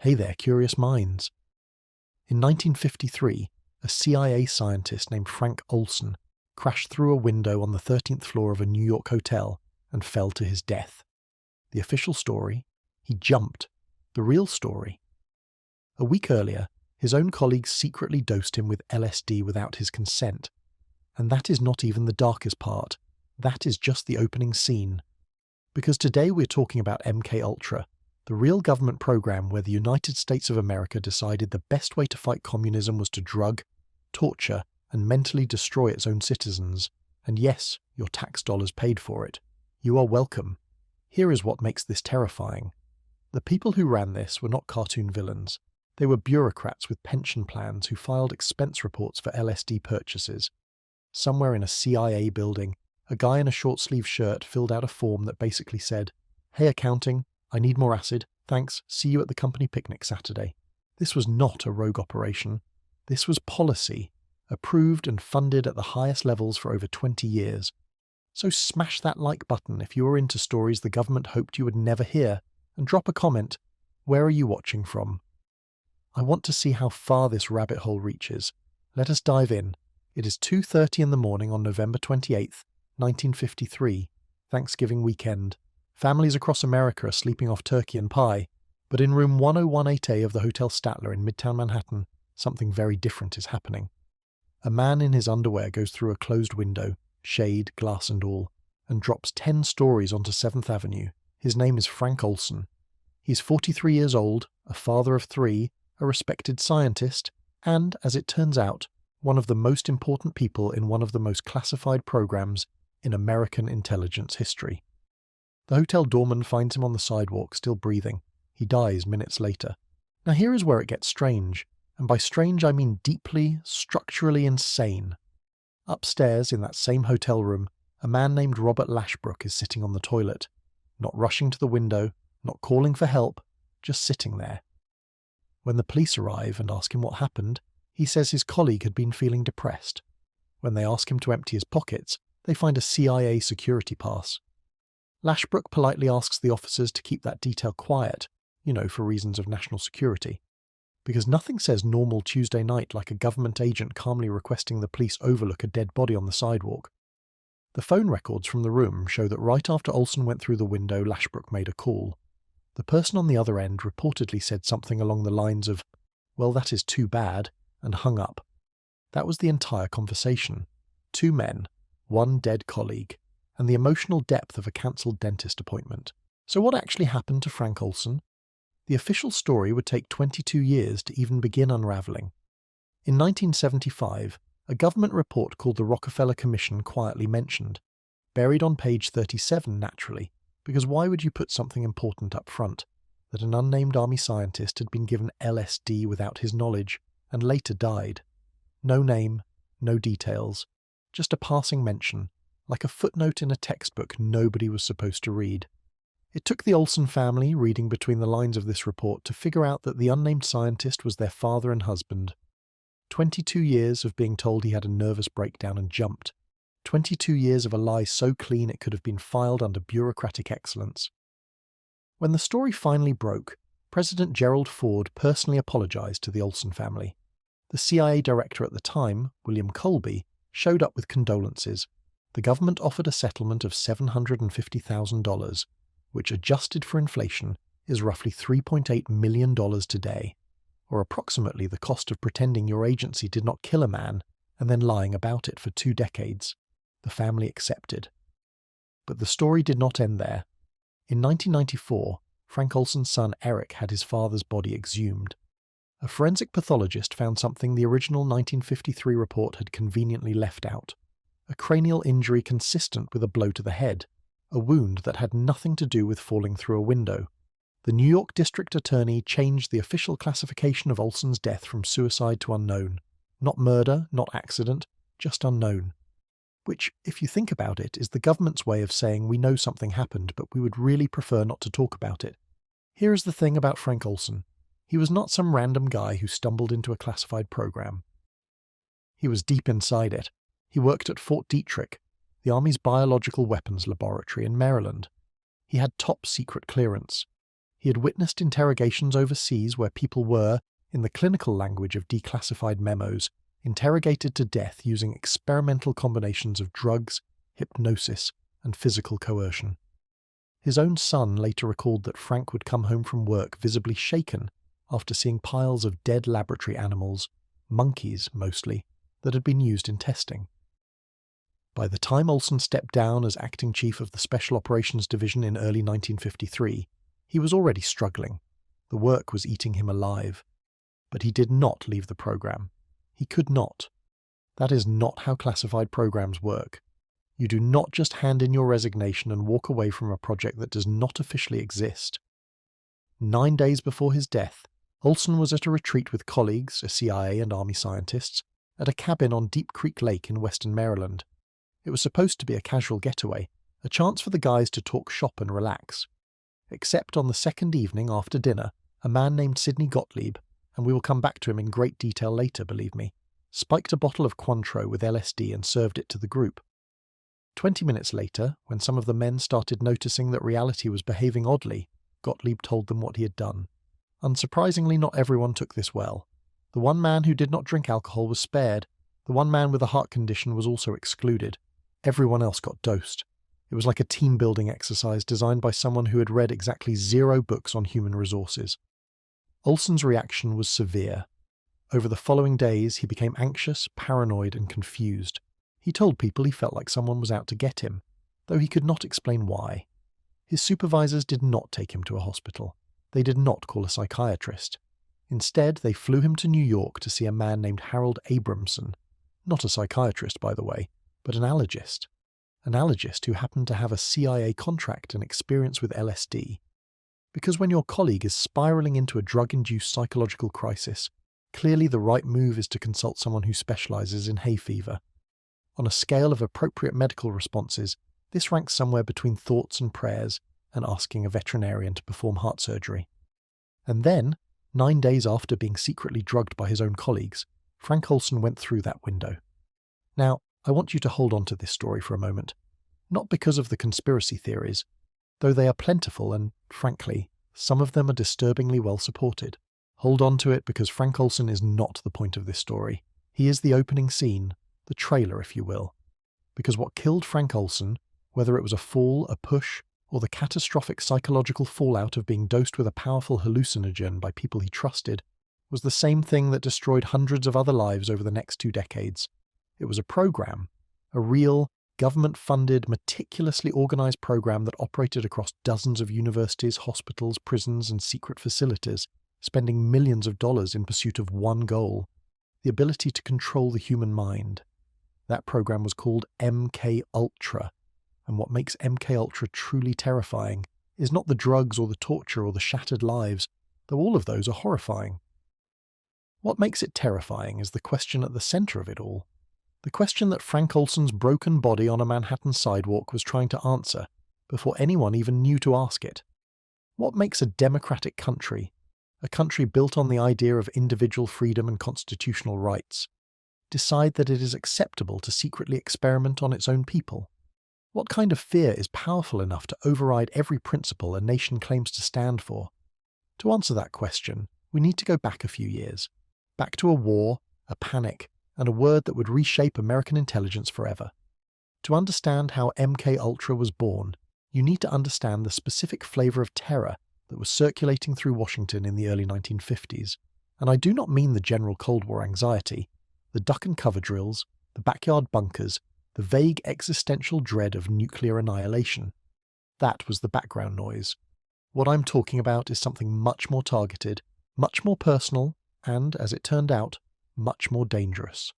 Hey there, curious minds. In 1953, a CIA scientist named Frank Olson crashed through a window on the 13th floor of a New York hotel and fell to his death. The official story? He jumped. The real story? A week earlier, his own colleagues secretly dosed him with LSD without his consent. And that is not even the darkest part. That is just the opening scene. Because today we're talking about MKUltra, the real government program where the United States of America decided the best way to fight communism was to drug, torture, and mentally destroy its own citizens. And yes, your tax dollars paid for it. You are welcome. Here is what makes this terrifying. The people who ran this were not cartoon villains. They were bureaucrats with pension plans who filed expense reports for LSD purchases. Somewhere in a CIA building, a guy in a short-sleeved shirt filled out a form that basically said, "Hey accounting, I need more acid, thanks, see you at the company picnic Saturday." This was not a rogue operation. This was policy, approved and funded at the highest levels for over 20 years. So smash that like button if you are into stories the government hoped you would never hear, and drop a comment. Where are you watching from? I want to see how far this rabbit hole reaches. Let us dive in. It is 2:30 in the morning on November 28th, 1953, Thanksgiving weekend. Families across America are sleeping off turkey and pie, but in room 1018A of the Hotel Statler in Midtown Manhattan, something very different is happening. A man in his underwear goes through a closed window, shade, glass and all, and drops 10 stories onto 7th Avenue. His name is Frank Olson. He's 43 years old, a father of 3, a respected scientist, and, as it turns out, one of the most important people in one of the most classified programs in American intelligence history. The hotel doorman finds him on the sidewalk, still breathing. He dies minutes later. Now here is where it gets strange, and by strange I mean deeply, structurally insane. Upstairs, in that same hotel room, a man named Robert Lashbrook is sitting on the toilet, not rushing to the window, not calling for help, just sitting there. When the police arrive and ask him what happened, he says his colleague had been feeling depressed. When they ask him to empty his pockets, they find a CIA security pass. Lashbrook politely asks the officers to keep that detail quiet, for reasons of national security. Because nothing says normal Tuesday night like a government agent calmly requesting the police overlook a dead body on the sidewalk. The phone records from the room show that right after Olson went through the window, Lashbrook made a call. The person on the other end reportedly said something along the lines of, "Well, that is too bad," and hung up. That was the entire conversation. 2 men, 1 dead colleague, and the emotional depth of a cancelled dentist appointment. So what actually happened to Frank Olson? The official story would take 22 years to even begin unravelling. In 1975, a government report called the Rockefeller Commission quietly mentioned, buried on page 37 naturally, because why would you put something important up front, that an unnamed army scientist had been given LSD without his knowledge, and later died? No name, no details, just a passing mention, like a footnote in a textbook nobody was supposed to read. It took the Olson family, reading between the lines of this report, to figure out that the unnamed scientist was their father and husband. 22 years of being told he had a nervous breakdown and jumped. 22 years of a lie so clean it could have been filed under bureaucratic excellence. When the story finally broke, President Gerald Ford personally apologized to the Olson family. The CIA director at the time, William Colby, showed up with condolences. The government offered a settlement of $750,000, which adjusted for inflation is roughly $3.8 million today, or approximately the cost of pretending your agency did not kill a man and then lying about it for 2 decades. The family accepted. But the story did not end there. In 1994, Frank Olson's son Eric had his father's body exhumed. A forensic pathologist found something the original 1953 report had conveniently left out. A cranial injury consistent with a blow to the head, a wound that had nothing to do with falling through a window. The New York District Attorney changed the official classification of Olson's death from suicide to unknown. Not murder, not accident, just unknown. Which, if you think about it, is the government's way of saying we know something happened, but we would really prefer not to talk about it. Here is the thing about Frank Olson. He was not some random guy who stumbled into a classified program. He was deep inside it. He worked at Fort Detrick, the Army's biological weapons laboratory in Maryland. He had top secret clearance. He had witnessed interrogations overseas where people were, in the clinical language of declassified memos, interrogated to death using experimental combinations of drugs, hypnosis, and physical coercion. His own son later recalled that Frank would come home from work visibly shaken after seeing piles of dead laboratory animals, monkeys mostly, that had been used in testing. By the time Olson stepped down as acting chief of the Special Operations Division in early 1953, he was already struggling. The work was eating him alive. But he did not leave the program. He could not. That is not how classified programs work. You do not just hand in your resignation and walk away from a project that does not officially exist. 9 days before his death, Olson was at a retreat with colleagues, CIA and Army scientists, at a cabin on Deep Creek Lake in western Maryland. It was supposed to be a casual getaway, a chance for the guys to talk shop and relax. Except on the second evening after dinner, a man named Sidney Gottlieb, and we will come back to him in great detail later, believe me, spiked a bottle of Cointreau with LSD and served it to the group. 20 minutes later, when some of the men started noticing that reality was behaving oddly, Gottlieb told them what he had done. Unsurprisingly, not everyone took this well. The one man who did not drink alcohol was spared. The one man with a heart condition was also excluded. Everyone else got dosed. It was like a team-building exercise designed by someone who had read exactly 0 books on human resources. Olson's reaction was severe. Over the following days, he became anxious, paranoid, and confused. He told people he felt like someone was out to get him, though he could not explain why. His supervisors did not take him to a hospital. They did not call a psychiatrist. Instead, they flew him to New York to see a man named Harold Abramson. Not a psychiatrist, by the way, but an allergist. An allergist who happened to have a CIA contract and experience with LSD. Because when your colleague is spiraling into a drug-induced psychological crisis, clearly the right move is to consult someone who specializes in hay fever. On a scale of appropriate medical responses, this ranks somewhere between thoughts and prayers and asking a veterinarian to perform heart surgery. And then, 9 days after being secretly drugged by his own colleagues, Frank Olson went through that window. Now, I want you to hold on to this story for a moment. Not because of the conspiracy theories, though they are plentiful and, frankly, some of them are disturbingly well supported. Hold on to it because Frank Olson is not the point of this story. He is the opening scene, the trailer if you will. Because what killed Frank Olson, whether it was a fall, a push, or the catastrophic psychological fallout of being dosed with a powerful hallucinogen by people he trusted, was the same thing that destroyed hundreds of other lives over the next 2 decades. It was a program, a real, government-funded, meticulously organized program that operated across dozens of universities, hospitals, prisons, and secret facilities, spending millions of dollars in pursuit of one goal: the ability to control the human mind. That program was called MK Ultra, and what makes MK Ultra truly terrifying is not the drugs or the torture or the shattered lives, though all of those are horrifying. What makes it terrifying is the question at the center of it all. The question that Frank Olson's broken body on a Manhattan sidewalk was trying to answer, before anyone even knew to ask it. What makes a democratic country, a country built on the idea of individual freedom and constitutional rights, decide that it is acceptable to secretly experiment on its own people? What kind of fear is powerful enough to override every principle a nation claims to stand for? To answer that question, we need to go back a few years. Back to a war, a panic, and a word that would reshape American intelligence forever. To understand how MK Ultra was born, you need to understand the specific flavor of terror that was circulating through Washington in the early 1950s. And I do not mean the general Cold War anxiety, the duck and cover drills, the backyard bunkers, the vague existential dread of nuclear annihilation. That was the background noise. What I'm talking about is something much more targeted, much more personal, and, as it turned out, much more dangerous.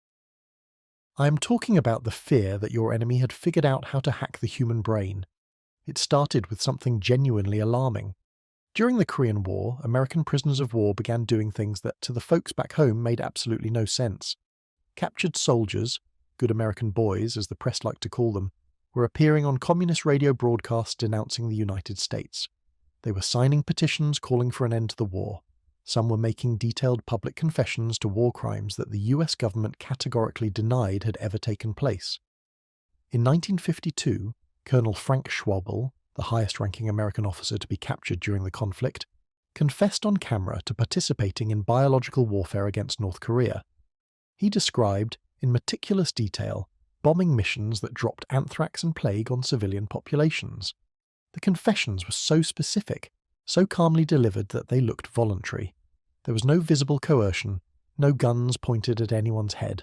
I am talking about the fear that your enemy had figured out how to hack the human brain. It started with something genuinely alarming. During the Korean War, American prisoners of war began doing things that, to the folks back home, made absolutely no sense. Captured soldiers, good American boys as the press liked to call them, were appearing on communist radio broadcasts denouncing the United States. They were signing petitions calling for an end to the war. Some were making detailed public confessions to war crimes that the US government categorically denied had ever taken place. In 1952, Colonel Frank Schwabel, the highest-ranking American officer to be captured during the conflict, confessed on camera to participating in biological warfare against North Korea. He described, in meticulous detail, bombing missions that dropped anthrax and plague on civilian populations. The confessions were so specific, so calmly delivered that they looked voluntary. There was no visible coercion, no guns pointed at anyone's head,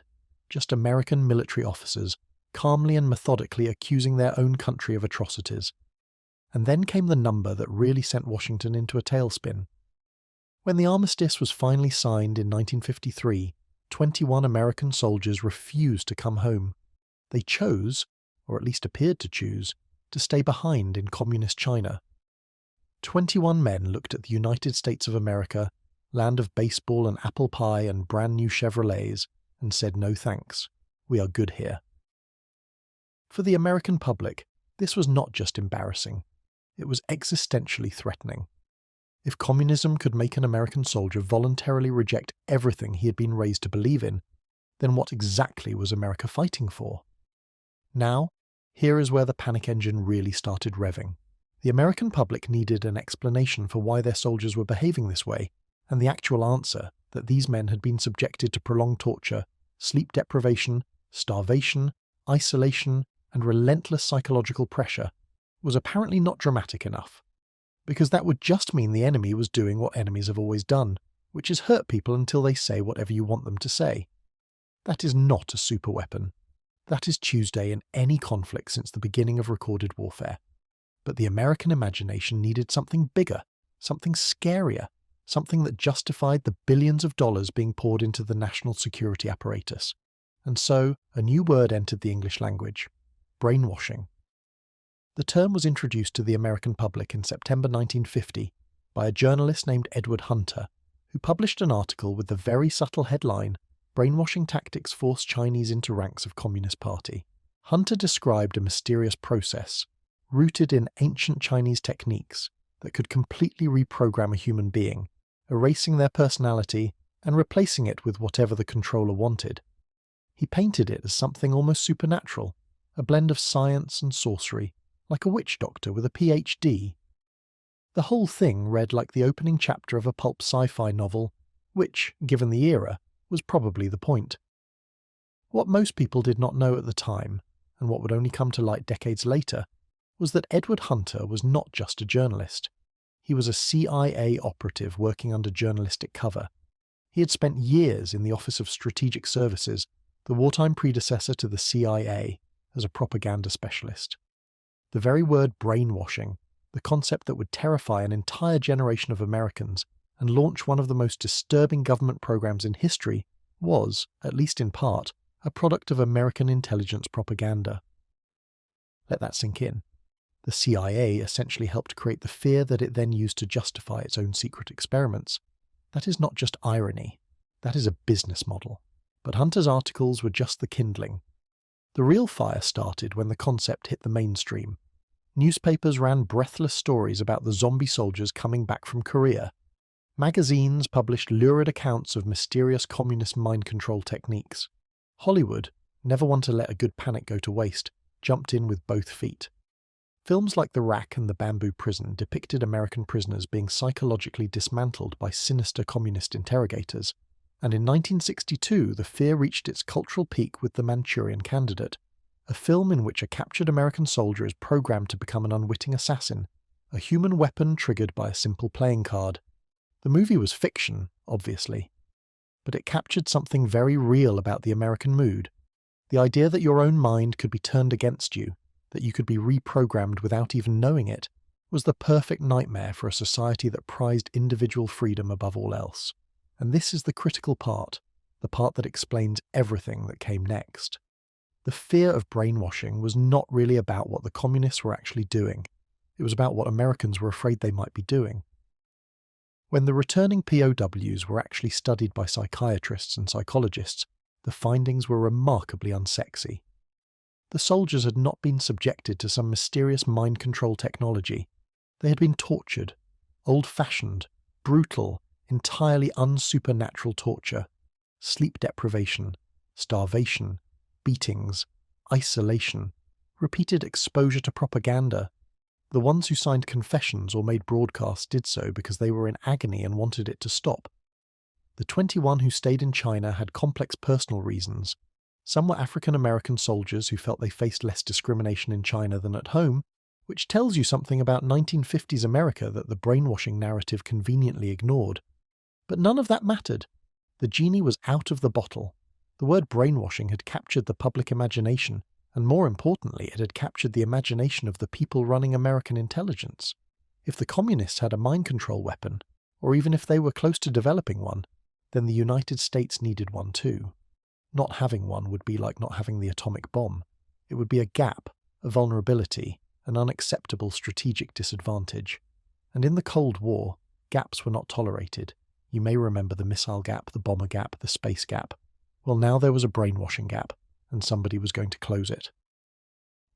just American military officers calmly and methodically accusing their own country of atrocities. And then came the number that really sent Washington into a tailspin. When the armistice was finally signed in 1953, 21 American soldiers refused to come home. They chose, or at least appeared to choose, to stay behind in communist China. 21 men looked at the United States of America, land of baseball and apple pie and brand new Chevrolets, and said no thanks, we are good here. For the American public, this was not just embarrassing, it was existentially threatening. If communism could make an American soldier voluntarily reject everything he had been raised to believe in, then what exactly was America fighting for? Now, here is where the panic engine really started revving. The American public needed an explanation for why their soldiers were behaving this way, and the actual answer, that these men had been subjected to prolonged torture, sleep deprivation, starvation, isolation, and relentless psychological pressure, was apparently not dramatic enough. Because that would just mean the enemy was doing what enemies have always done, which is hurt people until they say whatever you want them to say. That is not a superweapon. That is Tuesday in any conflict since the beginning of recorded warfare. But the American imagination needed something bigger, something scarier, something that justified the billions of dollars being poured into the national security apparatus. And so, a new word entered the English language: brainwashing. The term was introduced to the American public in September 1950 by a journalist named Edward Hunter, who published an article with the very subtle headline, "Brainwashing Tactics Force Chinese into Ranks of Communist Party." Hunter described a mysterious process, rooted in ancient Chinese techniques, that could completely reprogram a human being, erasing their personality and replacing it with whatever the controller wanted. He painted it as something almost supernatural, a blend of science and sorcery, like a witch doctor with a PhD. The whole thing read like the opening chapter of a pulp sci-fi novel, which, given the era, was probably the point. What most people did not know at the time, and what would only come to light decades later, was that Edward Hunter was not just a journalist. He was a CIA operative working under journalistic cover. He had spent years in the Office of Strategic Services, the wartime predecessor to the CIA, as a propaganda specialist. The very word brainwashing, the concept that would terrify an entire generation of Americans and launch one of the most disturbing government programs in history, was, at least in part, a product of American intelligence propaganda. Let that sink in. The CIA essentially helped create the fear that it then used to justify its own secret experiments. That is not just irony, that is a business model. But Hunter's articles were just the kindling. The real fire started when the concept hit the mainstream. Newspapers ran breathless stories about the zombie soldiers coming back from Korea. Magazines published lurid accounts of mysterious communist mind control techniques. Hollywood, never one to let a good panic go to waste, jumped in with both feet. Films like The Rack and The Bamboo Prison depicted American prisoners being psychologically dismantled by sinister communist interrogators, and in 1962 the fear reached its cultural peak with The Manchurian Candidate, a film in which a captured American soldier is programmed to become an unwitting assassin, a human weapon triggered by a simple playing card. The movie was fiction, obviously, but it captured something very real about the American mood, the idea that your own mind could be turned against you, that you could be reprogrammed without even knowing it, was the perfect nightmare for a society that prized individual freedom above all else. And this is the critical part, the part that explains everything that came next. The fear of brainwashing was not really about what the communists were actually doing. It was about what Americans were afraid they might be doing. When the returning POWs were actually studied by psychiatrists and psychologists, the findings were remarkably unsexy. The soldiers had not been subjected to some mysterious mind control technology. They had been tortured, old-fashioned, brutal, entirely unsupernatural torture, sleep deprivation, starvation, beatings, isolation, repeated exposure to propaganda. The ones who signed confessions or made broadcasts did so because they were in agony and wanted it to stop. The 21 who stayed in China had complex personal reasons. Some were African American soldiers who felt they faced less discrimination in China than at home, which tells you something about 1950s America that the brainwashing narrative conveniently ignored. But none of that mattered. The genie was out of the bottle. The word brainwashing had captured the public imagination, and more importantly, it had captured the imagination of the people running American intelligence. If the communists had a mind control weapon, or even if they were close to developing one, then the United States needed one too. Not having one would be like not having the atomic bomb. It would be a gap, a vulnerability, an unacceptable strategic disadvantage. And in the Cold War, gaps were not tolerated. You may remember the missile gap, the bomber gap, the space gap. Well, now there was a brainwashing gap, and somebody was going to close it.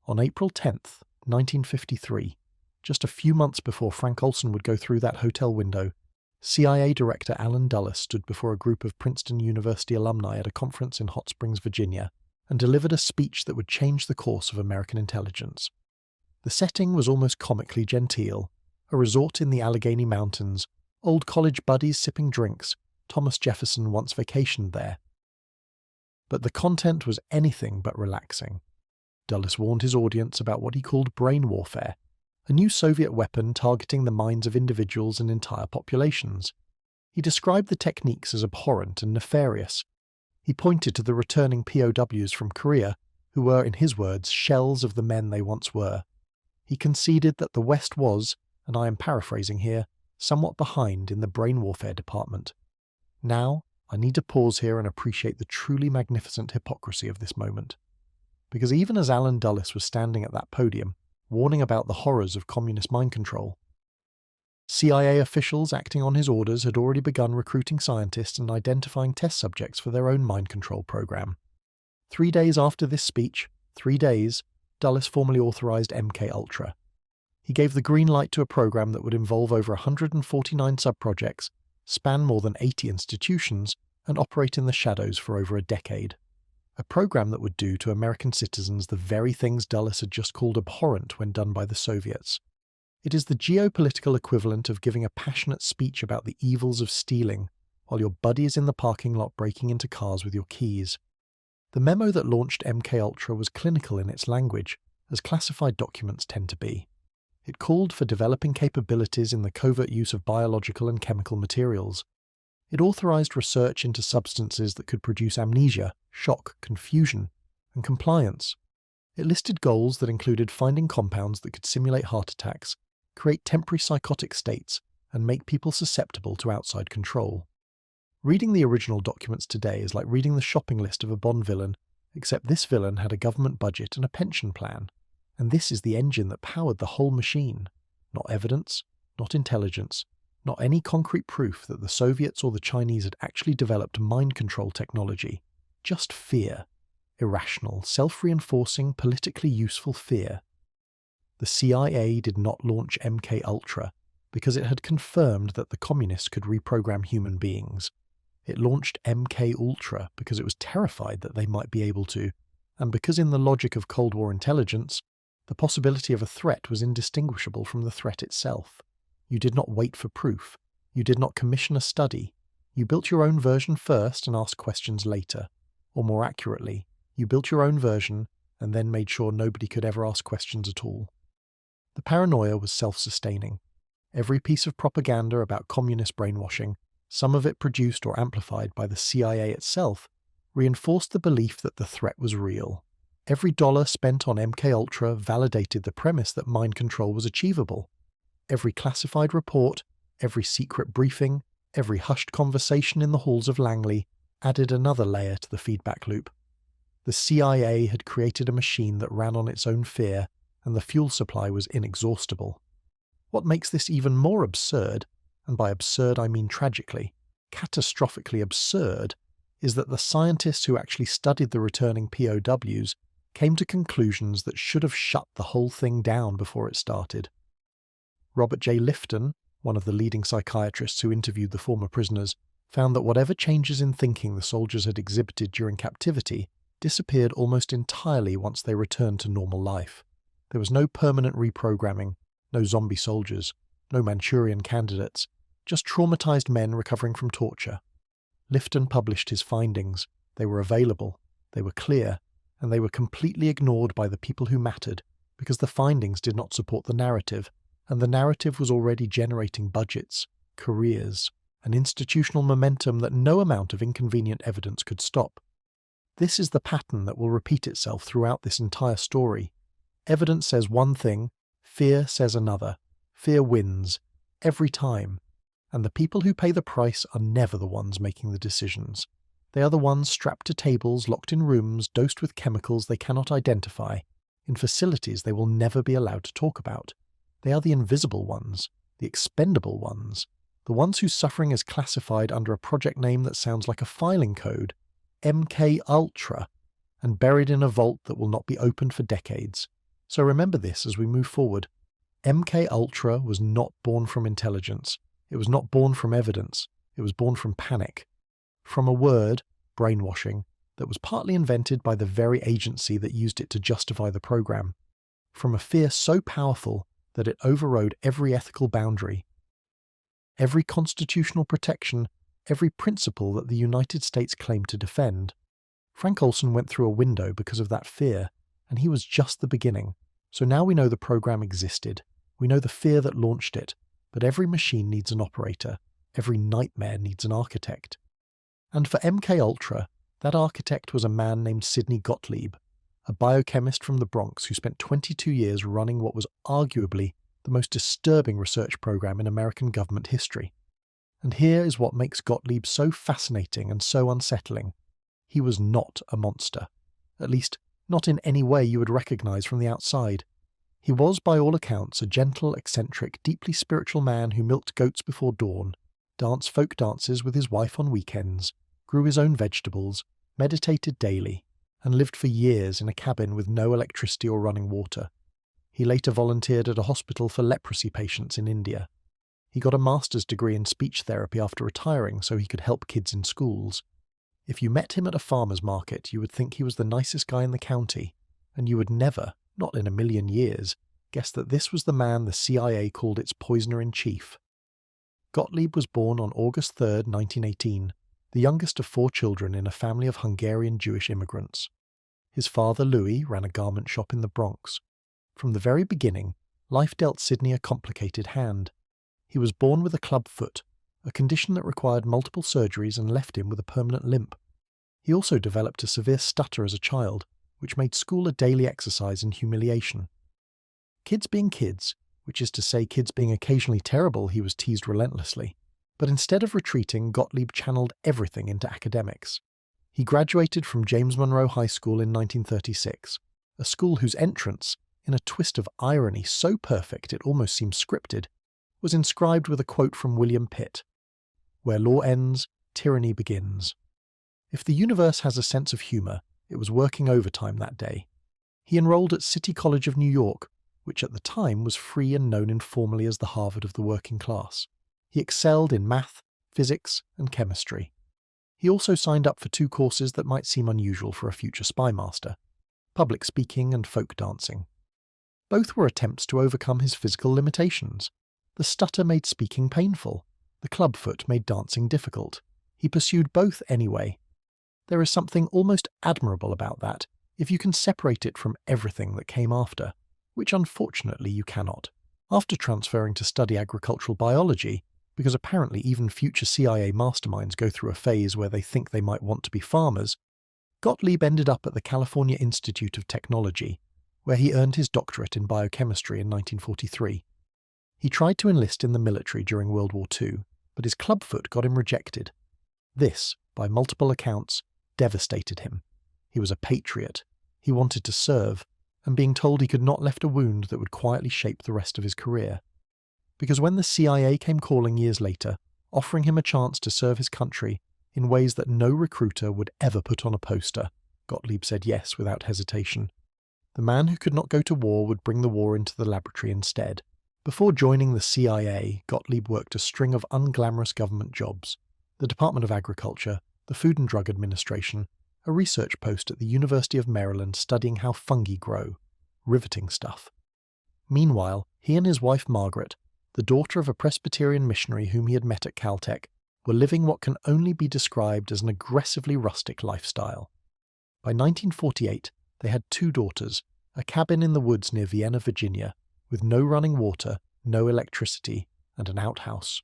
On April 10th, 1953, just a few months before Frank Olson would go through that hotel window, CIA Director Allen Dulles stood before a group of Princeton University alumni at a conference in Hot Springs, Virginia, and delivered a speech that would change the course of American intelligence. The setting was almost comically genteel, a resort in the Allegheny Mountains, old college buddies sipping drinks. Thomas Jefferson once vacationed there. But the content was anything but relaxing. Dulles warned his audience about what he called brain warfare, a new Soviet weapon targeting the minds of individuals and entire populations. He described the techniques as abhorrent and nefarious. He pointed to the returning POWs from Korea, who were, in his words, shells of the men they once were. He conceded that the West was, and I am paraphrasing here, somewhat behind in the brain warfare department. Now, I need to pause here and appreciate the truly magnificent hypocrisy of this moment. Because even as Allen Dulles was standing at that podium, warning about the horrors of communist mind control, CIA officials acting on his orders had already begun recruiting scientists and identifying test subjects for their own mind control program. 3 days after this speech, 3 days, Dulles formally authorized MK-Ultra. He gave the green light to a program that would involve over 149 subprojects, span more than 80 institutions, and operate in the shadows for over a decade. A program that would do to American citizens the very things Dulles had just called abhorrent when done by the Soviets. It is the geopolitical equivalent of giving a passionate speech about the evils of stealing, while your buddy is in the parking lot breaking into cars with your keys. The memo that launched MK-Ultra was clinical in its language, as classified documents tend to be. It called for developing capabilities in the covert use of biological and chemical materials. It authorized research into substances that could produce amnesia, shock, confusion, and compliance. It listed goals that included finding compounds that could simulate heart attacks, create temporary psychotic states, and make people susceptible to outside control. Reading the original documents today is like reading the shopping list of a Bond villain, except this villain had a government budget and a pension plan. And this is the engine that powered the whole machine. Not evidence, not intelligence, not any concrete proof that the Soviets or the Chinese had actually developed mind control technology. Just fear. Irrational, self-reinforcing, politically useful fear. The CIA did not launch MK-Ultra because it had confirmed that the communists could reprogram human beings. It launched MK-Ultra because it was terrified that they might be able to, and because in the logic of Cold War intelligence, the possibility of a threat was indistinguishable from the threat itself. You did not wait for proof. You did not commission a study. You built your own version first and asked questions later. Or more accurately, you built your own version and then made sure nobody could ever ask questions at all. The paranoia was self-sustaining. Every piece of propaganda about communist brainwashing, some of it produced or amplified by the CIA itself, reinforced the belief that the threat was real. Every dollar spent on MK-Ultra validated the premise that mind control was achievable. Every classified report, every secret briefing, every hushed conversation in the halls of Langley added another layer to the feedback loop. The CIA had created a machine that ran on its own fear, and the fuel supply was inexhaustible. What makes this even more absurd, and by absurd I mean tragically, catastrophically absurd, is that the scientists who actually studied the returning POWs came to conclusions that should have shut the whole thing down before it started. Robert J. Lifton, one of the leading psychiatrists who interviewed the former prisoners, found that whatever changes in thinking the soldiers had exhibited during captivity disappeared almost entirely once they returned to normal life. There was no permanent reprogramming, No zombie soldiers, no Manchurian candidates, just traumatized men recovering from torture. Lifton published his findings. They were available, they were clear, and they were completely ignored by the people who mattered because the findings did not support the narrative, and the narrative was already generating budgets, careers, and institutional momentum that no amount of inconvenient evidence could stop. This is the pattern that will repeat itself throughout this entire story. Evidence says one thing, fear says another. Fear wins, every time. And the people who pay the price are never the ones making the decisions. They are the ones strapped to tables, locked in rooms, dosed with chemicals they cannot identify, in facilities they will never be allowed to talk about. They are the invisible ones, the expendable ones, the ones whose suffering is classified under a project name that sounds like a filing code, MK Ultra, and buried in a vault that will not be opened for decades. So remember this as we move forward. MK Ultra was not born from intelligence. It was not born from evidence. It was born from panic. From a word, brainwashing, that was partly invented by the very agency that used it to justify the program. From a fear so powerful that it overrode every ethical boundary, every constitutional protection, every principle that the United States claimed to defend. Frank Olson went through a window because of that fear, and he was just the beginning. So now we know the program existed. We know the fear that launched it, but every machine needs an operator. Every nightmare needs an architect. And for MK Ultra, that architect was a man named Sidney Gottlieb, a biochemist from the Bronx who spent 22 years running what was arguably the most disturbing research program in American government history. And here is what makes Gottlieb so fascinating and so unsettling. He was not a monster. At least, not in any way you would recognize from the outside. He was, by all accounts, a gentle, eccentric, deeply spiritual man who milked goats before dawn, danced folk dances with his wife on weekends, grew his own vegetables, meditated daily, and lived for years in a cabin with no electricity or running water. He later volunteered at a hospital for leprosy patients in India. He got a master's degree in speech therapy after retiring so he could help kids in schools. If you met him at a farmer's market, you would think he was the nicest guy in the county, and you would never, not in a million years, guess that this was the man the CIA called its poisoner-in-chief. Gottlieb was born on August 3, 1918, the youngest of 4 children in a family of Hungarian Jewish immigrants. His father, Louis, ran a garment shop in the Bronx. From the very beginning, life dealt Sidney a complicated hand. He was born with a club foot, a condition that required multiple surgeries and left him with a permanent limp. He also developed a severe stutter as a child, which made school a daily exercise in humiliation. Kids being kids, which is to say kids being occasionally terrible, he was teased relentlessly. But instead of retreating, Gottlieb channeled everything into academics. He graduated from James Monroe High School in 1936, a school whose entrance, in a twist of irony so perfect it almost seemed scripted, was inscribed with a quote from William Pitt, "Where law ends, tyranny begins." If the universe has a sense of humour, it was working overtime that day. He enrolled at City College of New York, which at the time was free and known informally as the Harvard of the working class. He excelled in math, physics, and chemistry. He also signed up for 2 courses that might seem unusual for a future spy master: public speaking and folk dancing. Both were attempts to overcome his physical limitations. The stutter made speaking painful. The clubfoot made dancing difficult. He pursued both anyway. There is something almost admirable about that, if you can separate it from everything that came after, which unfortunately you cannot. After transferring to study agricultural biology, because apparently even future CIA masterminds go through a phase where they think they might want to be farmers, Gottlieb ended up at the California Institute of Technology, where he earned his doctorate in biochemistry in 1943. He tried to enlist in the military during World War II, but his clubfoot got him rejected. This, by multiple accounts, devastated him. He was a patriot. He wanted to serve, and being told he could not lift a wound that would quietly shape the rest of his career. Because when the CIA came calling years later, offering him a chance to serve his country in ways that no recruiter would ever put on a poster, Gottlieb said yes without hesitation. The man who could not go to war would bring the war into the laboratory instead. Before joining the CIA, Gottlieb worked a string of unglamorous government jobs: the Department of Agriculture, the Food and Drug Administration, a research post at the University of Maryland studying how fungi grow. Riveting stuff. Meanwhile, He and his wife Margaret, the daughter of a Presbyterian missionary whom he had met at Caltech, were living what can only be described as an aggressively rustic lifestyle. By 1948, they had 2 daughters, a cabin in the woods near Vienna, Virginia, with no running water, no electricity, and an outhouse.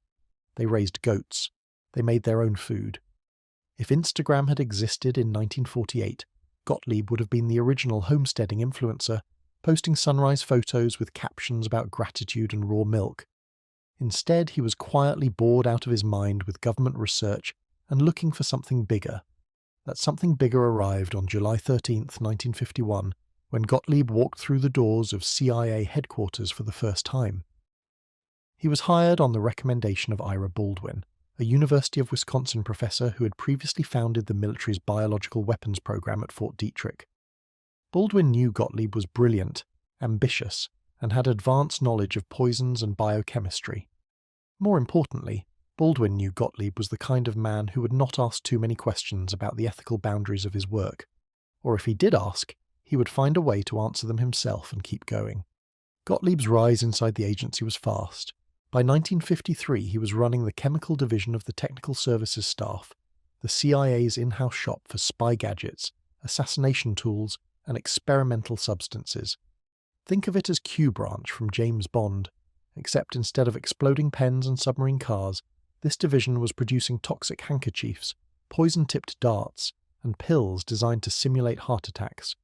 They raised goats. They made their own food. If Instagram had existed in 1948, Gottlieb would have been the original homesteading influencer, posting sunrise photos with captions about gratitude and raw milk. Instead, he was quietly bored out of his mind with government research and looking for something bigger. That something bigger arrived on July 13, 1951, when Gottlieb walked through the doors of CIA headquarters for the first time. He was hired on the recommendation of Ira Baldwin, a University of Wisconsin professor who had previously founded the military's biological weapons program at Fort Detrick. Baldwin knew Gottlieb was brilliant, ambitious, and had advanced knowledge of poisons and biochemistry. More importantly, Baldwin knew Gottlieb was the kind of man who would not ask too many questions about the ethical boundaries of his work, or if he did ask, he would find a way to answer them himself and keep going. Gottlieb's rise inside the agency was fast. By 1953, he was running the chemical division of the technical services staff, the CIA's in-house shop for spy gadgets, assassination tools, and experimental substances. Think of it as Q Branch from James Bond, except instead of exploding pens and submarine cars, this division was producing toxic handkerchiefs, poison-tipped darts, and pills designed to simulate heart attacks.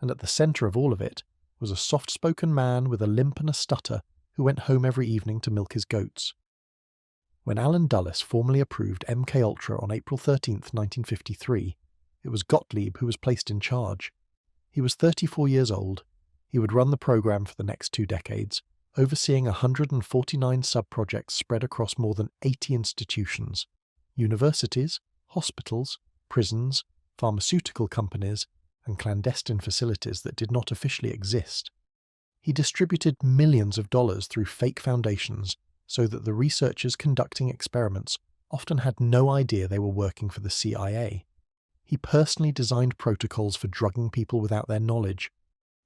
And at the centre of all of it was a soft-spoken man with a limp and a stutter who went home every evening to milk his goats. When Alan Dulles formally approved MKUltra on April 13, 1953, it was Gottlieb who was placed in charge. He was 34 years old. He would run the program for the next 2 decades, overseeing 149 sub-projects spread across more than 80 institutions, universities, hospitals, prisons, pharmaceutical companies, and clandestine facilities that did not officially exist. He distributed millions of dollars through fake foundations so that the researchers conducting experiments often had no idea they were working for the CIA. He personally designed protocols for drugging people without their knowledge.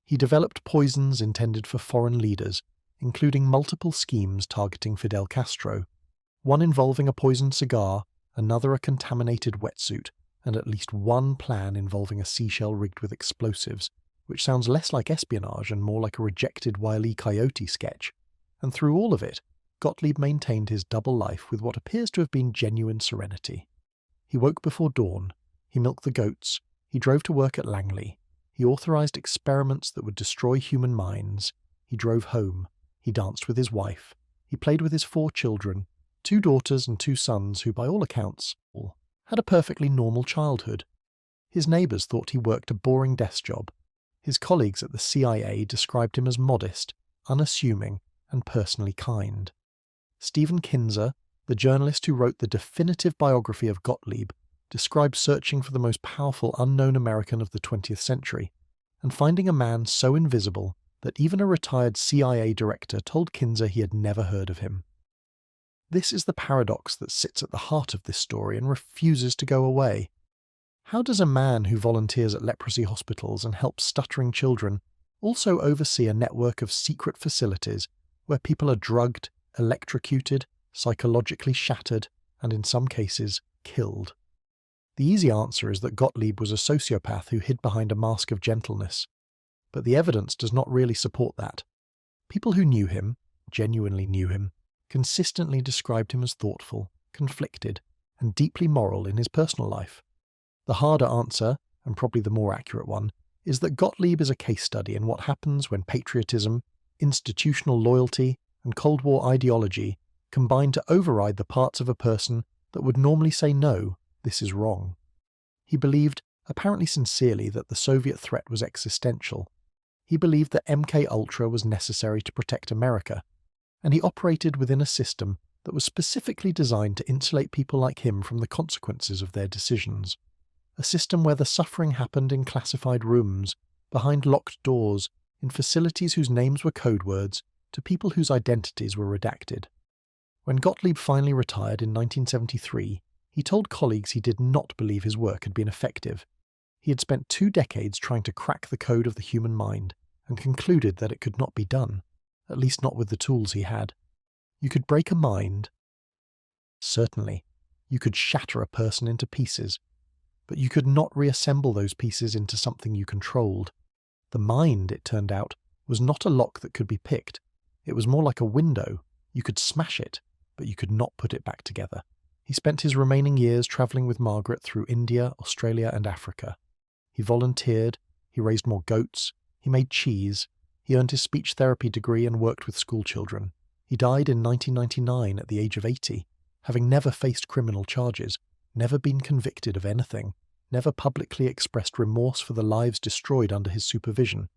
He developed poisons intended for foreign leaders, including multiple schemes targeting Fidel Castro, one involving a poisoned cigar, another a contaminated wetsuit, and at least one plan involving a seashell rigged with explosives, which sounds less like espionage and more like a rejected Wile E. Coyote sketch. And through all of it, Gottlieb maintained his double life with what appears to have been genuine serenity. He woke before dawn, he milked the goats, he drove to work at Langley, he authorized experiments that would destroy human minds, he drove home, he danced with his wife, he played with his 4 children, 2 daughters and 2 sons who, by all accounts, had a perfectly normal childhood. His neighbours thought he worked a boring desk job. His colleagues at the CIA described him as modest, unassuming, and personally kind. Stephen Kinzer, the journalist who wrote the definitive biography of Gottlieb, described searching for the most powerful unknown American of the 20th century, and finding a man so invisible that even a retired CIA director told Kinzer he had never heard of him. This is the paradox that sits at the heart of this story and refuses to go away. How does a man who volunteers at leprosy hospitals and helps stuttering children also oversee a network of secret facilities where people are drugged, electrocuted, psychologically shattered, and in some cases, killed? The easy answer is that Gottlieb was a sociopath who hid behind a mask of gentleness. But the evidence does not really support that. People who knew him, genuinely knew him, consistently described him as thoughtful, conflicted, and deeply moral in his personal life. The harder answer, and probably the more accurate one, is that Gottlieb is a case study in what happens when patriotism, institutional loyalty, and Cold War ideology combine to override the parts of a person that would normally say no, this is wrong. He believed, apparently sincerely, that the Soviet threat was existential. He believed that MKUltra was necessary to protect America, and he operated within a system that was specifically designed to insulate people like him from the consequences of their decisions. A system where the suffering happened in classified rooms, behind locked doors, in facilities whose names were code words, to people whose identities were redacted. When Gottlieb finally retired in 1973, he told colleagues he did not believe his work had been effective. He had spent 2 decades trying to crack the code of the human mind, and concluded that it could not be done. at least not with the tools he had. You could break a mind. Certainly, you could shatter a person into pieces, but you could not reassemble those pieces into something you controlled. The mind, it turned out, was not a lock that could be picked. It was more like a window. You could smash it, but you could not put it back together. He spent his remaining years travelling with Margaret through India, Australia, and Africa. He volunteered, he raised more goats, he made cheese, he earned his speech therapy degree and worked with schoolchildren. He died in 1999 at the age of 80, having never faced criminal charges, never been convicted of anything, never publicly expressed remorse for the lives destroyed under his supervision.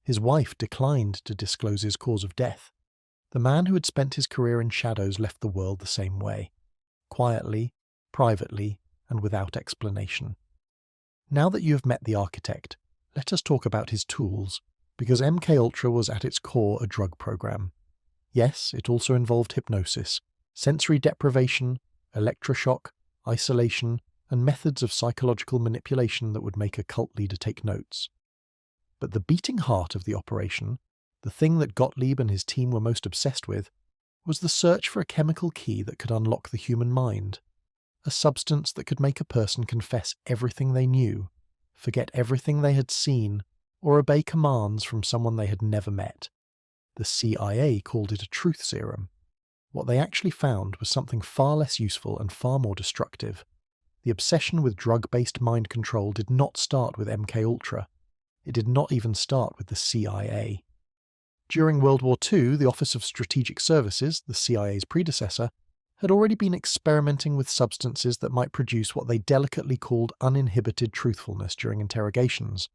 His wife declined to disclose his cause of death. The man who had spent his career in shadows left the world the same way, quietly, privately, and without explanation. Now that you have met the architect, let us talk about his tools, because MKUltra was at its core a drug program. Yes, it also involved hypnosis, sensory deprivation, electroshock, isolation, and methods of psychological manipulation that would make a cult leader take notes. But the beating heart of the operation, the thing that Gottlieb and his team were most obsessed with, was the search for a chemical key that could unlock the human mind, a substance that could make a person confess everything they knew, forget everything they had seen, or obey commands from someone they had never met. The CIA called it a truth serum. What they actually found was something far less useful and far more destructive. The obsession with drug-based mind control did not start with MKUltra. It did not even start with the CIA. During World War II, the Office of Strategic Services, the CIA's predecessor, had already been experimenting with substances that might produce what they delicately called uninhibited truthfulness during interrogations.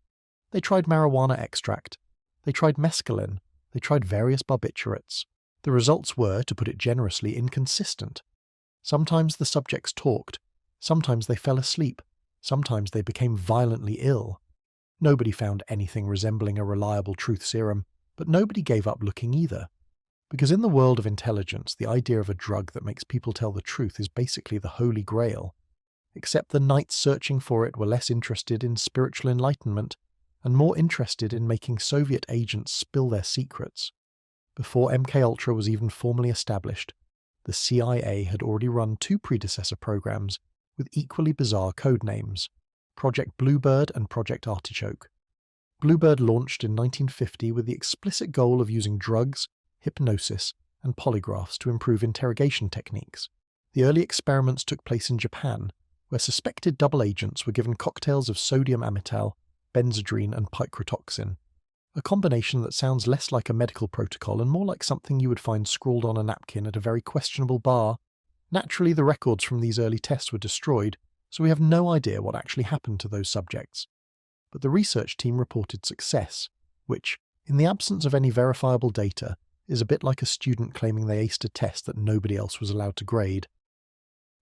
They tried marijuana extract. They tried mescaline. They tried various barbiturates. The results were, to put it generously, inconsistent. Sometimes the subjects talked. Sometimes they fell asleep. Sometimes they became violently ill. Nobody found anything resembling a reliable truth serum, but nobody gave up looking either. Because in the world of intelligence, the idea of a drug that makes people tell the truth is basically the holy grail. Except the knights searching for it were less interested in spiritual enlightenment and more interested in making Soviet agents spill their secrets. Before MKUltra was even formally established, the CIA had already run 2 predecessor programs with equally bizarre code names, Project Bluebird and Project Artichoke. Bluebird launched in 1950 with the explicit goal of using drugs, hypnosis, and polygraphs to improve interrogation techniques. The early experiments took place in Japan, where suspected double agents were given cocktails of sodium amytal, benzodrine, and picrotoxin, a combination that sounds less like a medical protocol and more like something you would find scrawled on a napkin at a very questionable bar. Naturally, the records from these early tests were destroyed, so we have no idea what actually happened to those subjects. But the research team reported success, which, in the absence of any verifiable data, is a bit like a student claiming they aced a test that nobody else was allowed to grade.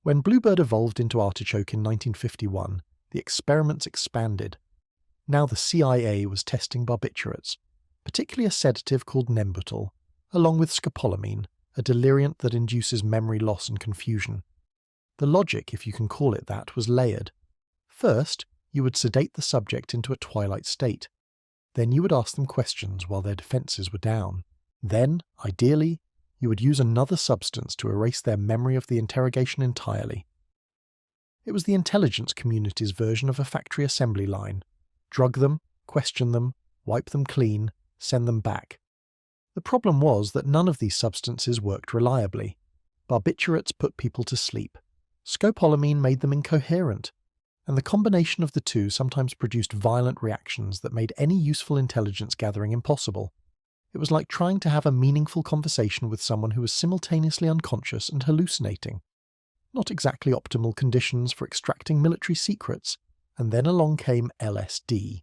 When Bluebird evolved into Artichoke in 1951, the experiments expanded. Now the CIA was testing barbiturates, particularly a sedative called Nembutal, along with scopolamine, a deliriant that induces memory loss and confusion. The logic, if you can call it that, was layered. First, you would sedate the subject into a twilight state. Then you would ask them questions while their defences were down. Then, ideally, you would use another substance to erase their memory of the interrogation entirely. It was the intelligence community's version of a factory assembly line. Drug them, question them, wipe them clean, send them back. The problem was that none of these substances worked reliably. Barbiturates put people to sleep. Scopolamine made them incoherent. And the combination of the two sometimes produced violent reactions that made any useful intelligence gathering impossible. It was like trying to have a meaningful conversation with someone who was simultaneously unconscious and hallucinating. Not exactly optimal conditions for extracting military secrets, and then along came LSD.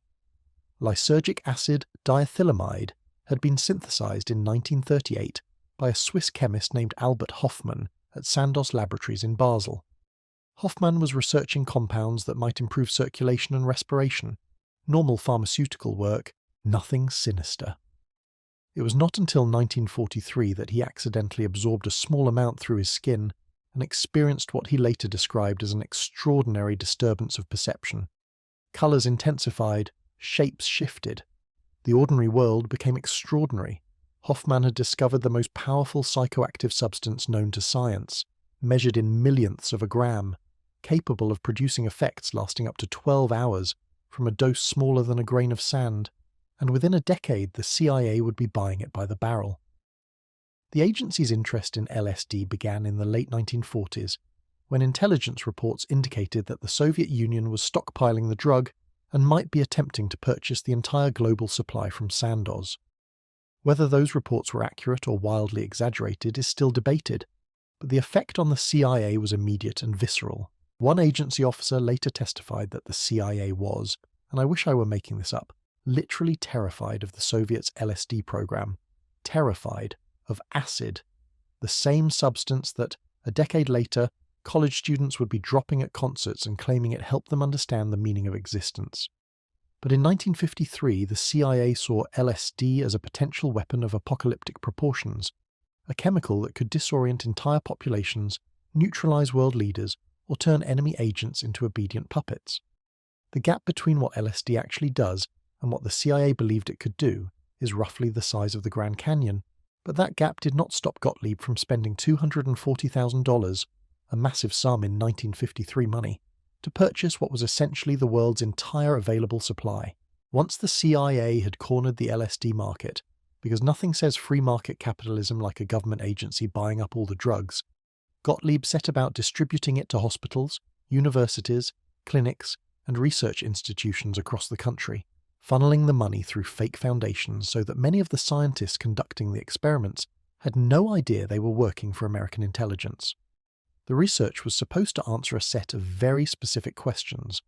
Lysergic acid diethylamide had been synthesized in 1938 by a Swiss chemist named Albert Hofmann at Sandoz Laboratories in Basel. Hofmann was researching compounds that might improve circulation and respiration. Normal pharmaceutical work, nothing sinister. It was not until 1943 that he accidentally absorbed a small amount through his skin and experienced what he later described as an extraordinary disturbance of perception. Colours intensified, shapes shifted. The ordinary world became extraordinary. Hoffman had discovered the most powerful psychoactive substance known to science, measured in millionths of a gram, capable of producing effects lasting up to 12 hours from a dose smaller than a grain of sand, and within a decade the CIA would be buying it by the barrel. The agency's interest in LSD began in the late 1940s, when intelligence reports indicated that the Soviet Union was stockpiling the drug and might be attempting to purchase the entire global supply from Sandoz. Whether those reports were accurate or wildly exaggerated is still debated, but the effect on the CIA was immediate and visceral. One agency officer later testified that the CIA was, and I wish I were making this up, literally terrified of the Soviets' LSD program, terrified of acid, the same substance that, a decade later, college students would be dropping at concerts and claiming it helped them understand the meaning of existence. But in 1953, the CIA saw LSD as a potential weapon of apocalyptic proportions, a chemical that could disorient entire populations, neutralize world leaders, or turn enemy agents into obedient puppets. The gap between what LSD actually does and what the CIA believed it could do is roughly the size of the Grand Canyon, but that gap did not stop Gottlieb from spending $240,000, a massive sum in 1953 money, to purchase what was essentially the world's entire available supply. Once the CIA had cornered the LSD market, because nothing says free market capitalism like a government agency buying up all the drugs, Gottlieb set about distributing it to hospitals, universities, clinics, and research institutions across the country, funneling the money through fake foundations so that many of the scientists conducting the experiments had no idea they were working for American intelligence. The research was supposed to answer a set of very specific questions.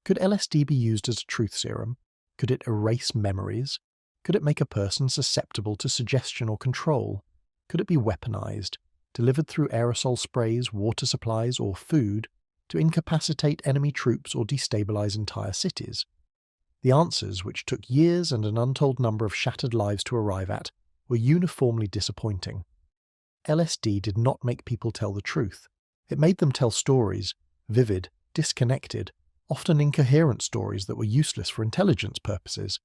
Could LSD be used as a truth serum? Could it erase memories? Could it make a person susceptible to suggestion or control? Could it be weaponized, delivered through aerosol sprays, water supplies, or food, to incapacitate enemy troops or destabilize entire cities? The answers, which took years and an untold number of shattered lives to arrive at, were uniformly disappointing. LSD did not make people tell the truth. It made them tell stories, vivid, disconnected, often incoherent stories that were useless for intelligence purposes.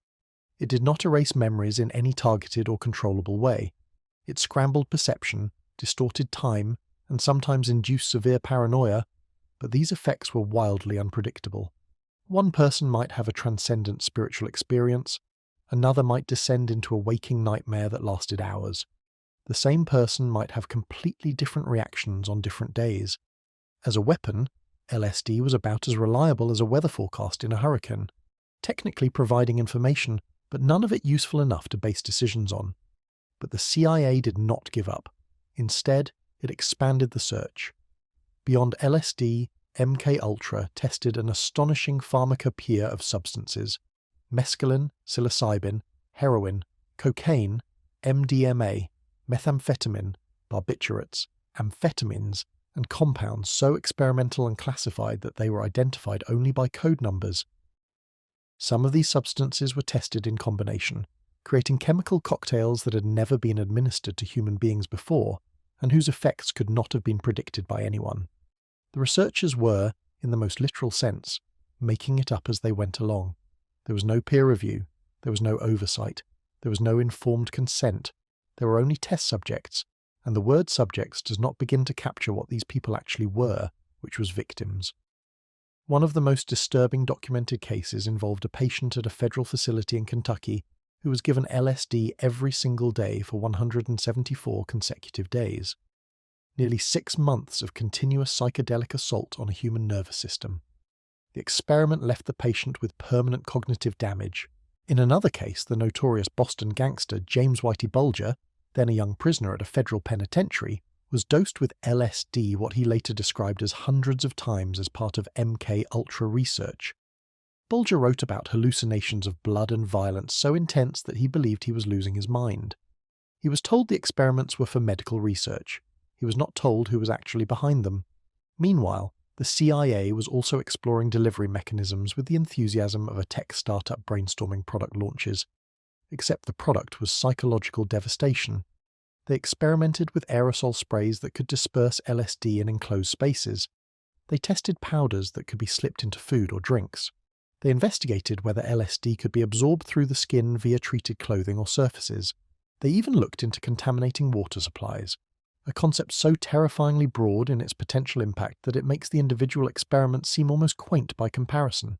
It did not erase memories in any targeted or controllable way. It scrambled perception, distorted time, and sometimes induced severe paranoia, but these effects were wildly unpredictable. One person might have a transcendent spiritual experience, another might descend into a waking nightmare that lasted hours. The same person might have completely different reactions on different days. As a weapon, LSD was about as reliable as a weather forecast in a hurricane, technically providing information, but none of it useful enough to base decisions on. But the CIA did not give up. Instead, it expanded the search. Beyond LSD, MK Ultra tested an astonishing pharmacopoeia of substances: mescaline, psilocybin, heroin, cocaine, MDMA, methamphetamine, barbiturates, amphetamines, and compounds so experimental and classified that they were identified only by code numbers. Some of these substances were tested in combination, creating chemical cocktails that had never been administered to human beings before, and whose effects could not have been predicted by anyone. The researchers were, in the most literal sense, making it up as they went along. There was no peer review, there was no oversight, there was no informed consent. There were only test subjects, and the word subjects does not begin to capture what these people actually were, which was victims. One of the most disturbing documented cases involved a patient at a federal facility in Kentucky who was given LSD every single day for 174 consecutive days. Nearly 6 months of continuous psychedelic assault on a human nervous system. The experiment left the patient with permanent cognitive damage. In another case, the notorious Boston gangster James Whitey Bulger, then a young prisoner at a federal penitentiary, was dosed with LSD what he later described as hundreds of times as part of MK Ultra research. Bulger wrote about hallucinations of blood and violence so intense that he believed he was losing his mind. He was told the experiments were for medical research. He was not told who was actually behind them. Meanwhile, the CIA was also exploring delivery mechanisms with the enthusiasm of a tech startup brainstorming product launches. Except the product was psychological devastation. They experimented with aerosol sprays that could disperse LSD in enclosed spaces. They tested powders that could be slipped into food or drinks. They investigated whether LSD could be absorbed through the skin via treated clothing or surfaces. They even looked into contaminating water supplies, a concept so terrifyingly broad in its potential impact that it makes the individual experiment seem almost quaint by comparison.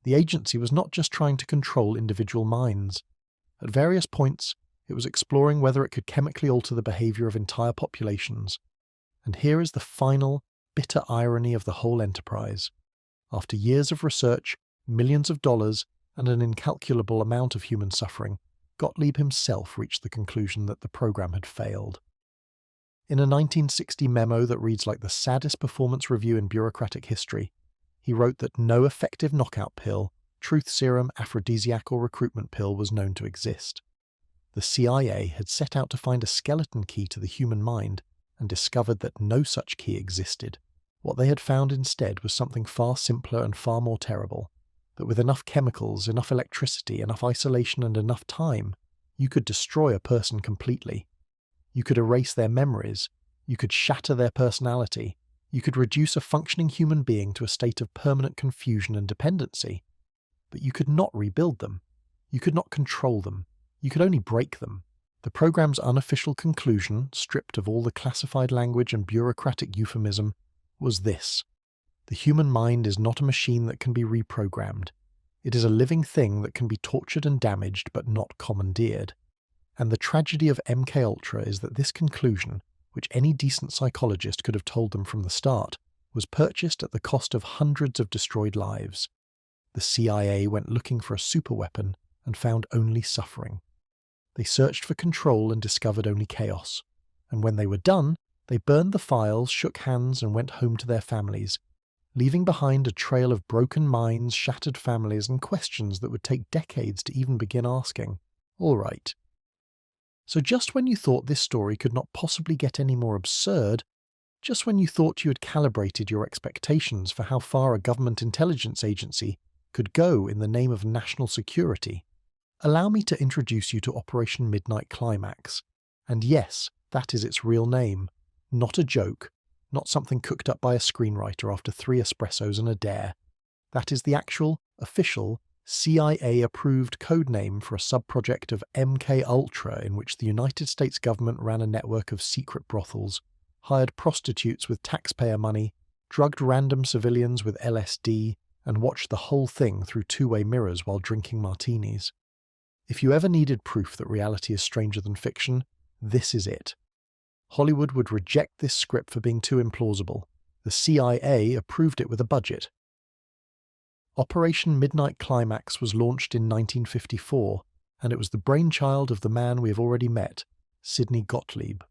The agency was not just trying to control individual minds. At various points, it was exploring whether it could chemically alter the behavior of entire populations. And here is the final, bitter irony of the whole enterprise. After years of research, millions of dollars, and an incalculable amount of human suffering, Gottlieb himself reached the conclusion that the program had failed. In a 1960 memo that reads like the saddest performance review in bureaucratic history, he wrote that no effective knockout pill, truth serum, aphrodisiac, or recruitment pill was known to exist. The CIA had set out to find a skeleton key to the human mind and discovered that no such key existed. What they had found instead was something far simpler and far more terrible, that with enough chemicals, enough electricity, enough isolation, and enough time, you could destroy a person completely. You could erase their memories, you could shatter their personality, you could reduce a functioning human being to a state of permanent confusion and dependency. But you could not rebuild them. You could not control them. You could only break them. The program's unofficial conclusion, stripped of all the classified language and bureaucratic euphemism, was this: the human mind is not a machine that can be reprogrammed. It is a living thing that can be tortured and damaged but not commandeered. And the tragedy of MKUltra is that this conclusion, which any decent psychologist could have told them from the start, was purchased at the cost of hundreds of destroyed lives. The CIA went looking for a superweapon and found only suffering. They searched for control and discovered only chaos. And when they were done, they burned the files, shook hands, and went home to their families, leaving behind a trail of broken minds, shattered families, and questions that would take decades to even begin asking. All right. So just when you thought this story could not possibly get any more absurd, just when you thought you had calibrated your expectations for how far a government intelligence agency could go in the name of national security, allow me to introduce you to Operation Midnight Climax. And yes, that is its real name. Not a joke, not something cooked up by a screenwriter after 3 espressos and a dare. That is the actual, official, CIA-approved code name for a sub-project of MKUltra in which the United States government ran a network of secret brothels, hired prostitutes with taxpayer money, drugged random civilians with LSD, and watched the whole thing through two-way mirrors while drinking martinis. If you ever needed proof that reality is stranger than fiction, this is it. Hollywood would reject this script for being too implausible. The CIA approved it with a budget. Operation Midnight Climax was launched in 1954, and it was the brainchild of the man we have already met, Sidney Gottlieb.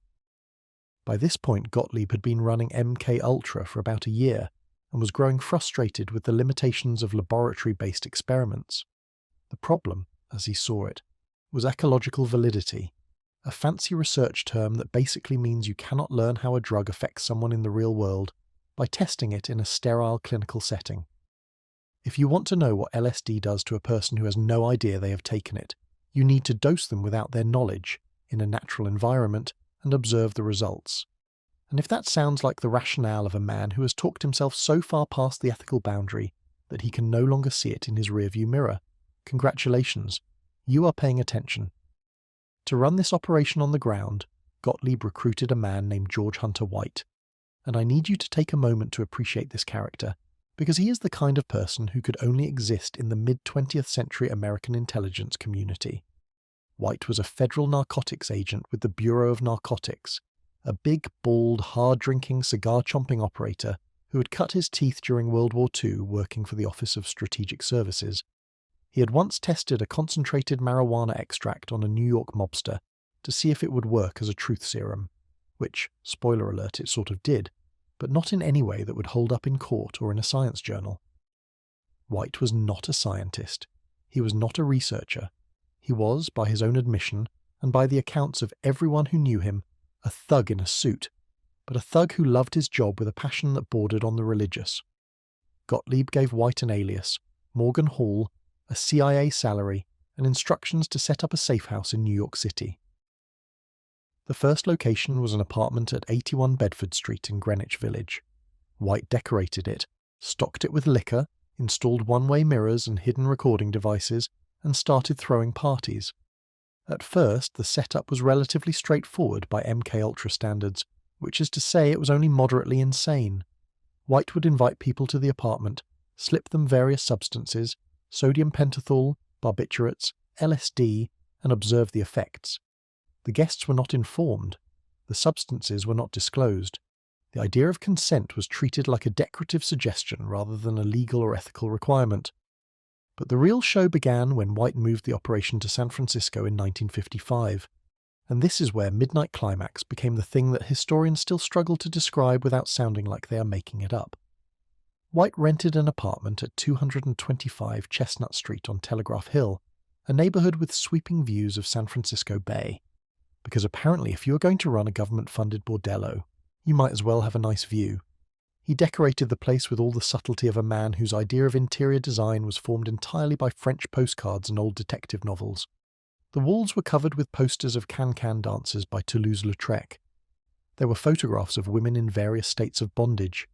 By this point, Gottlieb had been running MKUltra for about a year, and was growing frustrated with the limitations of laboratory-based experiments. The problem, as he saw it, was ecological validity, a fancy research term that basically means you cannot learn how a drug affects someone in the real world by testing it in a sterile clinical setting. If you want to know what LSD does to a person who has no idea they have taken it, you need to dose them without their knowledge, in a natural environment, and observe the results. And if that sounds like the rationale of a man who has talked himself so far past the ethical boundary that he can no longer see it in his rearview mirror, congratulations, you are paying attention. To run this operation on the ground, Gottlieb recruited a man named George Hunter White, and I need you to take a moment to appreciate this character, because he is the kind of person who could only exist in the mid-20th century American intelligence community. White was a federal narcotics agent with the Bureau of Narcotics, a big, bald, hard-drinking, cigar-chomping operator who had cut his teeth during World War II working for the Office of Strategic Services. He had once tested a concentrated marijuana extract on a New York mobster to see if it would work as a truth serum, which, spoiler alert, it sort of did, but not in any way that would hold up in court or in a science journal. White was not a scientist. He was not a researcher. He was, by his own admission, and by the accounts of everyone who knew him, a thug in a suit, but a thug who loved his job with a passion that bordered on the religious. Gottlieb gave White an alias, Morgan Hall, a CIA salary, and instructions to set up a safe house in New York City. The first location was an apartment at 81 Bedford Street in Greenwich Village. White decorated it, stocked it with liquor, installed one-way mirrors and hidden recording devices, and started throwing parties. At first, the setup was relatively straightforward by MKUltra standards, which is to say it was only moderately insane. White would invite people to the apartment, slip them various substances, sodium pentothal, barbiturates, LSD, and observe the effects. The guests were not informed. The substances were not disclosed. The idea of consent was treated like a decorative suggestion rather than a legal or ethical requirement. But the real show began when White moved the operation to San Francisco in 1955, and this is where Midnight Climax became the thing that historians still struggle to describe without sounding like they are making it up. White rented an apartment at 225 Chestnut Street on Telegraph Hill, a neighborhood with sweeping views of San Francisco Bay. Because apparently if you are going to run a government-funded bordello, you might as well have a nice view. He decorated the place with all the subtlety of a man whose idea of interior design was formed entirely by French postcards and old detective novels. The walls were covered with posters of can-can dancers by Toulouse-Lautrec. There were photographs of women in various states of bondage.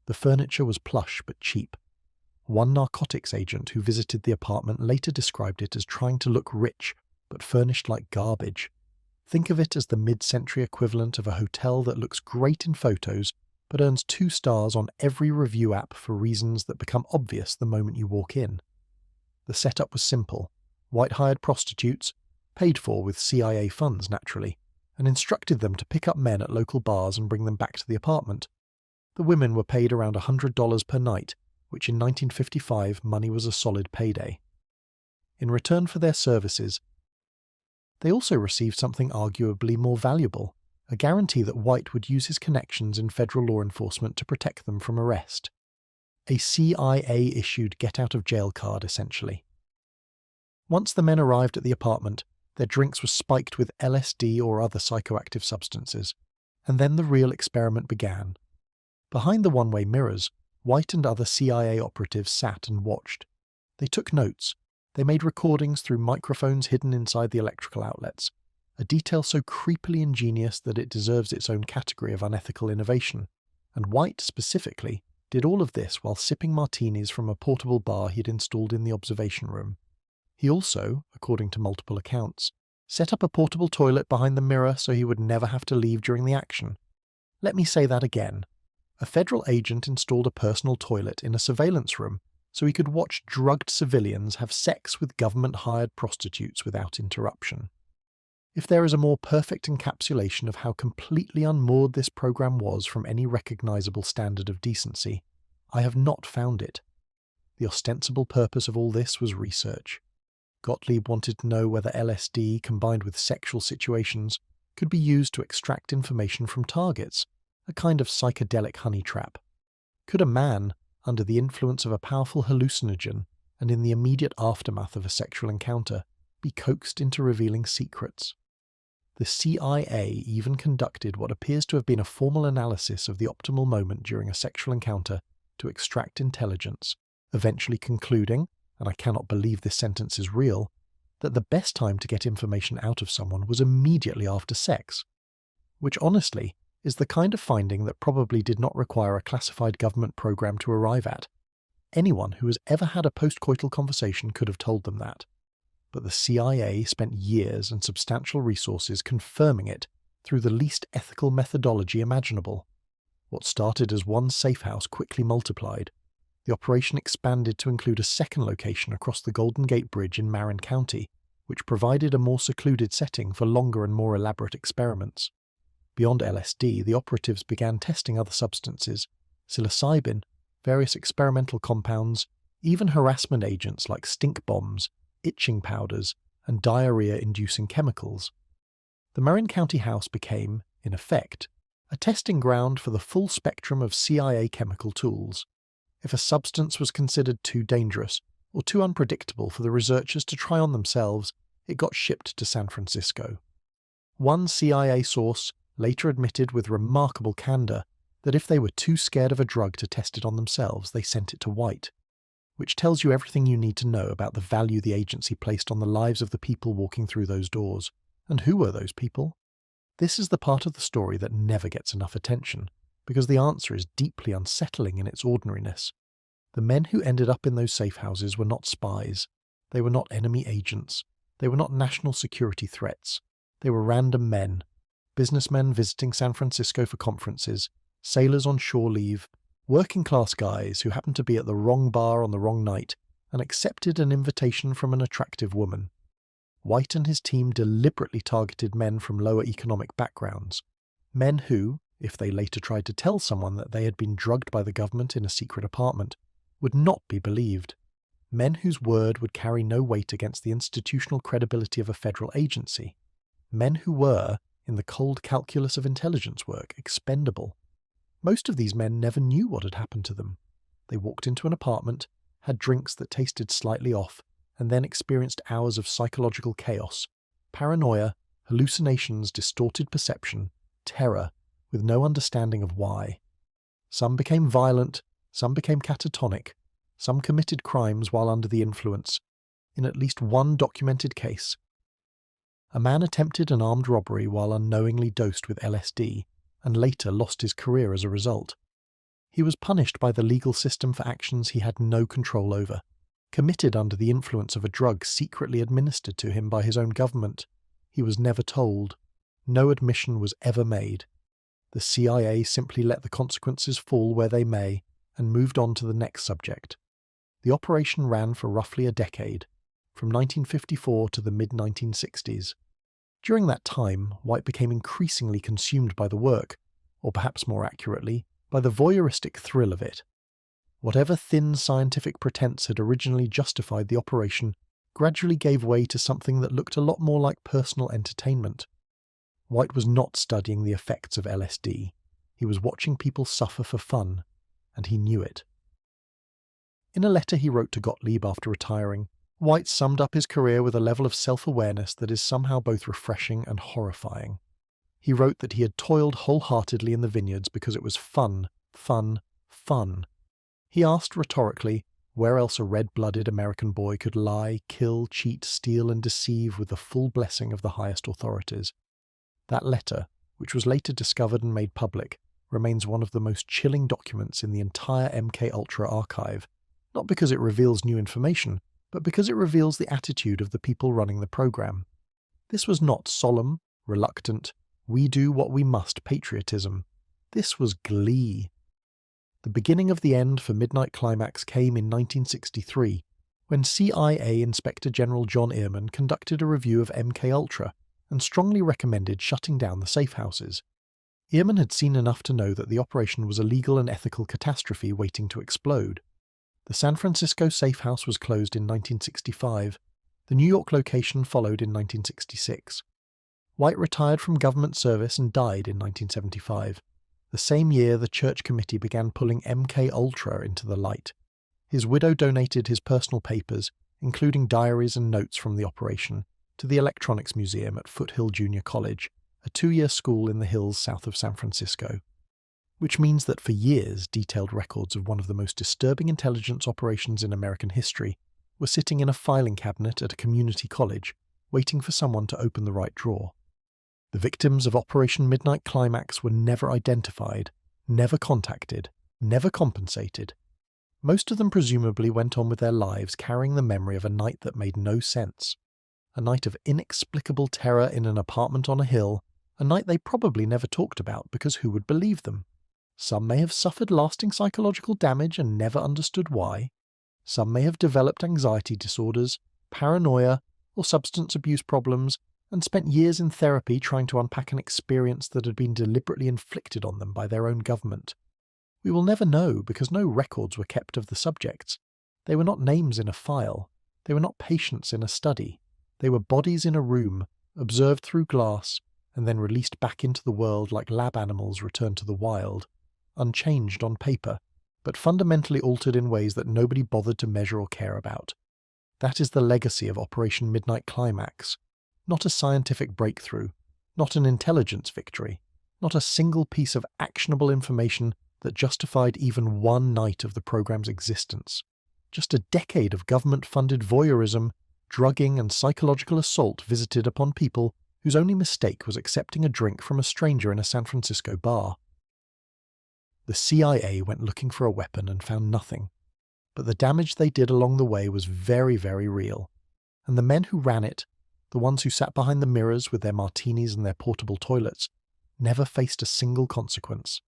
The furniture was plush but cheap. One narcotics agent who visited the apartment later described it as trying to look rich, but furnished like garbage. Think of it as the mid-century equivalent of a hotel that looks great in photos, but earns 2 stars on every review app for reasons that become obvious the moment you walk in. The setup was simple. White hired prostitutes, paid for with CIA funds naturally, and instructed them to pick up men at local bars and bring them back to the apartment. The women were paid around $100 per night, which in 1955 money was a solid payday. In return for their services, they also received something arguably more valuable, a guarantee that White would use his connections in federal law enforcement to protect them from arrest. A CIA-issued get-out-of-jail card, essentially. Once the men arrived at the apartment, their drinks were spiked with LSD or other psychoactive substances, and then the real experiment began. Behind the one-way mirrors, White and other CIA operatives sat and watched. They took notes. They made recordings through microphones hidden inside the electrical outlets, a detail so creepily ingenious that it deserves its own category of unethical innovation. And White, specifically, did all of this while sipping martinis from a portable bar he'd installed in the observation room. He also, according to multiple accounts, set up a portable toilet behind the mirror so he would never have to leave during the action. Let me say that again. A federal agent installed a personal toilet in a surveillance room so he could watch drugged civilians have sex with government-hired prostitutes without interruption. If there is a more perfect encapsulation of how completely unmoored this program was from any recognizable standard of decency, I have not found it. The ostensible purpose of all this was research. Gottlieb wanted to know whether LSD, combined with sexual situations, could be used to extract information from targets, a kind of psychedelic honey trap. Could a man, under the influence of a powerful hallucinogen and in the immediate aftermath of a sexual encounter, be coaxed into revealing secrets? The CIA even conducted what appears to have been a formal analysis of the optimal moment during a sexual encounter to extract intelligence, eventually concluding, and I cannot believe this sentence is real, that the best time to get information out of someone was immediately after sex. Which honestly is the kind of finding that probably did not require a classified government program to arrive at. Anyone who has ever had a postcoital conversation could have told them that. But the CIA spent years and substantial resources confirming it through the least ethical methodology imaginable. What started as one safe house quickly multiplied. The operation expanded to include a second location across the Golden Gate Bridge in Marin County, which provided a more secluded setting for longer and more elaborate experiments. Beyond LSD, the operatives began testing other substances, psilocybin, various experimental compounds, even harassment agents like stink bombs, itching powders, and diarrhea-inducing chemicals. The Marin County house became, in effect, a testing ground for the full spectrum of CIA chemical tools. If a substance was considered too dangerous or too unpredictable for the researchers to try on themselves, it got shipped to San Francisco. One CIA source later admitted with remarkable candor that if they were too scared of a drug to test it on themselves, they sent it to White, which tells you everything you need to know about the value the agency placed on the lives of the people walking through those doors. And who were those people? This is the part of the story that never gets enough attention, because the answer is deeply unsettling in its ordinariness. The men who ended up in those safe houses were not spies. They were not enemy agents. They were not national security threats. They were random men, businessmen visiting San Francisco for conferences, sailors on shore leave, working-class guys who happened to be at the wrong bar on the wrong night and accepted an invitation from an attractive woman. White and his team deliberately targeted men from lower economic backgrounds, men who, if they later tried to tell someone that they had been drugged by the government in a secret apartment, would not be believed. Men whose word would carry no weight against the institutional credibility of a federal agency. Men who were, in the cold calculus of intelligence work, expendable. Most of these men never knew what had happened to them. They walked into an apartment, had drinks that tasted slightly off, and then experienced hours of psychological chaos, paranoia, hallucinations, distorted perception, terror, with no understanding of why. Some became violent, some became catatonic, some committed crimes while under the influence. In at least one documented case, a man attempted an armed robbery while unknowingly dosed with LSD, and later lost his career as a result. He was punished by the legal system for actions he had no control over, committed under the influence of a drug secretly administered to him by his own government. He was never told. No admission was ever made. The CIA simply let the consequences fall where they may, and moved on to the next subject. The operation ran for roughly a decade, from 1954 to the mid-1960s. During that time, White became increasingly consumed by the work, or perhaps more accurately, by the voyeuristic thrill of it. Whatever thin scientific pretense had originally justified the operation gradually gave way to something that looked a lot more like personal entertainment. White was not studying the effects of LSD. He was watching people suffer for fun, and he knew it. In a letter he wrote to Gottlieb after retiring, White summed up his career with a level of self-awareness that is somehow both refreshing and horrifying. He wrote that he had toiled wholeheartedly in the vineyards because it was fun, fun, fun. He asked rhetorically where else a red-blooded American boy could lie, kill, cheat, steal, and deceive with the full blessing of the highest authorities. That letter, which was later discovered and made public, remains one of the most chilling documents in the entire MKUltra archive, not because it reveals new information, but because it reveals the attitude of the people running the program. This was not solemn, reluctant, we do what we must patriotism. This was glee. The beginning of the end for Midnight Climax came in 1963, when CIA Inspector General John Ehrman conducted a review of MKUltra and strongly recommended shutting down the safe houses. Ehrman had seen enough to know that the operation was a legal and ethical catastrophe waiting to explode. The San Francisco safe house was closed in 1965. The New York location followed in 1966. White retired from government service and died in 1975. The same year, the church committee began pulling MKUltra into the light. His widow donated his personal papers, including diaries and notes from the operation, to the Electronics Museum at Foothill Junior College, a 2-year school in the hills south of San Francisco. Which means that for years detailed records of one of the most disturbing intelligence operations in American history were sitting in a filing cabinet at a community college, waiting for someone to open the right drawer. The victims of Operation Midnight Climax were never identified, never contacted, never compensated. Most of them presumably went on with their lives carrying the memory of a night that made no sense. A night of inexplicable terror in an apartment on a hill, a night they probably never talked about because who would believe them? Some may have suffered lasting psychological damage and never understood why. Some may have developed anxiety disorders, paranoia, or substance abuse problems, and spent years in therapy trying to unpack an experience that had been deliberately inflicted on them by their own government. We will never know because no records were kept of the subjects. They were not names in a file. They were not patients in a study. They were bodies in a room, observed through glass, and then released back into the world like lab animals returned to the wild, unchanged on paper, but fundamentally altered in ways that nobody bothered to measure or care about. That is the legacy of Operation Midnight Climax. Not a scientific breakthrough, not an intelligence victory, not a single piece of actionable information that justified even one night of the program's existence. Just a decade of government-funded voyeurism, drugging and psychological assault visited upon people whose only mistake was accepting a drink from a stranger in a San Francisco bar. The CIA went looking for a weapon and found nothing, but the damage they did along the way was very, very real, and the men who ran it, the ones who sat behind the mirrors with their martinis and their portable toilets, never faced a single consequence.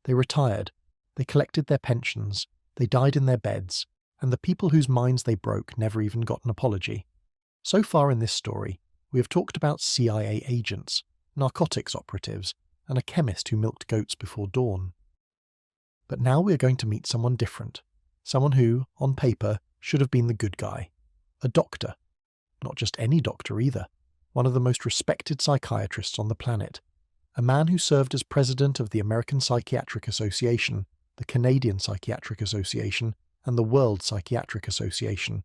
They retired, they collected their pensions, they died in their beds, and the people whose minds they broke never even got an apology. So far in this story, we have talked about CIA agents, narcotics operatives, and a chemist who milked goats before dawn. But now we are going to meet someone different, someone who, on paper, should have been the good guy. A doctor. Not just any doctor either, one of the most respected psychiatrists on the planet. A man who served as president of the American Psychiatric Association, the Canadian Psychiatric Association, and the World Psychiatric Association,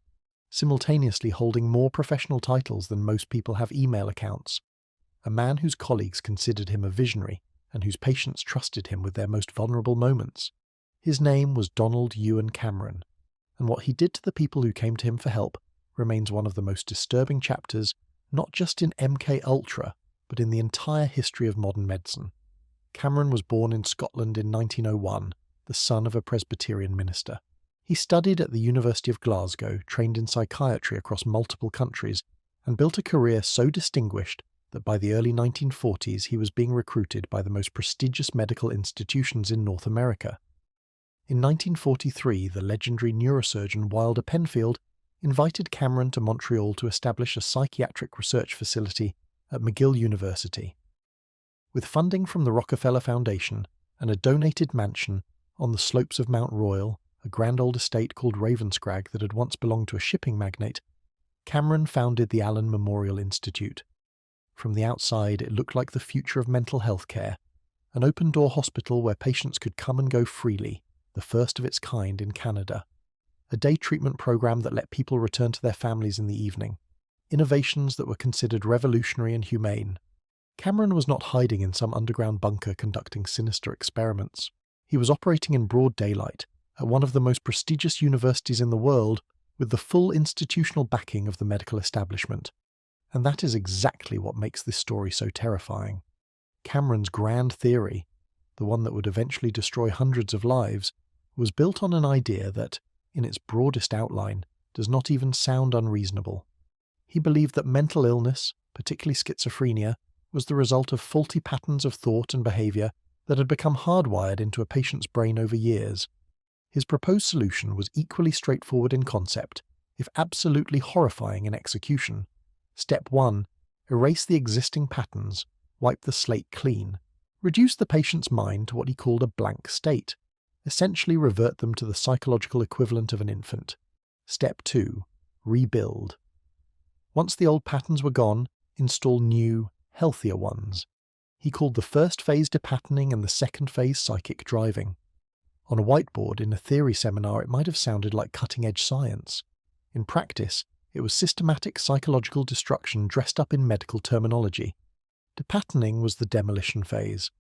simultaneously holding more professional titles than most people have email accounts. A man whose colleagues considered him a visionary, and whose patients trusted him with their most vulnerable moments. His name was Donald Ewan Cameron, and what he did to the people who came to him for help remains one of the most disturbing chapters, not just in MK Ultra, but in the entire history of modern medicine. Cameron was born in Scotland in 1901, the son of a Presbyterian minister. He studied at the University of Glasgow, trained in psychiatry across multiple countries, and built a career so distinguished that by the early 1940s he was being recruited by the most prestigious medical institutions in North America. In 1943, the legendary neurosurgeon Wilder Penfield invited Cameron to Montreal to establish a psychiatric research facility at McGill University. With funding from the Rockefeller Foundation and a donated mansion on the slopes of Mount Royal, a grand old estate called Ravenscrag that had once belonged to a shipping magnate, Cameron founded the Allen Memorial Institute. From the outside, it looked like the future of mental health care, an open-door hospital where patients could come and go freely, the first of its kind in Canada. A day treatment program that let people return to their families in the evening. Innovations that were considered revolutionary and humane. Cameron was not hiding in some underground bunker conducting sinister experiments. He was operating in broad daylight at one of the most prestigious universities in the world with the full institutional backing of the medical establishment. And that is exactly what makes this story so terrifying. Cameron's grand theory, the one that would eventually destroy hundreds of lives, was built on an idea that, in its broadest outline, does not even sound unreasonable. He believed that mental illness, particularly schizophrenia, was the result of faulty patterns of thought and behavior that had become hardwired into a patient's brain over years. His proposed solution was equally straightforward in concept, if absolutely horrifying in execution. Step 1. Erase the existing patterns, wipe the slate clean, reduce the patient's mind to what he called a blank state, essentially revert them to the psychological equivalent of an infant. Step 2. Rebuild. Once the old patterns were gone, install new, healthier ones. He called the first phase depatterning and the second phase psychic driving. On a whiteboard in a theory seminar it might have sounded like cutting-edge science. In practice, it was systematic psychological destruction dressed up in medical terminology. Depatterning was the demolition phase.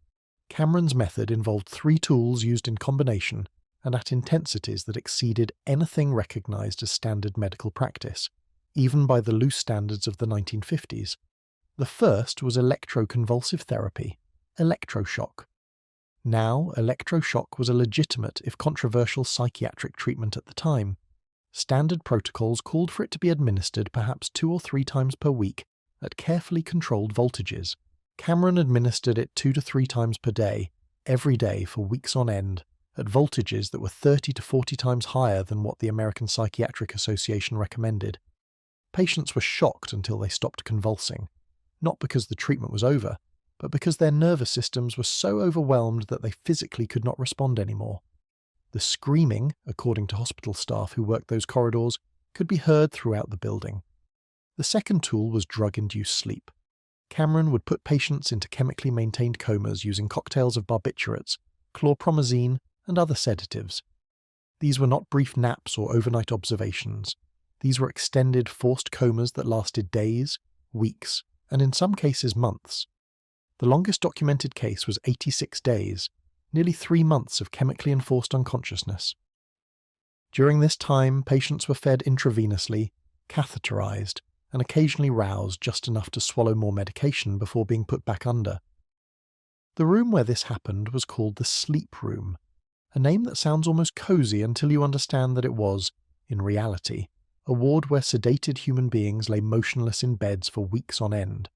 Cameron's method involved 3 tools used in combination and at intensities that exceeded anything recognized as standard medical practice, even by the loose standards of the 1950s. The first was electroconvulsive therapy, electroshock. Now, electroshock was a legitimate, if controversial, psychiatric treatment at the time. Standard protocols called for it to be administered perhaps 2 or 3 times per week at carefully controlled voltages. Cameron administered it 2 to 3 times per day, every day for weeks on end, at voltages that were 30 to 40 times higher than what the American Psychiatric Association recommended. Patients were shocked until they stopped convulsing, not because the treatment was over, but because their nervous systems were so overwhelmed that they physically could not respond anymore. The screaming, according to hospital staff who worked those corridors, could be heard throughout the building. The second tool was drug-induced sleep. Cameron would put patients into chemically maintained comas using cocktails of barbiturates, chlorpromazine, and other sedatives. These were not brief naps or overnight observations. These were extended, forced comas that lasted days, weeks, and in some cases months. The longest documented case was 86 days, nearly 3 months of chemically enforced unconsciousness. During this time, patients were fed intravenously, catheterized, and occasionally roused just enough to swallow more medication before being put back under. The room where this happened was called the sleep room, a name that sounds almost cozy until you understand that it was, in reality, a ward where sedated human beings lay motionless in beds for weeks on end,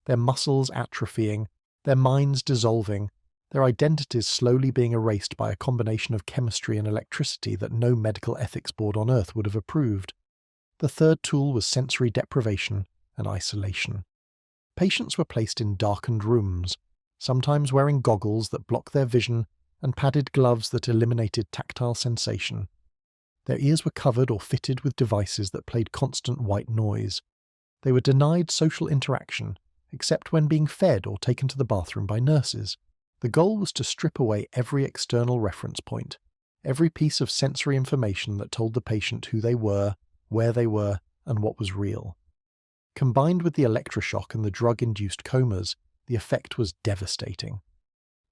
their muscles atrophying, their minds dissolving, their identities slowly being erased by a combination of chemistry and electricity that no medical ethics board on Earth would have approved. The third tool was sensory deprivation and isolation. Patients were placed in darkened rooms, sometimes wearing goggles that blocked their vision and padded gloves that eliminated tactile sensation. Their ears were covered or fitted with devices that played constant white noise. They were denied social interaction, except when being fed or taken to the bathroom by nurses. The goal was to strip away every external reference point, every piece of sensory information that told the patient who they were, where they were, and what was real. Combined with the electroshock and the drug-induced comas, the effect was devastating.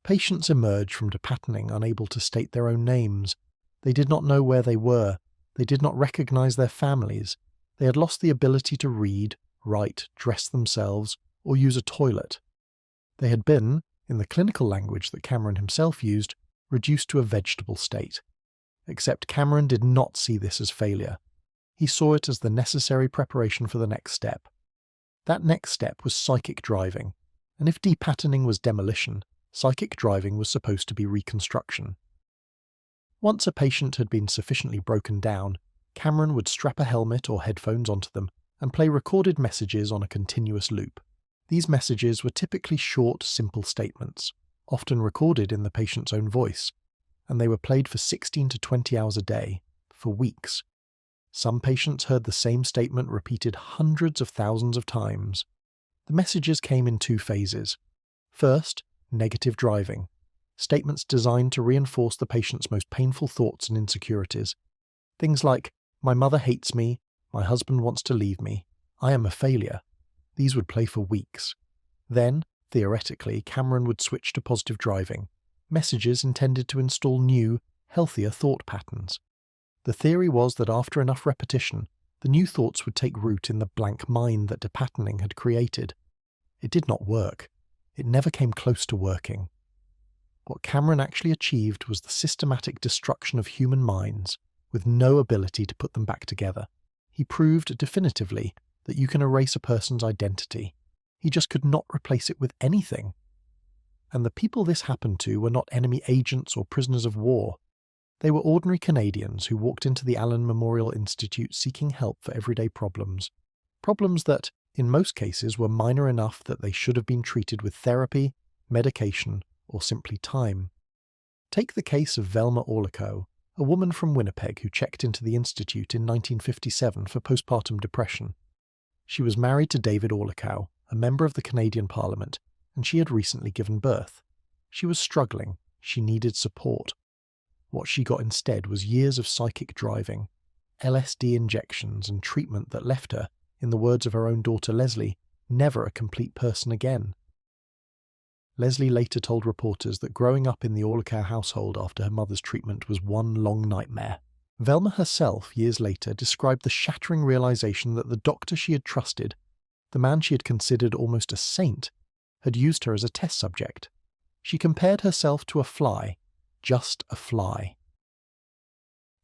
Patients emerged from depattening unable to state their own names. They did not know where they were. They did not recognize their families. They had lost the ability to read, write, dress themselves, or use a toilet. They had been, in the clinical language that Cameron himself used, reduced to a vegetable state. Except Cameron did not see this as failure. He saw it as the necessary preparation for the next step. That next step was psychic driving, and if depatterning was demolition, psychic driving was supposed to be reconstruction. Once a patient had been sufficiently broken down, Cameron would strap a helmet or headphones onto them and play recorded messages on a continuous loop. These messages were typically short, simple statements, often recorded in the patient's own voice, and they were played for 16 to 20 hours a day, for weeks. Some patients heard the same statement repeated hundreds of thousands of times. The messages came in two phases. First, negative driving. Statements designed to reinforce the patient's most painful thoughts and insecurities. Things like, "My mother hates me," "My husband wants to leave me," "I am a failure." These would play for weeks. Then, theoretically, Cameron would switch to positive driving. Messages intended to install new, healthier thought patterns. The theory was that after enough repetition, the new thoughts would take root in the blank mind that depatterning had created. It did not work. It never came close to working. What Cameron actually achieved was the systematic destruction of human minds, with no ability to put them back together. He proved definitively that you can erase a person's identity. He just could not replace it with anything. And the people this happened to were not enemy agents or prisoners of war. They were ordinary Canadians who walked into the Allen Memorial Institute seeking help for everyday problems. Problems that, in most cases, were minor enough that they should have been treated with therapy, medication, or simply time. Take the case of Velma Orlico, a woman from Winnipeg who checked into the Institute in 1957 for postpartum depression. She was married to David Orlico, a member of the Canadian Parliament, and she had recently given birth. She was struggling. She needed support. What she got instead was years of psychic driving, LSD injections and treatment that left her, in the words of her own daughter Leslie, never a complete person again. Leslie later told reporters that growing up in the Orlico household after her mother's treatment was one long nightmare. Velma herself, years later, described the shattering realization that the doctor she had trusted, the man she had considered almost a saint, had used her as a test subject. She compared herself to a fly, just a fly.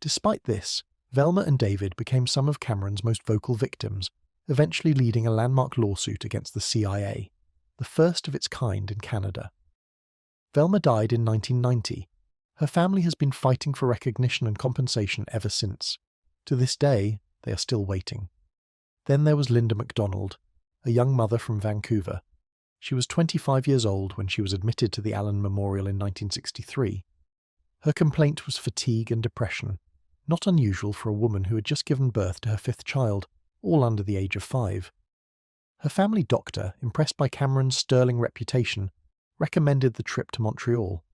Despite this, Velma and David became some of Cameron's most vocal victims, eventually leading a landmark lawsuit against the CIA, the first of its kind in Canada. Velma died in 1990. Her family has been fighting for recognition and compensation ever since. To this day, they are still waiting. Then there was Linda MacDonald, a young mother from Vancouver. She was 25 years old when she was admitted to the Allen Memorial in 1963. Her complaint was fatigue and depression, not unusual for a woman who had just given birth to her fifth child, all under the age of 5. Her family doctor, impressed by Cameron's sterling reputation, recommended the trip to Montreal.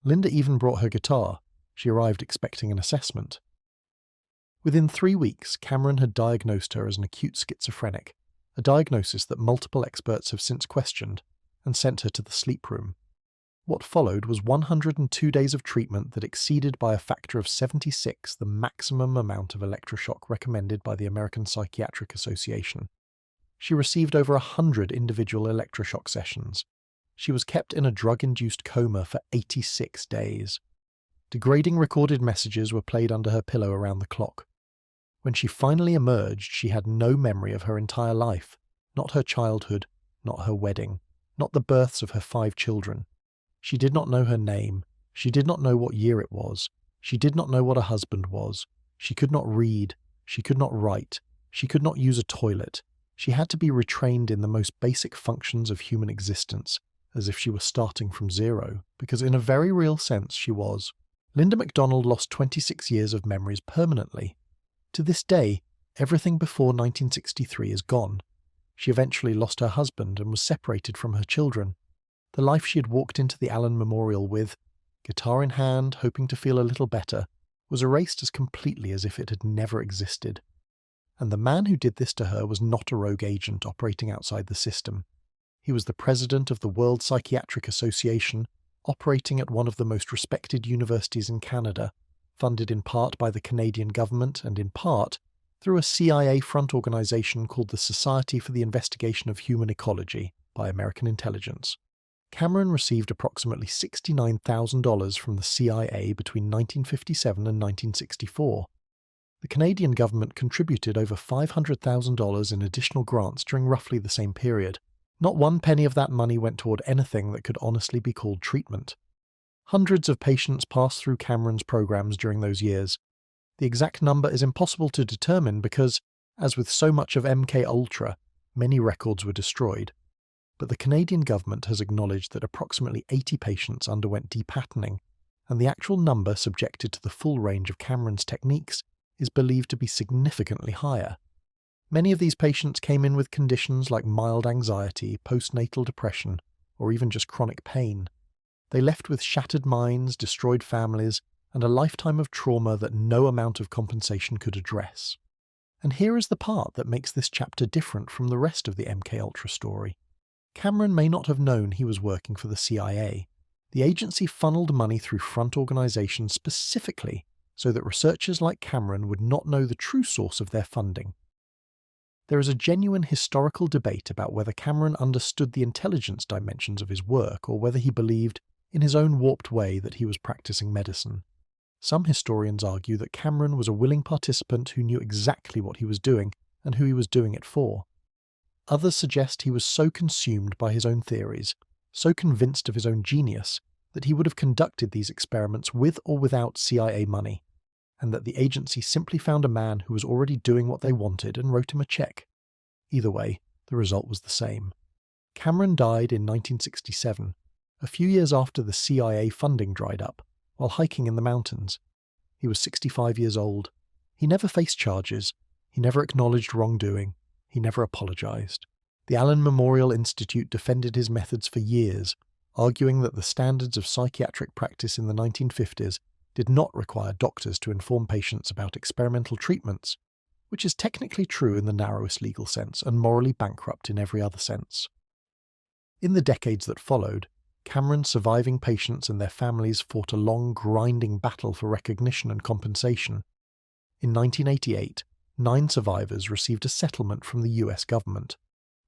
Linda even brought her guitar. She arrived expecting an assessment. Within 3 weeks, Cameron had diagnosed her as an acute schizophrenic, a diagnosis that multiple experts have since questioned, and sent her to the sleep room. What followed was 102 days of treatment that exceeded by a factor of 76 the maximum amount of electroshock recommended by the American Psychiatric Association. She received over 100 individual electroshock sessions. She was kept in a drug-induced coma for 86 days. Degrading recorded messages were played under her pillow around the clock. When she finally emerged, she had no memory of her entire life, not her childhood, not her wedding, not the births of her 5 children. She did not know her name. She did not know what year it was. She did not know what a husband was. She could not read. She could not write. She could not use a toilet. She had to be retrained in the most basic functions of human existence, as if she were starting from zero, because in a very real sense she was. Linda MacDonald lost 26 years of memories permanently. To this day, everything before 1963 is gone. She eventually lost her husband and was separated from her children. The life she had walked into the Allen Memorial with, guitar in hand, hoping to feel a little better, was erased as completely as if it had never existed. And the man who did this to her was not a rogue agent operating outside the system. He was the president of the World Psychiatric Association, operating at one of the most respected universities in Canada, funded in part by the Canadian government and in part through a CIA front organization called the Society for the Investigation of Human Ecology by American intelligence. Cameron received approximately $69,000 from the CIA between 1957 and 1964. The Canadian government contributed over $500,000 in additional grants during roughly the same period. Not one penny of that money went toward anything that could honestly be called treatment. Hundreds of patients passed through Cameron's programs during those years. The exact number is impossible to determine because, as with so much of MK many records were destroyed. But the Canadian government has acknowledged that approximately 80 patients underwent depatterning, and the actual number subjected to the full range of Cameron's techniques is believed to be significantly higher. Many of these patients came in with conditions like mild anxiety, postnatal depression, or even just chronic pain. They left with shattered minds, destroyed families, and a lifetime of trauma that no amount of compensation could address. And here is the part that makes this chapter different from the rest of the MK story. Cameron may not have known he was working for the CIA. The agency funneled money through front organizations specifically so that researchers like Cameron would not know the true source of their funding. There is a genuine historical debate about whether Cameron understood the intelligence dimensions of his work or whether he believed, in his own warped way, that he was practicing medicine. Some historians argue that Cameron was a willing participant who knew exactly what he was doing and who he was doing it for. Others suggest he was so consumed by his own theories, so convinced of his own genius, that he would have conducted these experiments with or without CIA money, and that the agency simply found a man who was already doing what they wanted and wrote him a check. Either way, the result was the same. Cameron died in 1967, a few years after the CIA funding dried up, while hiking in the mountains. He was 65 years old. He never faced charges. He never acknowledged wrongdoing. He never apologized. The Allen Memorial Institute defended his methods for years, arguing that the standards of psychiatric practice in the 1950s did not require doctors to inform patients about experimental treatments, which is technically true in the narrowest legal sense and morally bankrupt in every other sense. In the decades that followed, Cameron's surviving patients and their families fought a long, grinding battle for recognition and compensation. In 1988, 9 survivors received a settlement from the US government.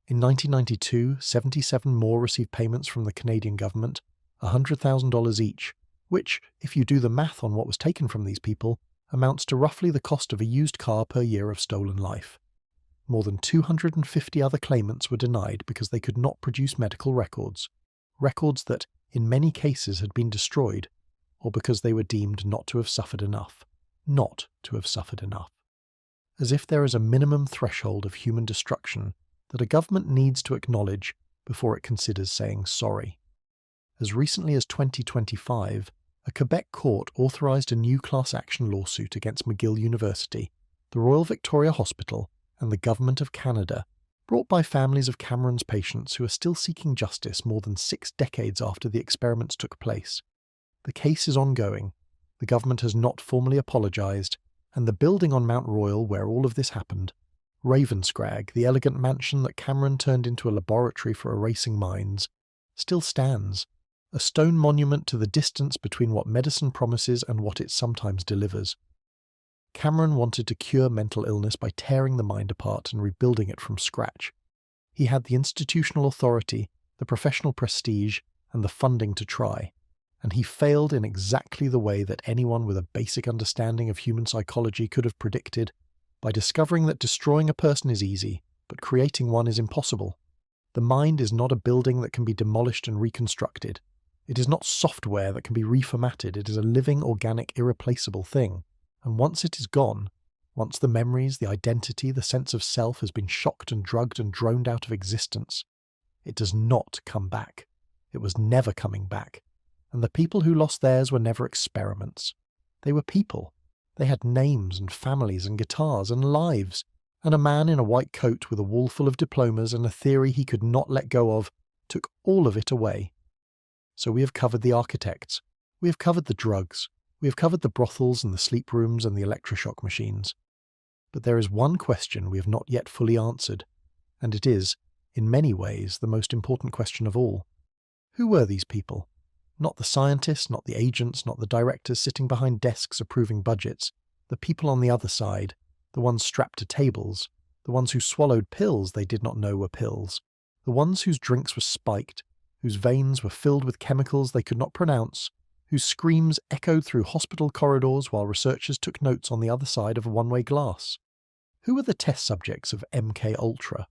In 1992, 77 more received payments from the Canadian government, $100,000 each, which, if you do the math on what was taken from these people, amounts to roughly the cost of a used car per year of stolen life. More than 250 other claimants were denied because they could not produce medical records that, in many cases, had been destroyed, or because they were deemed not to have suffered enough. Not to have suffered enough. As if there is a minimum threshold of human destruction that a government needs to acknowledge before it considers saying sorry. As recently as 2025, a Quebec court authorized a new class action lawsuit against McGill University, the Royal Victoria Hospital, and the Government of Canada, brought by families of Cameron's patients who are still seeking justice more than 6 decades after the experiments took place. The case is ongoing. The government has not formally apologized, and the building on Mount Royal where all of this happened, Ravenscrag, the elegant mansion that Cameron turned into a laboratory for erasing minds, still stands, a stone monument to the distance between what medicine promises and what it sometimes delivers. Cameron wanted to cure mental illness by tearing the mind apart and rebuilding it from scratch. He had the institutional authority, the professional prestige, and the funding to try, and he failed in exactly the way that anyone with a basic understanding of human psychology could have predicted, by discovering that destroying a person is easy, but creating one is impossible. The mind is not a building that can be demolished and reconstructed. It is not software that can be reformatted. It is a living, organic, irreplaceable thing. And once it is gone, once the memories, the identity, the sense of self has been shocked and drugged and droned out of existence, it does not come back. It was never coming back. And the people who lost theirs were never experiments. They were people. They had names and families and guitars and lives. And a man in a white coat with a wall full of diplomas and a theory he could not let go of took all of it away. So we have covered the architects. We have covered the drugs. We have covered the brothels and the sleep rooms and the electroshock machines. But there is one question we have not yet fully answered, and it is, in many ways, the most important question of all. Who were these people? Not the scientists, not the agents, not the directors sitting behind desks approving budgets. The people on the other side, the ones strapped to tables, the ones who swallowed pills they did not know were pills, the ones whose drinks were spiked, whose veins were filled with chemicals they could not pronounce, whose screams echoed through hospital corridors while researchers took notes on the other side of a one-way glass. Who were the test subjects of MK Ultra?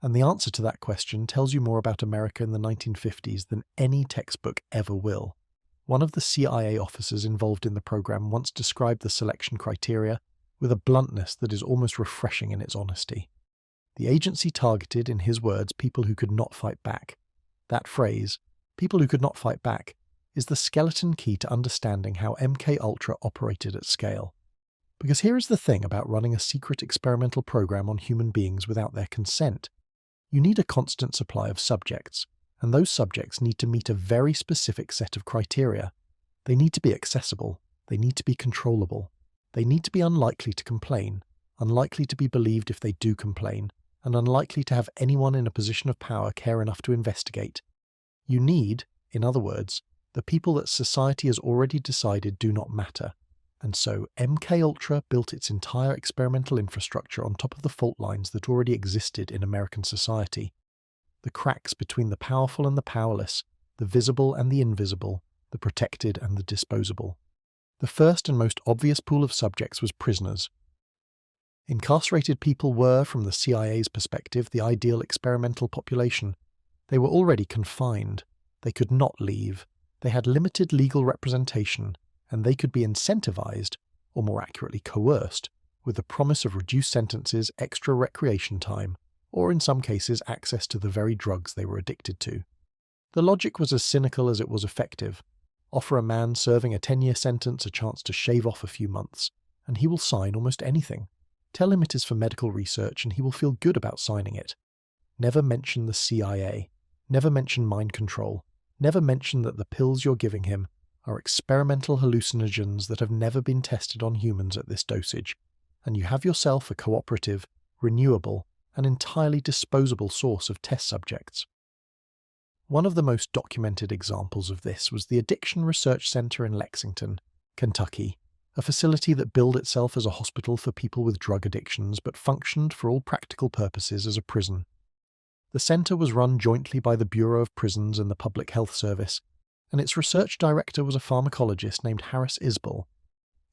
And the answer to that question tells you more about America in the 1950s than any textbook ever will. One of the CIA officers involved in the program once described the selection criteria with a bluntness that is almost refreshing in its honesty. The agency targeted, in his words, people who could not fight back. That phrase, people who could not fight back, is the skeleton key to understanding how MK Ultra operated at scale. Because here is the thing about running a secret experimental program on human beings without their consent. You need a constant supply of subjects, and those subjects need to meet a very specific set of criteria. They need to be accessible, they need to be controllable, they need to be unlikely to complain, unlikely to be believed if they do complain, and unlikely to have anyone in a position of power care enough to investigate. You need, in other words, the people that society has already decided do not matter. And so MK Ultra built its entire experimental infrastructure on top of the fault lines that already existed in American society. The cracks between the powerful and the powerless, the visible and the invisible, the protected and the disposable. The first and most obvious pool of subjects was prisoners. Incarcerated people were, from the CIA's perspective, the ideal experimental population. They were already confined. They could not leave. They had limited legal representation, and they could be incentivized, or more accurately coerced, with the promise of reduced sentences, extra recreation time, or in some cases access to the very drugs they were addicted to. The logic was as cynical as it was effective. Offer a man serving a 10-year sentence a chance to shave off a few months, and he will sign almost anything. Tell him it is for medical research and he will feel good about signing it. Never mention the CIA. Never mention mind control. Never mention that the pills you're giving him are experimental hallucinogens that have never been tested on humans at this dosage, and you have yourself a cooperative, renewable, and entirely disposable source of test subjects. One of the most documented examples of this was the Addiction Research Center in Lexington, Kentucky, a facility that billed itself as a hospital for people with drug addictions but functioned for all practical purposes as a prison. The center was run jointly by the Bureau of Prisons and the Public Health Service, and its research director was a pharmacologist named Harris Isbell.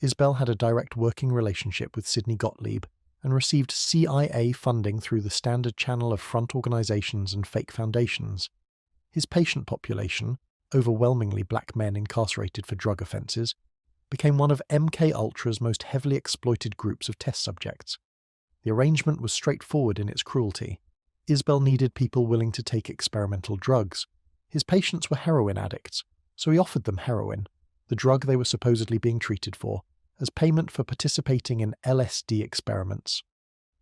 Isbell had a direct working relationship with Sidney Gottlieb and received CIA funding through the standard channel of front organizations and fake foundations. His patient population, overwhelmingly black men incarcerated for drug offenses, became one of MK Ultra's most heavily exploited groups of test subjects. The arrangement was straightforward in its cruelty. Isbell needed people willing to take experimental drugs. His patients were heroin addicts, so he offered them heroin, the drug they were supposedly being treated for, as payment for participating in LSD experiments.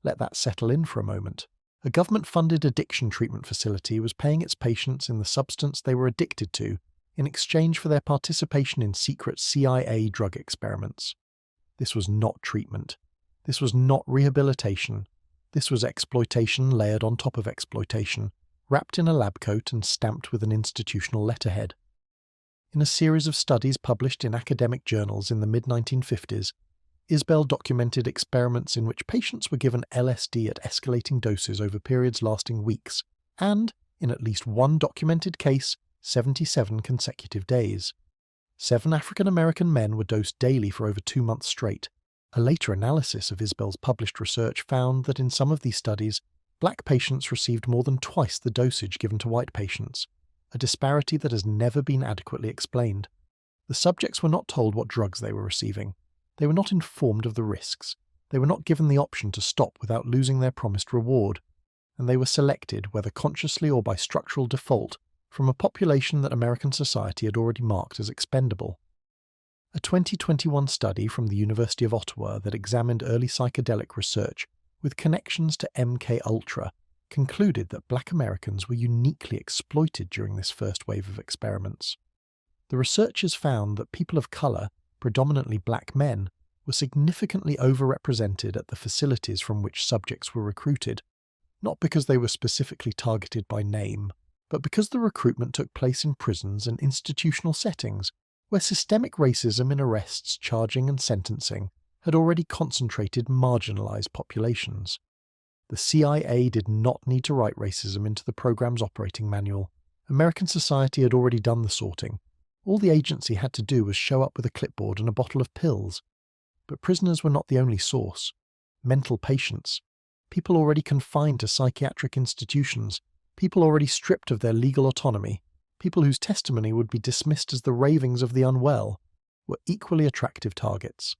Let that settle in for a moment. A government-funded addiction treatment facility was paying its patients in the substance they were addicted to in exchange for their participation in secret CIA drug experiments. This was not treatment. This was not rehabilitation. This was exploitation layered on top of exploitation, wrapped in a lab coat and stamped with an institutional letterhead. In a series of studies published in academic journals in the mid-1950s, Isbell documented experiments in which patients were given LSD at escalating doses over periods lasting weeks, and, in at least one documented case, 77 consecutive days. 7 African-American men were dosed daily for over 2 months straight, A later analysis of Isbell's published research found that in some of these studies, black patients received more than twice the dosage given to white patients, a disparity that has never been adequately explained. The subjects were not told what drugs they were receiving. They were not informed of the risks. They were not given the option to stop without losing their promised reward. And they were selected, whether consciously or by structural default, from a population that American society had already marked as expendable. A 2021 study from the University of Ottawa that examined early psychedelic research with connections to MK-Ultra concluded that black Americans were uniquely exploited during this first wave of experiments. The researchers found that people of colour, predominantly black men, were significantly overrepresented at the facilities from which subjects were recruited, not because they were specifically targeted by name, but because the recruitment took place in prisons and institutional settings where systemic racism in arrests, charging and sentencing had already concentrated marginalised populations. The CIA did not need to write racism into the program's operating manual. American society had already done the sorting. All the agency had to do was show up with a clipboard and a bottle of pills. But prisoners were not the only source. Mental patients, people already confined to psychiatric institutions, people already stripped of their legal autonomy, people whose testimony would be dismissed as the ravings of the unwell, were equally attractive targets.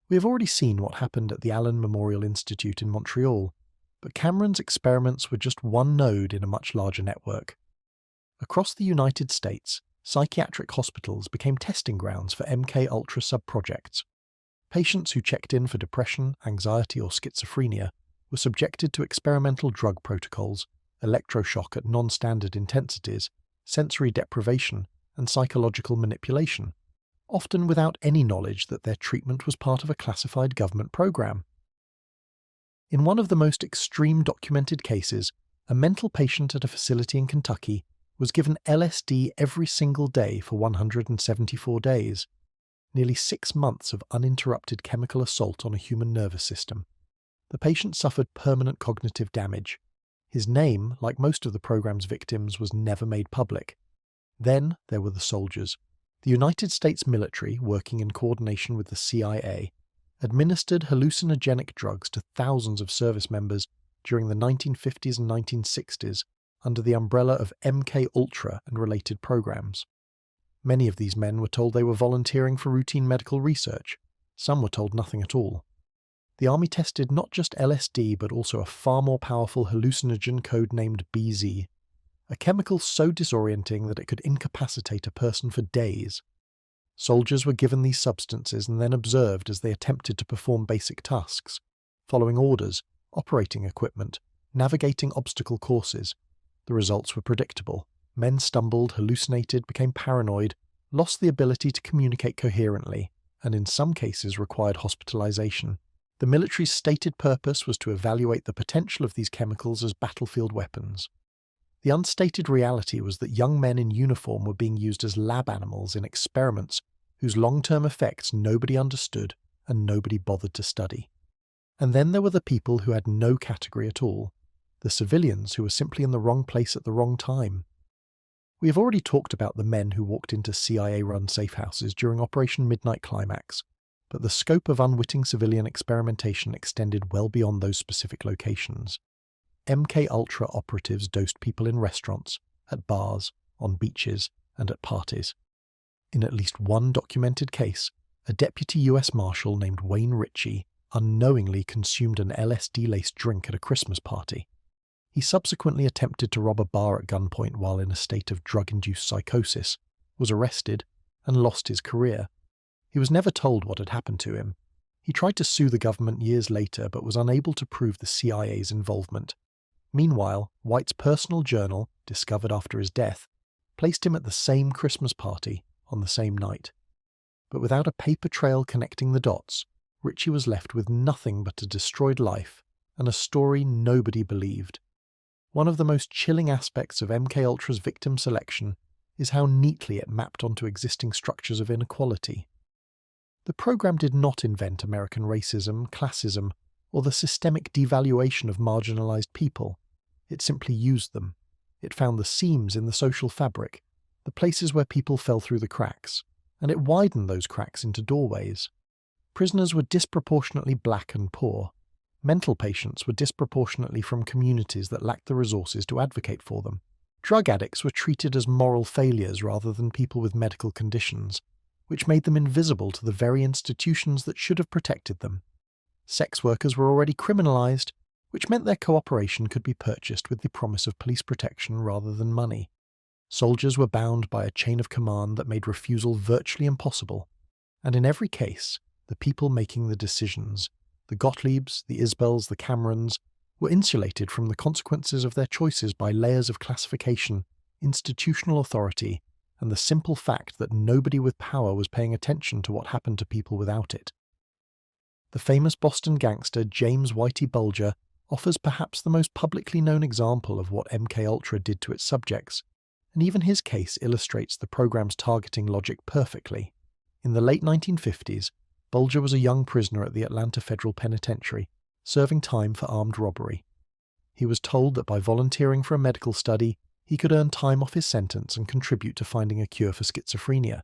We have already seen what happened at the Allen Memorial Institute in Montreal, but Cameron's experiments were just one node in a much larger network. Across the United States, psychiatric hospitals became testing grounds for MK-Ultra sub-projects. Patients who checked in for depression, anxiety or schizophrenia were subjected to experimental drug protocols, electroshock at non-standard intensities, sensory deprivation, and psychological manipulation, often without any knowledge that their treatment was part of a classified government program. In one of the most extreme documented cases, a mental patient at a facility in Kentucky was given LSD every single day for 174 days, nearly 6 months of uninterrupted chemical assault on a human nervous system. The patient suffered permanent cognitive damage. His name, like most of the program's victims, was never made public. Then there were the soldiers. The United States military, working in coordination with the CIA, administered hallucinogenic drugs to thousands of service members during the 1950s and 1960s under the umbrella of MK-Ultra and related programs. Many of these men were told they were volunteering for routine medical research. Some were told nothing at all. The Army tested not just LSD but also a far more powerful hallucinogen codenamed BZ, a chemical so disorienting that it could incapacitate a person for days. Soldiers were given these substances and then observed as they attempted to perform basic tasks, following orders, operating equipment, navigating obstacle courses. The results were predictable. Men stumbled, hallucinated, became paranoid, lost the ability to communicate coherently, and in some cases required hospitalization. The military's stated purpose was to evaluate the potential of these chemicals as battlefield weapons. The unstated reality was that young men in uniform were being used as lab animals in experiments whose long-term effects nobody understood and nobody bothered to study. And then there were the people who had no category at all, the civilians who were simply in the wrong place at the wrong time. We have already talked about the men who walked into CIA-run safe houses during Operation Midnight Climax, but the scope of unwitting civilian experimentation extended well beyond those specific locations. MK-Ultra operatives dosed people in restaurants, at bars, on beaches, and at parties. In at least one documented case, a deputy US Marshal named Wayne Ritchie unknowingly consumed an LSD-laced drink at a Christmas party. He subsequently attempted to rob a bar at gunpoint while in a state of drug-induced psychosis, was arrested, and lost his career. He was never told what had happened to him. He tried to sue the government years later but was unable to prove the CIA's involvement. Meanwhile, White's personal journal, discovered after his death, placed him at the same Christmas party on the same night. But without a paper trail connecting the dots, Ritchie was left with nothing but a destroyed life and a story nobody believed. One of the most chilling aspects of MK-Ultra's victim selection is how neatly it mapped onto existing structures of inequality. The program did not invent American racism, classism, or the systemic devaluation of marginalized people. It simply used them. It found the seams in the social fabric, the places where people fell through the cracks, and it widened those cracks into doorways. Prisoners were disproportionately black and poor. Mental patients were disproportionately from communities that lacked the resources to advocate for them. Drug addicts were treated as moral failures rather than people with medical conditions, which made them invisible to the very institutions that should have protected them. Sex workers were already criminalized, which meant their cooperation could be purchased with the promise of police protection rather than money. Soldiers were bound by a chain of command that made refusal virtually impossible. And in every case, the people making the decisions, the Gottliebs, the Isbels, the Camerons, were insulated from the consequences of their choices by layers of classification, institutional authority, and the simple fact that nobody with power was paying attention to what happened to people without it. The famous Boston gangster James Whitey Bulger offers perhaps the most publicly known example of what MKUltra did to its subjects, and even his case illustrates the program's targeting logic perfectly. In the late 1950s, Bulger was a young prisoner at the Atlanta Federal Penitentiary, serving time for armed robbery. He was told that by volunteering for a medical study, he could earn time off his sentence and contribute to finding a cure for schizophrenia.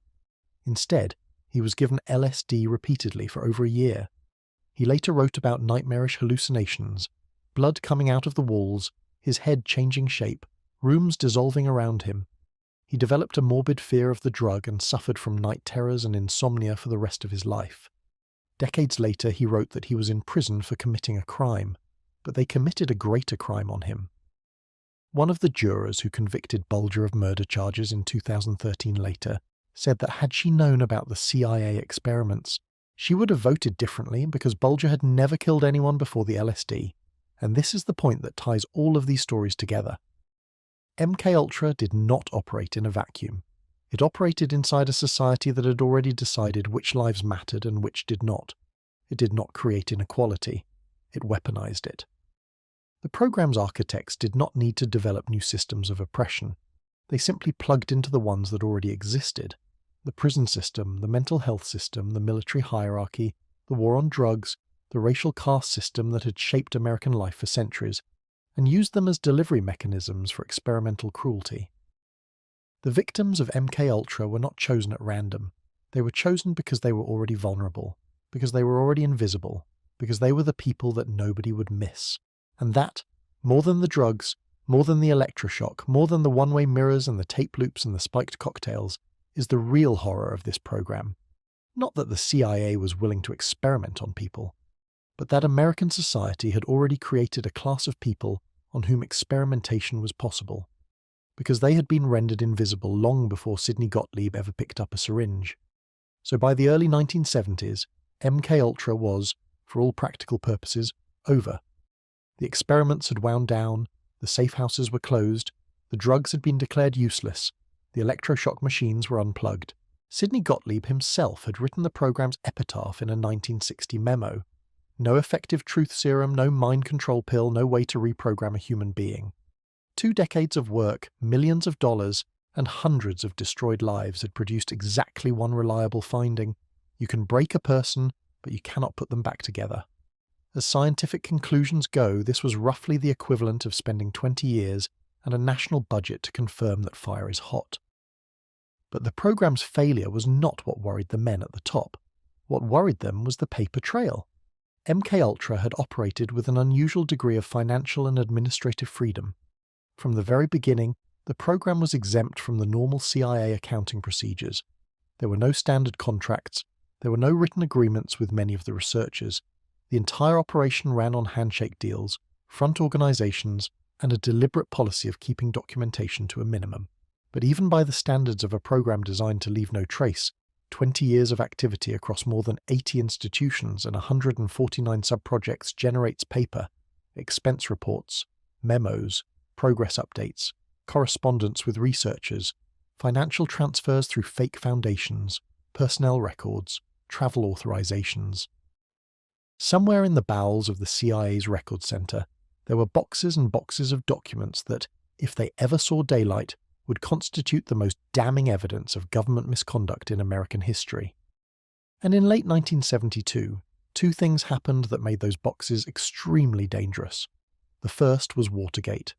Instead, he was given LSD repeatedly for over a year. He later wrote about nightmarish hallucinations, blood coming out of the walls, his head changing shape, rooms dissolving around him. He developed a morbid fear of the drug and suffered from night terrors and insomnia for the rest of his life. Decades later, he wrote that he was in prison for committing a crime, but they committed a greater crime on him. One of the jurors who convicted Bulger of murder charges in 2013 later said that had she known about the CIA experiments, she would have voted differently because Bulger had never killed anyone before the LSD, and this is the point that ties all of these stories together. MKUltra did not operate in a vacuum. It operated inside a society that had already decided which lives mattered and which did not. It did not create inequality. It weaponized it. The program's architects did not need to develop new systems of oppression. They simply plugged into the ones that already existed. The prison system, the mental health system, the military hierarchy, the war on drugs, the racial caste system that had shaped American life for centuries, and used them as delivery mechanisms for experimental cruelty. The victims of MKUltra were not chosen at random. They were chosen because they were already vulnerable, because they were already invisible, because they were the people that nobody would miss. And that, more than the drugs, more than the electroshock, more than the one-way mirrors and the tape loops and the spiked cocktails, is the real horror of this program. Not that the CIA was willing to experiment on people, but that American society had already created a class of people on whom experimentation was possible, because they had been rendered invisible long before Sidney Gottlieb ever picked up a syringe. So by the early 1970s, MKUltra was, for all practical purposes, over. The experiments had wound down, the safe houses were closed, the drugs had been declared useless, the electroshock machines were unplugged. Sidney Gottlieb himself had written the program's epitaph in a 1960 memo. No effective truth serum, no mind control pill, no way to reprogram a human being. 2 decades of work, millions of dollars, and hundreds of destroyed lives had produced exactly one reliable finding. You can break a person, but you cannot put them back together. As scientific conclusions go, this was roughly the equivalent of spending 20 years and a national budget to confirm that fire is hot. But the program's failure was not what worried the men at the top. What worried them was the paper trail. MKUltra had operated with an unusual degree of financial and administrative freedom. From the very beginning, the program was exempt from the normal CIA accounting procedures. There were no standard contracts, there were no written agreements with many of the researchers. The entire operation ran on handshake deals, front organizations, and a deliberate policy of keeping documentation to a minimum. But even by the standards of a program designed to leave no trace, 20 years of activity across more than 80 institutions and 149 sub-projects generates paper, expense reports, memos, progress updates, correspondence with researchers, financial transfers through fake foundations, personnel records, travel authorizations. Somewhere in the bowels of the CIA's record center, there were boxes and boxes of documents that, if they ever saw daylight, would constitute the most damning evidence of government misconduct in American history. And in late 1972, 2 things happened that made those boxes extremely dangerous. The first was Watergate.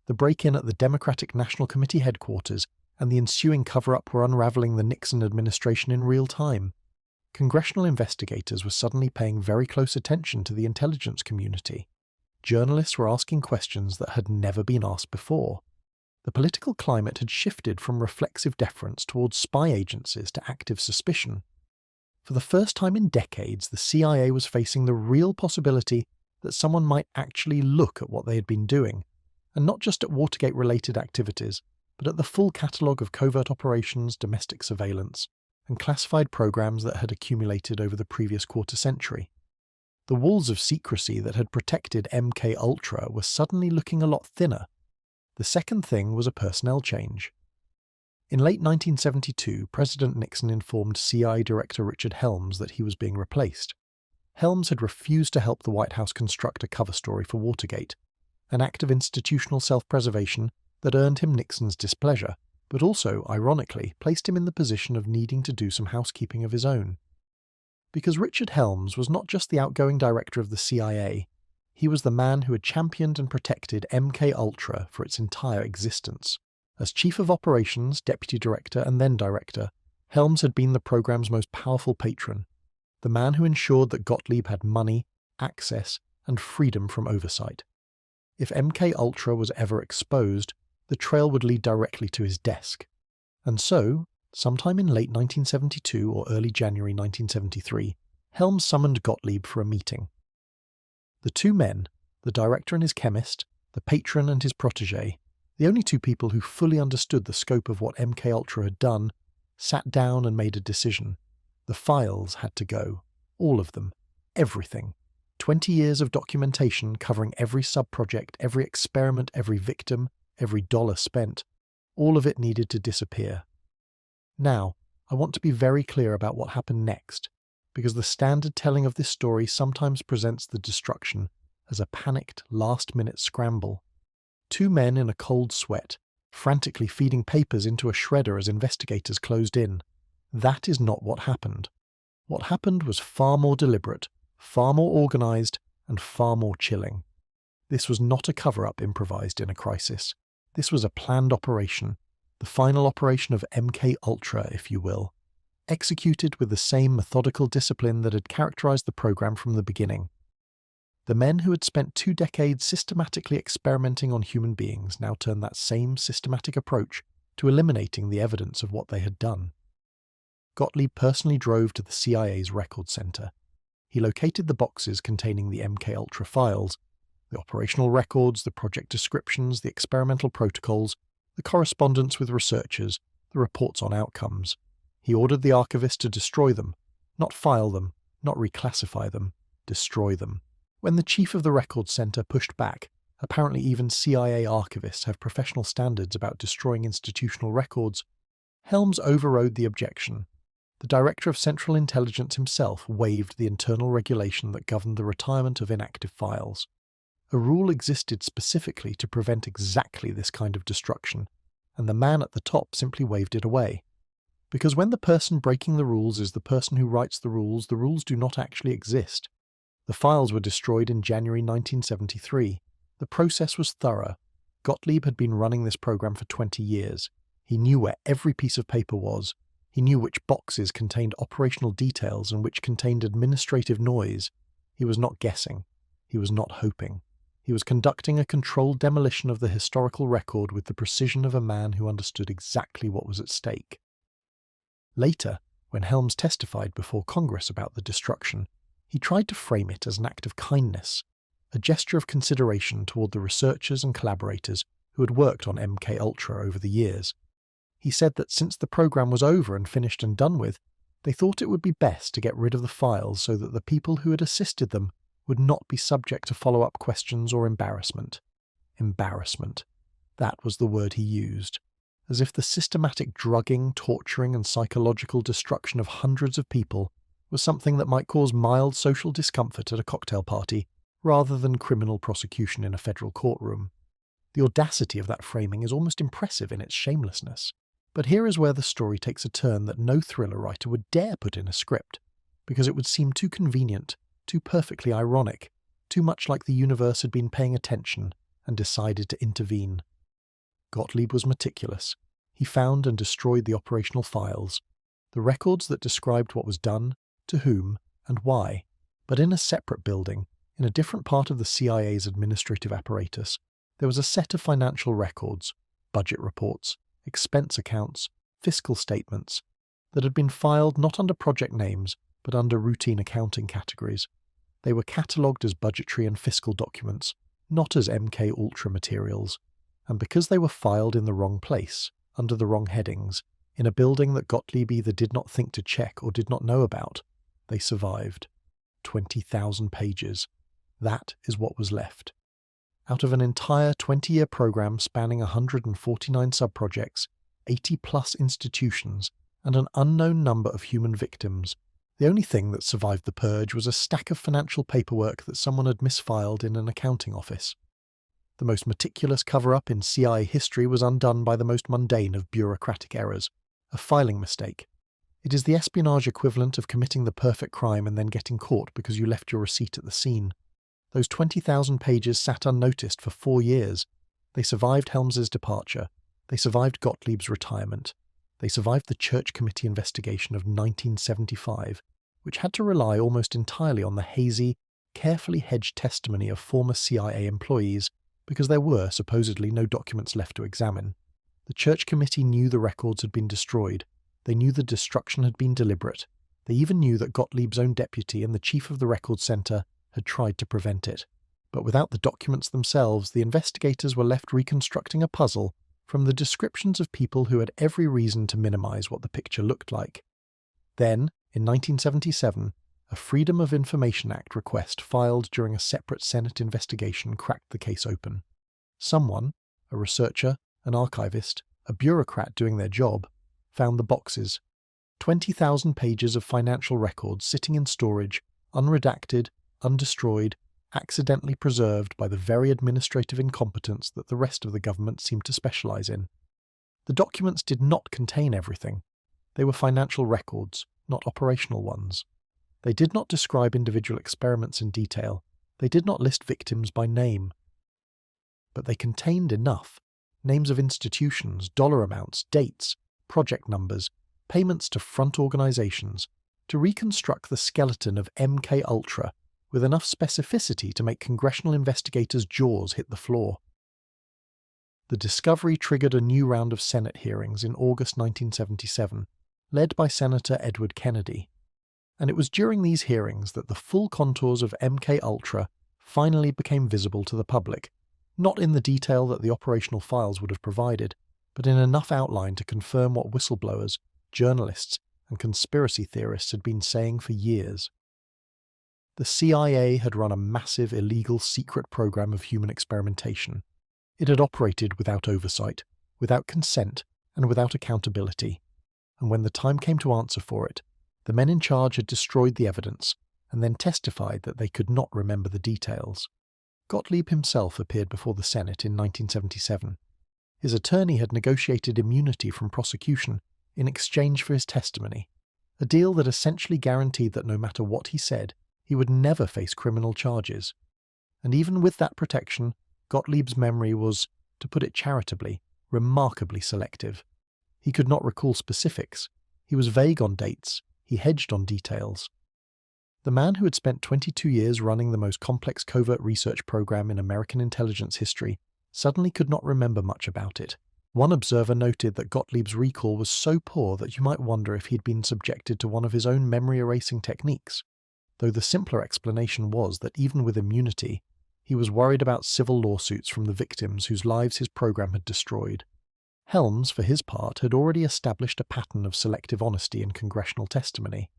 The break-in at the Democratic National Committee headquarters and the ensuing cover-up were unraveling the Nixon administration in real time. Congressional investigators were suddenly paying very close attention to the intelligence community. Journalists were asking questions that had never been asked before. The political climate had shifted from reflexive deference towards spy agencies to active suspicion. For the first time in decades, the CIA was facing the real possibility that someone might actually look at what they had been doing, and not just at Watergate-related activities, but at the full catalogue of covert operations, domestic surveillance, and classified programs that had accumulated over the previous quarter-century. The walls of secrecy that had protected MK-Ultra were suddenly looking a lot thinner. The second thing was a personnel change. In late 1972, President Nixon informed CIA Director Richard Helms that he was being replaced. Helms had refused to help the White House construct a cover story for Watergate, an act of institutional self-preservation that earned him Nixon's displeasure, but also, ironically, placed him in the position of needing to do some housekeeping of his own. Because Richard Helms was not just the outgoing director of the CIA, he was the man who had championed and protected MK-Ultra for its entire existence. As Chief of Operations, Deputy Director and then Director, Helms had been the program's most powerful patron, the man who ensured that Gottlieb had money, access, and freedom from oversight. If MK-Ultra was ever exposed, the trail would lead directly to his desk. And so, sometime in late 1972 or early January 1973, Helms summoned Gottlieb for a meeting. The two men, the director and his chemist, the patron and his protégé, the only two people who fully understood the scope of what MK-Ultra had done, sat down and made a decision. The files had to go. All of them. Everything. 20 years of documentation covering every sub-project, every experiment, every victim, every dollar spent. All of it needed to disappear. Now, I want to be very clear about what happened next, because the standard telling of this story sometimes presents the destruction as a panicked, last-minute scramble. Two men in a cold sweat, frantically feeding papers into a shredder as investigators closed in. That is not what happened. What happened was far more deliberate, far more organised, and far more chilling. This was not a cover-up improvised in a crisis. This was a planned operation, the final operation of MK-Ultra, if you will, executed with the same methodical discipline that had characterised the programme from the beginning. The men who had spent 2 decades systematically experimenting on human beings now turned that same systematic approach to eliminating the evidence of what they had done. Gottlieb personally drove to the CIA's record center. He located the boxes containing the MK-Ultra files, the operational records, the project descriptions, the experimental protocols, the correspondence with researchers, the reports on outcomes. He ordered the archivist to destroy them, not file them, not reclassify them, destroy them. When the chief of the records center pushed back, apparently even CIA archivists have professional standards about destroying institutional records, Helms overrode the objection. The Director of Central Intelligence himself waived the internal regulation that governed the retirement of inactive files. A rule existed specifically to prevent exactly this kind of destruction, and the man at the top simply waved it away. Because when the person breaking the rules is the person who writes the rules do not actually exist. The files were destroyed in January 1973. The process was thorough. Gottlieb had been running this program for 20 years. He knew where every piece of paper was. He knew which boxes contained operational details and which contained administrative noise. He was not guessing. He was not hoping. He was conducting a controlled demolition of the historical record with the precision of a man who understood exactly what was at stake. Later, when Helms testified before Congress about the destruction, he tried to frame it as an act of kindness, a gesture of consideration toward the researchers and collaborators who had worked on MK-Ultra over the years. He said that since the program was over and finished and done with, they thought it would be best to get rid of the files so that the people who had assisted them would not be subject to follow-up questions or embarrassment. Embarrassment. That was the word he used. As if the systematic drugging, torturing, and psychological destruction of hundreds of people was something that might cause mild social discomfort at a cocktail party, rather than criminal prosecution in a federal courtroom. The audacity of that framing is almost impressive in its shamelessness. But here is where the story takes a turn that no thriller writer would dare put in a script, because it would seem too convenient, too perfectly ironic, too much like the universe had been paying attention and decided to intervene. Gottlieb was meticulous. He found and destroyed the operational files, the records that described what was done, to whom, and why. But in a separate building, in a different part of the CIA's administrative apparatus, there was a set of financial records, budget reports, expense accounts, fiscal statements, that had been filed not under project names, but under routine accounting categories. They were catalogued as budgetary and fiscal documents, not as MK Ultra materials, and because they were filed in the wrong place, under the wrong headings, in a building that Gottlieb either did not think to check or did not know about, they survived. 20,000 pages. That is what was left. Out of an entire 20-year program spanning 149 subprojects, 80-plus institutions, and an unknown number of human victims, the only thing that survived the purge was a stack of financial paperwork that someone had misfiled in an accounting office. The most meticulous cover-up in CIA history was undone by the most mundane of bureaucratic errors, a filing mistake. It is the espionage equivalent of committing the perfect crime and then getting caught because you left your receipt at the scene. Those 20,000 pages sat unnoticed for 4 years. They survived Helms's departure. They survived Gottlieb's retirement. They survived the Church Committee investigation of 1975, which had to rely almost entirely on the hazy, carefully hedged testimony of former CIA employees because there were supposedly no documents left to examine. The Church Committee knew the records had been destroyed. They knew the destruction had been deliberate. They even knew that Gottlieb's own deputy and the chief of the Records Center had tried to prevent it. But without the documents themselves, the investigators were left reconstructing a puzzle from the descriptions of people who had every reason to minimize what the picture looked like. Then, in 1977, a Freedom of Information Act request filed during a separate Senate investigation cracked the case open. Someone, a researcher, an archivist, a bureaucrat doing their job, found the boxes. 20,000 pages of financial records sitting in storage, unredacted, undestroyed, accidentally preserved by the very administrative incompetence that the rest of the government seemed to specialize in. The documents did not contain everything. They were financial records, not operational ones. They did not describe individual experiments in detail. They did not list victims by name. But they contained enough: names of institutions, dollar amounts, dates, project numbers, payments to front organizations, to reconstruct the skeleton of MK Ultra with enough specificity to make congressional investigators' jaws hit the floor. The discovery triggered a new round of Senate hearings in August 1977, led by Senator Edward Kennedy. And it was during these hearings that the full contours of MK Ultra finally became visible to the public, not in the detail that the operational files would have provided, but in enough outline to confirm what whistleblowers, journalists, and conspiracy theorists had been saying for years. The CIA had run a massive illegal secret program of human experimentation. It had operated without oversight, without consent, and without accountability. And when the time came to answer for it, the men in charge had destroyed the evidence and then testified that they could not remember the details. Gottlieb himself appeared before the Senate in 1977. His attorney had negotiated immunity from prosecution in exchange for his testimony, a deal that essentially guaranteed that no matter what he said, he would never face criminal charges. And even with that protection, Gottlieb's memory was, to put it charitably, remarkably selective. He could not recall specifics. He was vague on dates. He hedged on details. The man who had spent 22 years running the most complex covert research program in American intelligence history suddenly could not remember much about it. One observer noted that Gottlieb's recall was so poor that you might wonder if he'd been subjected to one of his own memory-erasing techniques, though the simpler explanation was that even with immunity, he was worried about civil lawsuits from the victims whose lives his program had destroyed. Helms, for his part, had already established a pattern of selective honesty in congressional testimony.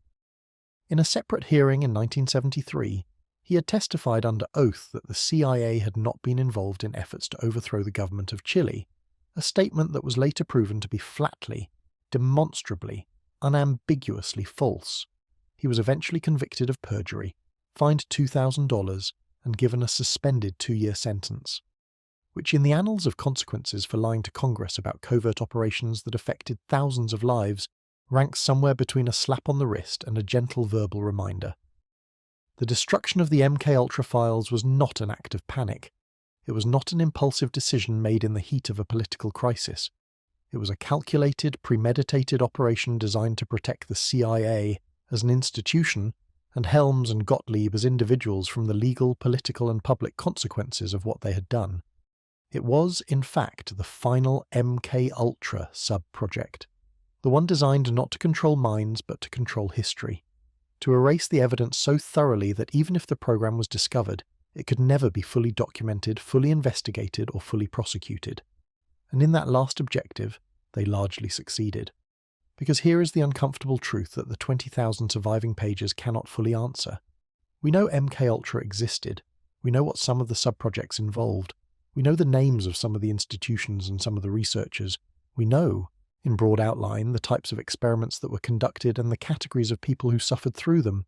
In a separate hearing in 1973, he had testified under oath that the CIA had not been involved in efforts to overthrow the government of Chile, a statement that was later proven to be flatly, demonstrably, unambiguously false. He was eventually convicted of perjury, fined $2,000, and given a suspended 2-year sentence, which in the annals of consequences for lying to Congress about covert operations that affected thousands of lives ranks somewhere between a slap on the wrist and a gentle verbal reminder. The destruction of the MK Ultra files was not an act of panic. It was not an impulsive decision made in the heat of a political crisis. It was a calculated, premeditated operation designed to protect the CIA as an institution, and Helms and Gottlieb as individuals from the legal, political, and public consequences of what they had done. It was, in fact, the final MK-Ultra sub-project, the one designed not to control minds but to control history, to erase the evidence so thoroughly that even if the program was discovered, it could never be fully documented, fully investigated, or fully prosecuted. And in that last objective, they largely succeeded. Because here is the uncomfortable truth that the 20,000 surviving pages cannot fully answer. We know MK-Ultra existed. We know what some of the sub-projects involved. We know the names of some of the institutions and some of the researchers. We know, in broad outline, the types of experiments that were conducted and the categories of people who suffered through them.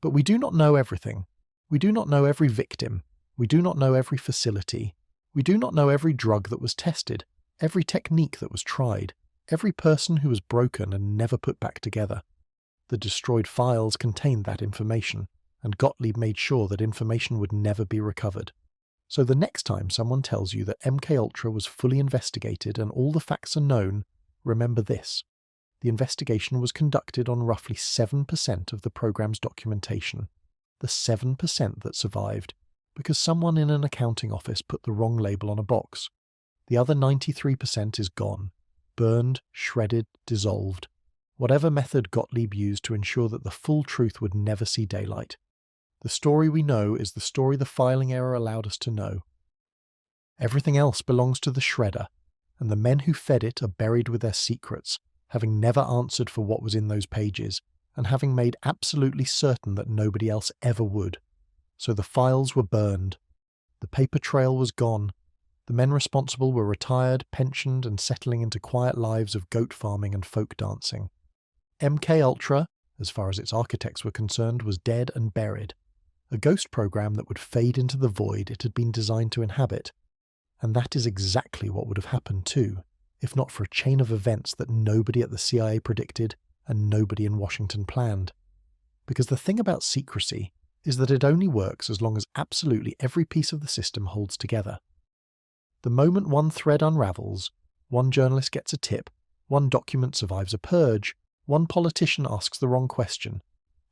But we do not know everything. We do not know every victim. We do not know every facility. We do not know every drug that was tested, every technique that was tried, every person who was broken and never put back together. The destroyed files contained that information, and Gottlieb made sure that information would never be recovered. So the next time someone tells you that MK-Ultra was fully investigated and all the facts are known, remember this. The investigation was conducted on roughly 7% of the program's documentation. The 7% that survived, because someone in an accounting office put the wrong label on a box. The other 93% is gone. Burned, shredded, dissolved. Whatever method Gottlieb used to ensure that the full truth would never see daylight. The story we know is the story the filing error allowed us to know. Everything else belongs to the shredder, and the men who fed it are buried with their secrets, having never answered for what was in those pages, and having made absolutely certain that nobody else ever would. So the files were burned. The paper trail was gone. The men responsible were retired, pensioned, and settling into quiet lives of goat farming and folk dancing. MK-Ultra, as far as its architects were concerned, was dead and buried. A ghost program that would fade into the void it had been designed to inhabit. And that is exactly what would have happened too, if not for a chain of events that nobody at the CIA predicted and nobody in Washington planned. Because the thing about secrecy is that it only works as long as absolutely every piece of the system holds together. The moment one thread unravels, one journalist gets a tip, one document survives a purge, one politician asks the wrong question,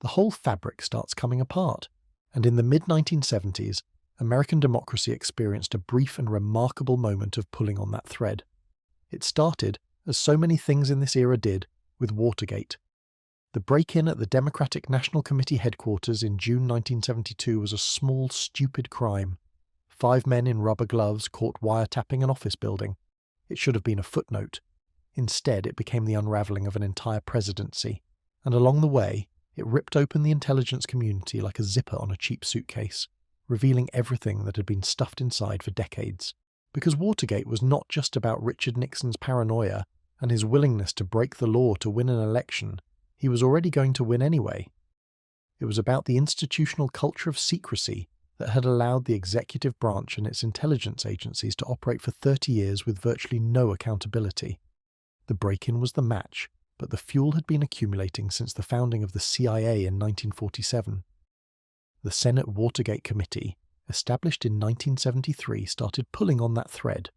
the whole fabric starts coming apart. And in the mid-1970s, American democracy experienced a brief and remarkable moment of pulling on that thread. It started, as so many things in this era did, with Watergate. The break-in at the Democratic National Committee headquarters in June 1972 was a small, stupid crime. 5 men in rubber gloves caught wiretapping an office building. It should have been a footnote. Instead, it became the unravelling of an entire presidency, and along the way, it ripped open the intelligence community like a zipper on a cheap suitcase, revealing everything that had been stuffed inside for decades. Because Watergate was not just about Richard Nixon's paranoia and his willingness to break the law to win an election. He was already going to win anyway. It was about the institutional culture of secrecy that had allowed the executive branch and its intelligence agencies to operate for 30 years with virtually no accountability. The break-in was the match, but the fuel had been accumulating since the founding of the CIA in 1947. The Senate Watergate Committee, established in 1973, started pulling on that thread.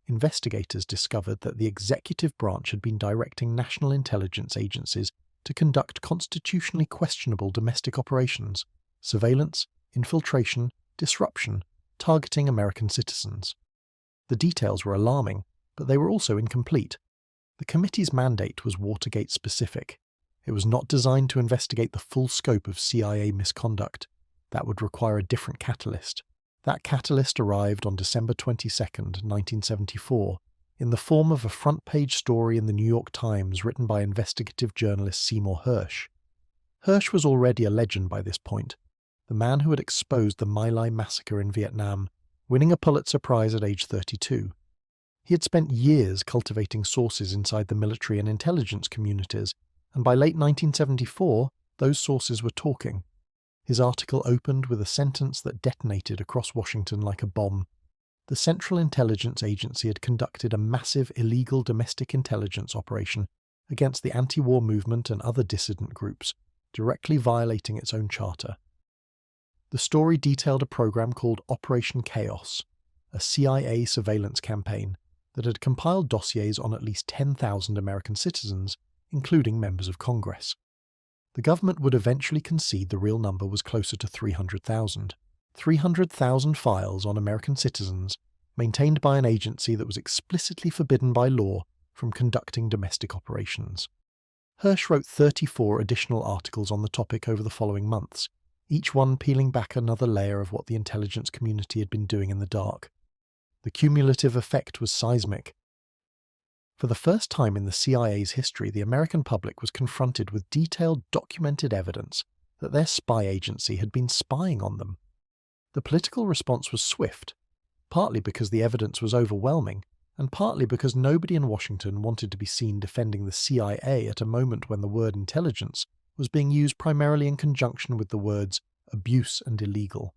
Investigators discovered that the executive branch had been directing national intelligence agencies to conduct constitutionally questionable domestic operations, surveillance, infiltration, disruption, targeting American citizens. The details were alarming, but they were also incomplete. The committee's mandate was Watergate-specific. It was not designed to investigate the full scope of CIA misconduct. That would require a different catalyst. That catalyst arrived on December 22, 1974, in the form of a front-page story in the New York Times written by investigative journalist Seymour Hersh. Hersh was already a legend by this point, the man who had exposed the My Lai massacre in Vietnam, winning a Pulitzer Prize at age 32. He had spent years cultivating sources inside the military and intelligence communities, and by late 1974, those sources were talking. His article opened with a sentence that detonated across Washington like a bomb. The Central Intelligence Agency had conducted a massive illegal domestic intelligence operation against the anti-war movement and other dissident groups, directly violating its own charter. The story detailed a program called Operation Chaos, a CIA surveillance campaign that had compiled dossiers on at least 10,000 American citizens, including members of Congress. The government would eventually concede the real number was closer to 300,000. 300,000 files on American citizens, maintained by an agency that was explicitly forbidden by law from conducting domestic operations. Hirsch wrote 34 additional articles on the topic over the following months, each one peeling back another layer of what the intelligence community had been doing in the dark. The cumulative effect was seismic. For the first time in the CIA's history, the American public was confronted with detailed, documented evidence that their spy agency had been spying on them. The political response was swift, partly because the evidence was overwhelming, and partly because nobody in Washington wanted to be seen defending the CIA at a moment when the word intelligence was being used primarily in conjunction with the words abuse and illegal.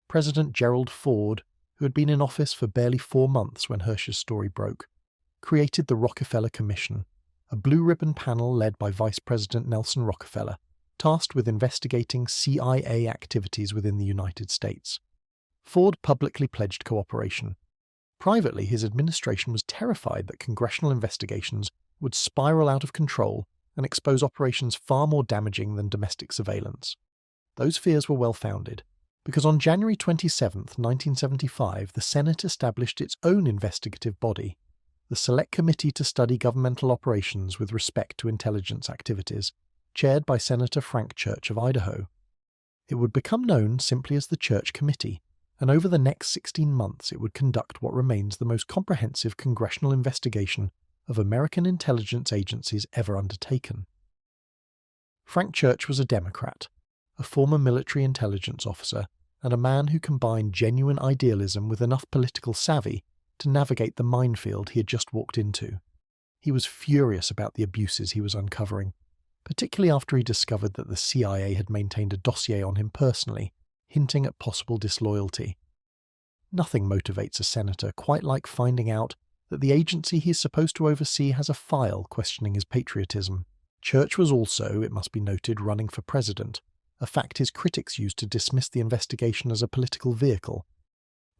President Gerald Ford, who had been in office for barely 4 months when Hirsch's story broke, created the Rockefeller Commission, a blue-ribbon panel led by Vice President Nelson Rockefeller, tasked with investigating CIA activities within the United States. Ford publicly pledged cooperation. Privately, his administration was terrified that congressional investigations would spiral out of control and expose operations far more damaging than domestic surveillance. Those fears were well-founded, because on January 27, 1975, the Senate established its own investigative body, the Select Committee to Study Governmental Operations with Respect to Intelligence Activities, chaired by Senator Frank Church of Idaho. It would become known simply as the Church Committee, and over the next 16 months it would conduct what remains the most comprehensive congressional investigation of American intelligence agencies ever undertaken. Frank Church was a Democrat, a former military intelligence officer, and a man who combined genuine idealism with enough political savvy to navigate the minefield he had just walked into. He was furious about the abuses he was uncovering, particularly after he discovered that the CIA had maintained a dossier on him personally, hinting at possible disloyalty. Nothing motivates a senator quite like finding out that the agency he is supposed to oversee has a file questioning his patriotism. Church was also, it must be noted, running for president, a fact his critics used to dismiss the investigation as a political vehicle.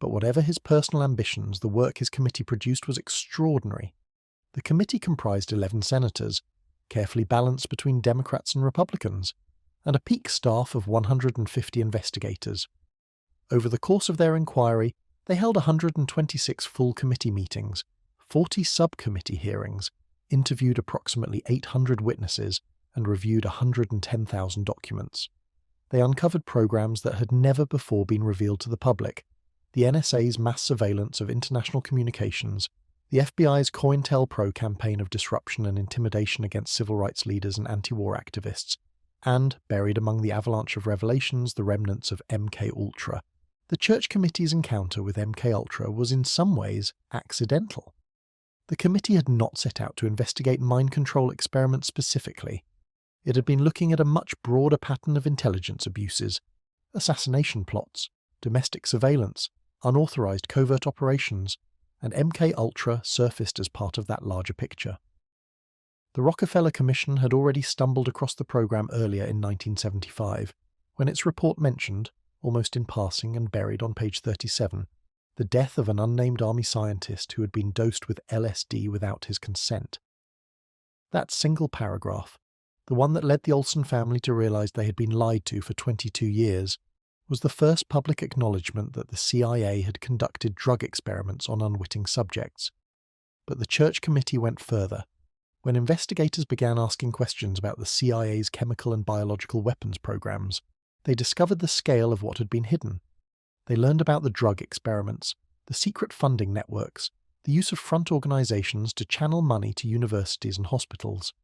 But whatever his personal ambitions, the work his committee produced was extraordinary. The committee comprised 11 senators, carefully balanced between Democrats and Republicans, and a peak staff of 150 investigators. Over the course of their inquiry, they held 126 full committee meetings, 40 subcommittee hearings, interviewed approximately 800 witnesses, and reviewed 110,000 documents. They uncovered programs that had never before been revealed to the public: the NSA's mass surveillance of international communications, the FBI's COINTELPRO campaign of disruption and intimidation against civil rights leaders and anti-war activists, and, buried among the avalanche of revelations, the remnants of MK-Ultra. The Church Committee's encounter with MK-Ultra was in some ways accidental. The committee had not set out to investigate mind control experiments specifically. It had been looking at a much broader pattern of intelligence abuses: assassination plots, domestic surveillance, unauthorized covert operations, and MK-Ultra surfaced as part of that larger picture. The Rockefeller Commission had already stumbled across the program earlier in 1975, when its report mentioned, almost in passing and buried on page 37, the death of an unnamed army scientist who had been dosed with LSD without his consent. That single paragraph, the one that led the Olson family to realize they had been lied to for 22 years, was the first public acknowledgement that the CIA had conducted drug experiments on unwitting subjects. But the Church Committee went further. When investigators began asking questions about the CIA's chemical and biological weapons programs, they discovered the scale of what had been hidden. They learned about the drug experiments, the secret funding networks, the use of front organizations to channel money to universities and hospitals.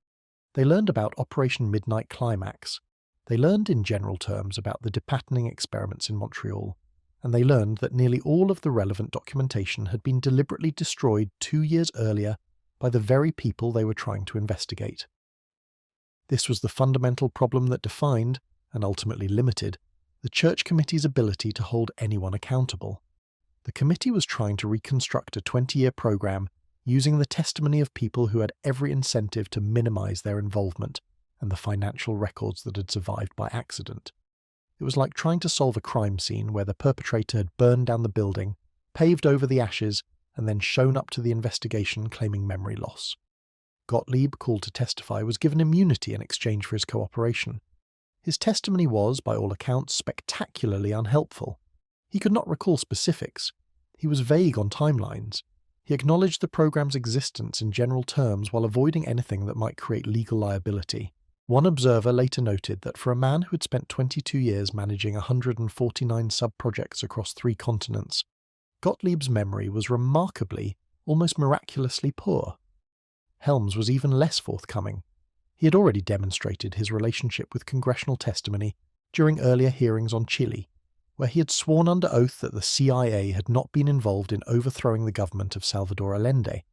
They learned about Operation Midnight Climax. They learned in general terms about the depatterning experiments in Montreal, and they learned that nearly all of the relevant documentation had been deliberately destroyed 2 years earlier by the very people they were trying to investigate. This was the fundamental problem that defined, and ultimately limited, the Church Committee's ability to hold anyone accountable. The committee was trying to reconstruct a 20-year program using the testimony of people who had every incentive to minimize their involvement and the financial records that had survived by accident. It was like trying to solve a crime scene where the perpetrator had burned down the building, paved over the ashes, and then shown up to the investigation claiming memory loss. Gottlieb, called to testify, was given immunity in exchange for his cooperation. His testimony was, by all accounts, spectacularly unhelpful. He could not recall specifics. He was vague on timelines. He acknowledged the program's existence in general terms while avoiding anything that might create legal liability. One observer later noted that for a man who had spent 22 years managing 149 sub-projects across 3 continents, Gottlieb's memory was remarkably, almost miraculously poor. Helms was even less forthcoming. He had already demonstrated his relationship with congressional testimony during earlier hearings on Chile, where he had sworn under oath that the CIA had not been involved in overthrowing the government of Salvador Allende,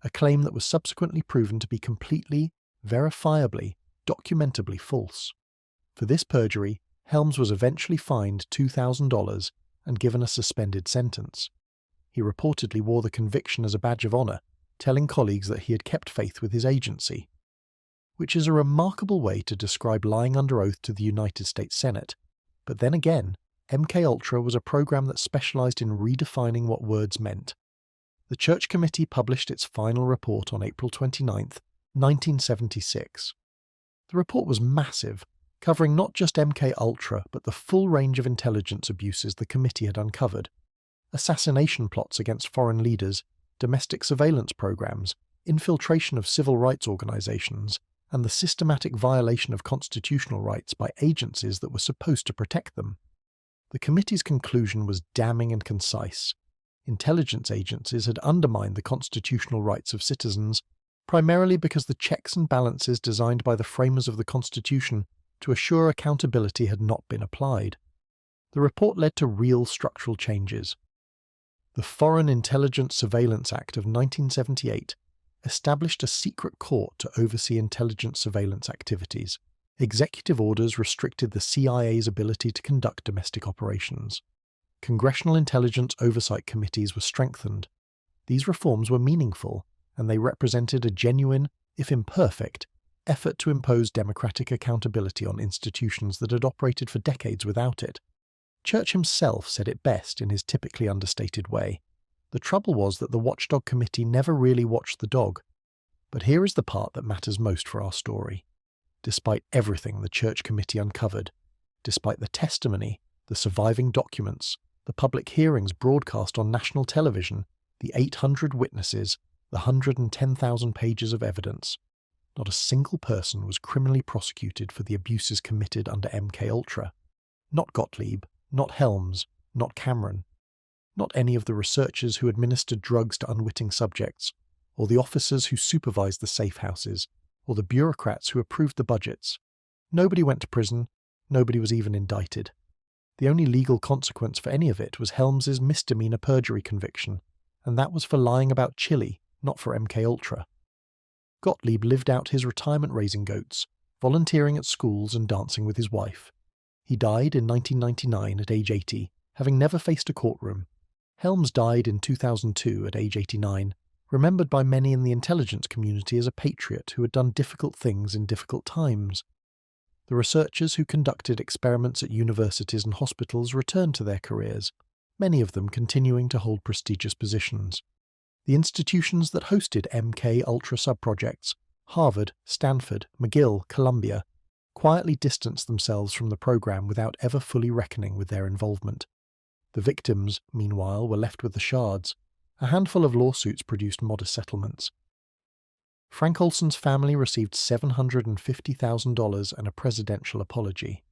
a claim that was subsequently proven to be completely, verifiably, documentably false. For this perjury, Helms was eventually fined $2,000 and given a suspended sentence. He reportedly wore the conviction as a badge of honor, telling colleagues that he had kept faith with his agency, which is a remarkable way to describe lying under oath to the United States Senate. But then again, MKUltra was a program that specialized in redefining what words meant. The Church Committee published its final report on April 29, 1976. The report was massive, covering not just MKUltra but the full range of intelligence abuses the committee had uncovered: assassination plots against foreign leaders, domestic surveillance programs, infiltration of civil rights organizations, and the systematic violation of constitutional rights by agencies that were supposed to protect them. The committee's conclusion was damning and concise. Intelligence agencies had undermined the constitutional rights of citizens, primarily because the checks and balances designed by the framers of the Constitution to assure accountability had not been applied. The report led to real structural changes. The Foreign Intelligence Surveillance Act of 1978 established a secret court to oversee intelligence surveillance activities. Executive orders restricted the CIA's ability to conduct domestic operations. Congressional intelligence oversight committees were strengthened. These reforms were meaningful, and they represented a genuine, if imperfect, effort to impose democratic accountability on institutions that had operated for decades without it. Church himself said it best in his typically understated way. The trouble was that the Watchdog Committee never really watched the dog. But here is the part that matters most for our story. Despite everything the Church Committee uncovered, despite the testimony, the surviving documents, the public hearings broadcast on national television, the 800 witnesses, the 110,000 pages of evidence, not a single person was criminally prosecuted for the abuses committed under MKUltra. Not Gottlieb, not Helms, not Cameron, not any of the researchers who administered drugs to unwitting subjects, or the officers who supervised the safe houses, or the bureaucrats who approved the budgets. Nobody went to prison, nobody was even indicted. The only legal consequence for any of it was Helms's misdemeanor perjury conviction, and that was for lying about Chile, not for MKUltra. Gottlieb lived out his retirement raising goats, volunteering at schools and dancing with his wife. He died in 1999 at age 80, having never faced a courtroom. Helms died in 2002 at age 89, remembered by many in the intelligence community as a patriot who had done difficult things in difficult times. The researchers who conducted experiments at universities and hospitals returned to their careers, many of them continuing to hold prestigious positions. The institutions that hosted MKUltra subprojects, Harvard, Stanford, McGill, Columbia, quietly distanced themselves from the program without ever fully reckoning with their involvement. The victims, meanwhile, were left with the shards. A handful of lawsuits produced modest settlements. Frank Olson's family received $750,000 and a presidential apology.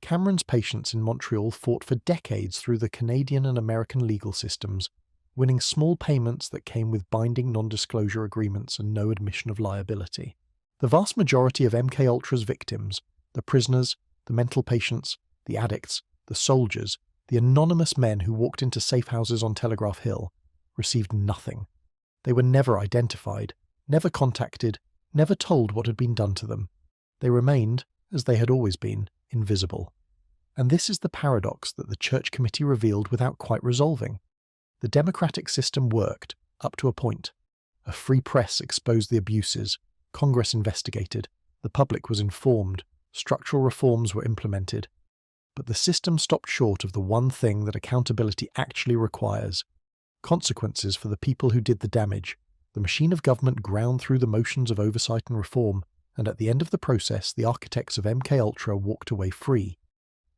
Cameron's patients in Montreal fought for decades through the Canadian and American legal systems, winning small payments that came with binding non-disclosure agreements and no admission of liability. The vast majority of MKUltra's victims, the prisoners, the mental patients, the addicts, the soldiers, the anonymous men who walked into safe houses on Telegraph Hill, received nothing. They were never identified, never contacted, never told what had been done to them. They remained, as they had always been, invisible. And this is the paradox that the Church Committee revealed without quite resolving. The democratic system worked, up to a point. A free press exposed the abuses, Congress investigated, the public was informed, structural reforms were implemented. But the system stopped short of the one thing that accountability actually requires: consequences for the people who did the damage, The machine of government ground through the motions of oversight and reform, and at the end of the process, the architects of MKUltra walked away free.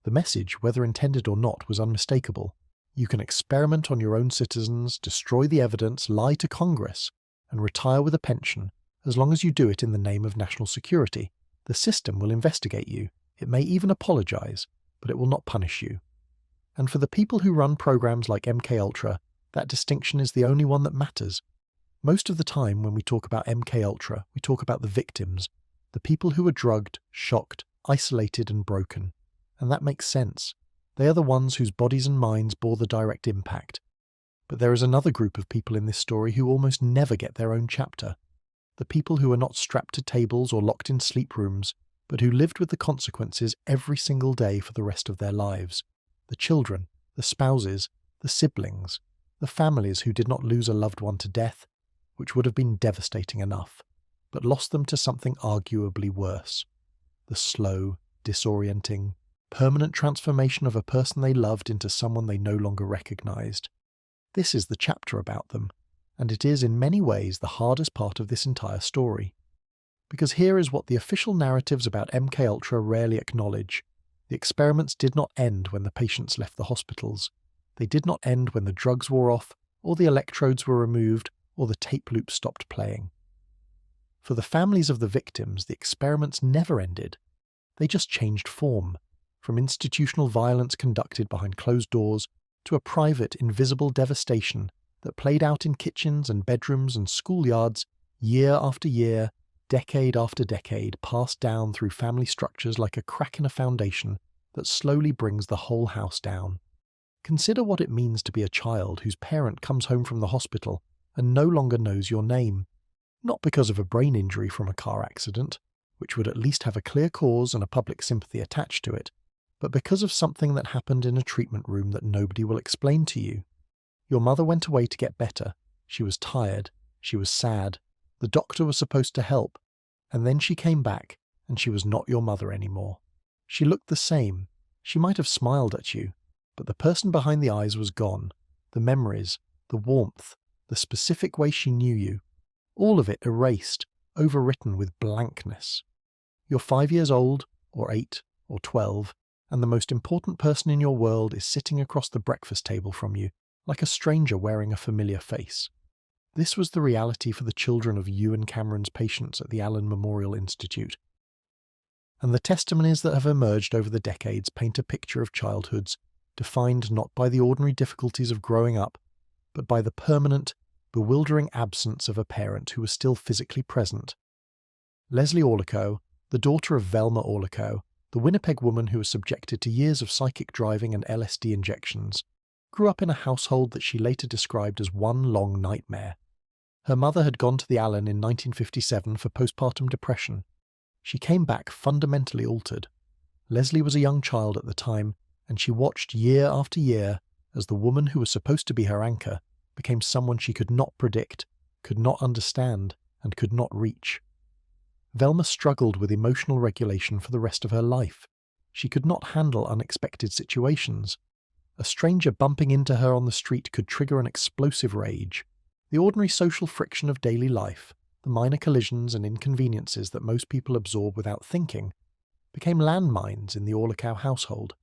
The message, whether intended or not, was unmistakable. You can experiment on your own citizens, destroy the evidence, lie to Congress, and retire with a pension, as long as you do it in the name of national security. The system will investigate you. It may even apologize, but it will not punish you. And for the people who run programs like MKUltra, that distinction is the only one that matters. Most of the time when we talk about MKUltra, we talk about the victims, the people who were drugged, shocked, isolated and broken. And that makes sense. They are the ones whose bodies and minds bore the direct impact. But there is another group of people in this story who almost never get their own chapter. The people who are not strapped to tables or locked in sleep rooms, but who lived with the consequences every single day for the rest of their lives. The children, the spouses, the siblings, the families who did not lose a loved one to death, which would have been devastating enough, but lost them to something arguably worse. The slow, disorienting, permanent transformation of a person they loved into someone they no longer recognized. This is the chapter about them, and it is in many ways the hardest part of this entire story. Because here is what the official narratives about MKUltra rarely acknowledge. The experiments did not end when the patients left the hospitals. They did not end when the drugs wore off, or the electrodes were removed, or the tape loop stopped playing. For the families of the victims, the experiments never ended. They just changed form, from institutional violence conducted behind closed doors to a private, invisible devastation that played out in kitchens and bedrooms and schoolyards year after year, decade after decade, passed down through family structures like a crack in a foundation that slowly brings the whole house down. Consider what it means to be a child whose parent comes home from the hospital and no longer knows your name, not because of a brain injury from a car accident, which would at least have a clear cause and a public sympathy attached to it, but because of something that happened in a treatment room that nobody will explain to you. Your mother went away to get better. She was tired. She was sad. The doctor was supposed to help. And then she came back, and she was not your mother anymore. She looked the same. She might have smiled at you, but the person behind the eyes was gone. The memories, the warmth, the specific way she knew you, all of it erased, overwritten with blankness. You're 5 years old, or 8, or 12, and the most important person in your world is sitting across the breakfast table from you, like a stranger wearing a familiar face. This was the reality for the children of you and Cameron's patients at the Allen Memorial Institute. And the testimonies that have emerged over the decades paint a picture of childhoods defined not by the ordinary difficulties of growing up, but by the permanent, bewildering absence of a parent who was still physically present. Leslie Orlico, the daughter of Velma Orlico, the Winnipeg woman who was subjected to years of psychic driving and LSD injections, grew up in a household that she later described as one long nightmare. Her mother had gone to the Allen in 1957 for postpartum depression. She came back fundamentally altered. Leslie was a young child at the time, and she watched year after year as the woman who was supposed to be her anchor became someone she could not predict, could not understand, and could not reach. Velma struggled with emotional regulation for the rest of her life. She could not handle unexpected situations. A stranger bumping into her on the street could trigger an explosive rage. The ordinary social friction of daily life, the minor collisions and inconveniences that most people absorb without thinking, became landmines in the Orlico household.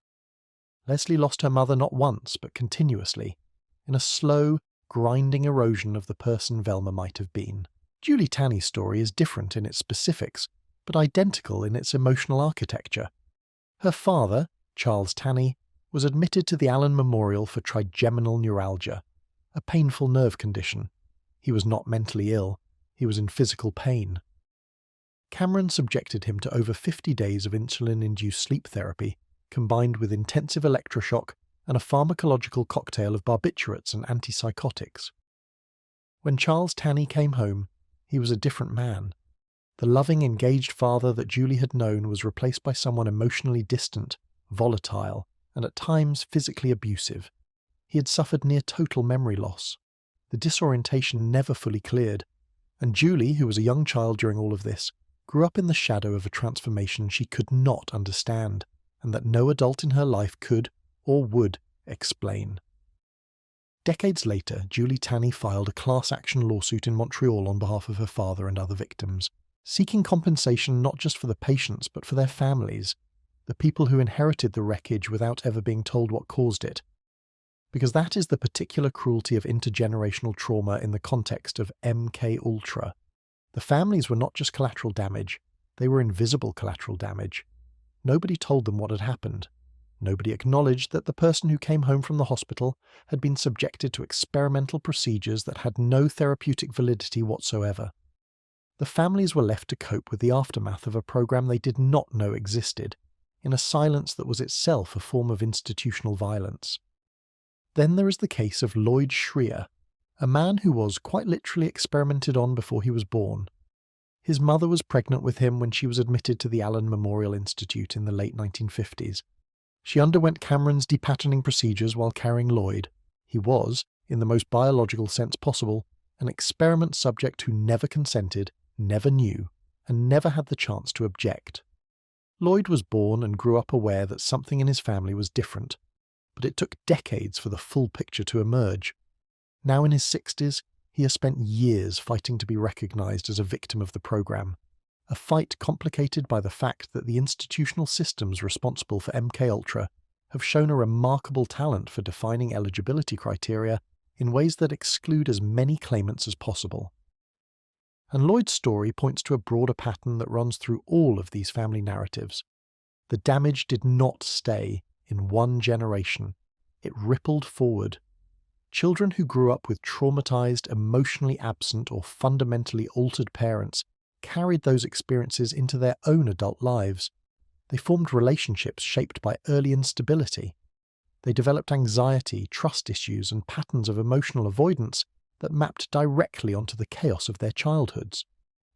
Leslie lost her mother not once, but continuously, in a slow, grinding erosion of the person Velma might have been. Julie Tanney's story is different in its specifics, but identical in its emotional architecture. Her father, Charles Tanney, was admitted to the Allen Memorial for trigeminal neuralgia, a painful nerve condition. He was not mentally ill, he was in physical pain. Cameron subjected him to over 50 days of insulin-induced sleep therapy, combined with intensive electroshock and a pharmacological cocktail of barbiturates and antipsychotics. When Charles Tanney came home, he was a different man. The loving, engaged father that Julie had known was replaced by someone emotionally distant, volatile, and at times physically abusive. He had suffered near total memory loss. The disorientation never fully cleared, and Julie, who was a young child during all of this, grew up in the shadow of a transformation she could not understand, and that no adult in her life could or would explain. Decades later, Julie Tanney filed a class action lawsuit in Montreal on behalf of her father and other victims, seeking compensation not just for the patients but for their families, the people who inherited the wreckage without ever being told what caused it. Because that is the particular cruelty of intergenerational trauma in the context of MK Ultra. The families were not just collateral damage, they were invisible collateral damage. Nobody told them what had happened. Nobody acknowledged that the person who came home from the hospital had been subjected to experimental procedures that had no therapeutic validity whatsoever. The families were left to cope with the aftermath of a program they did not know existed, in a silence that was itself a form of institutional violence. Then there is the case of Lloyd Schreier, a man who was quite literally experimented on before he was born. His mother was pregnant with him when she was admitted to the Allen Memorial Institute in the late 1950s. She underwent Cameron's depatterning procedures while carrying Lloyd. He was, in the most biological sense possible, an experiment subject who never consented, never knew, and never had the chance to object. Lloyd was born and grew up aware that something in his family was different, but it took decades for the full picture to emerge. Now in his 60s, he has spent years fighting to be recognized as a victim of the program, a fight complicated by the fact that the institutional systems responsible for MKUltra have shown a remarkable talent for defining eligibility criteria in ways that exclude as many claimants as possible. And Lloyd's story points to a broader pattern that runs through all of these family narratives. The damage did not stay in one generation. It rippled forward. Children who grew up with traumatized, emotionally absent, or fundamentally altered parents carried those experiences into their own adult lives. They formed relationships shaped by early instability. They developed anxiety, trust issues, and patterns of emotional avoidance that mapped directly onto the chaos of their childhoods.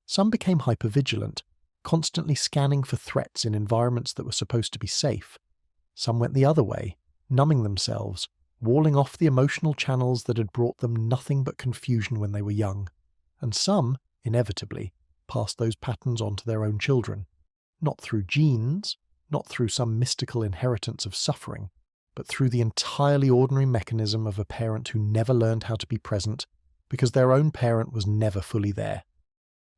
Some became hypervigilant, constantly scanning for threats in environments that were supposed to be safe. Some went the other way, numbing themselves, walling off the emotional channels that had brought them nothing but confusion when they were young. And some, inevitably, passed those patterns on to their own children, not through genes, not through some mystical inheritance of suffering, but through the entirely ordinary mechanism of a parent who never learned how to be present because their own parent was never fully there.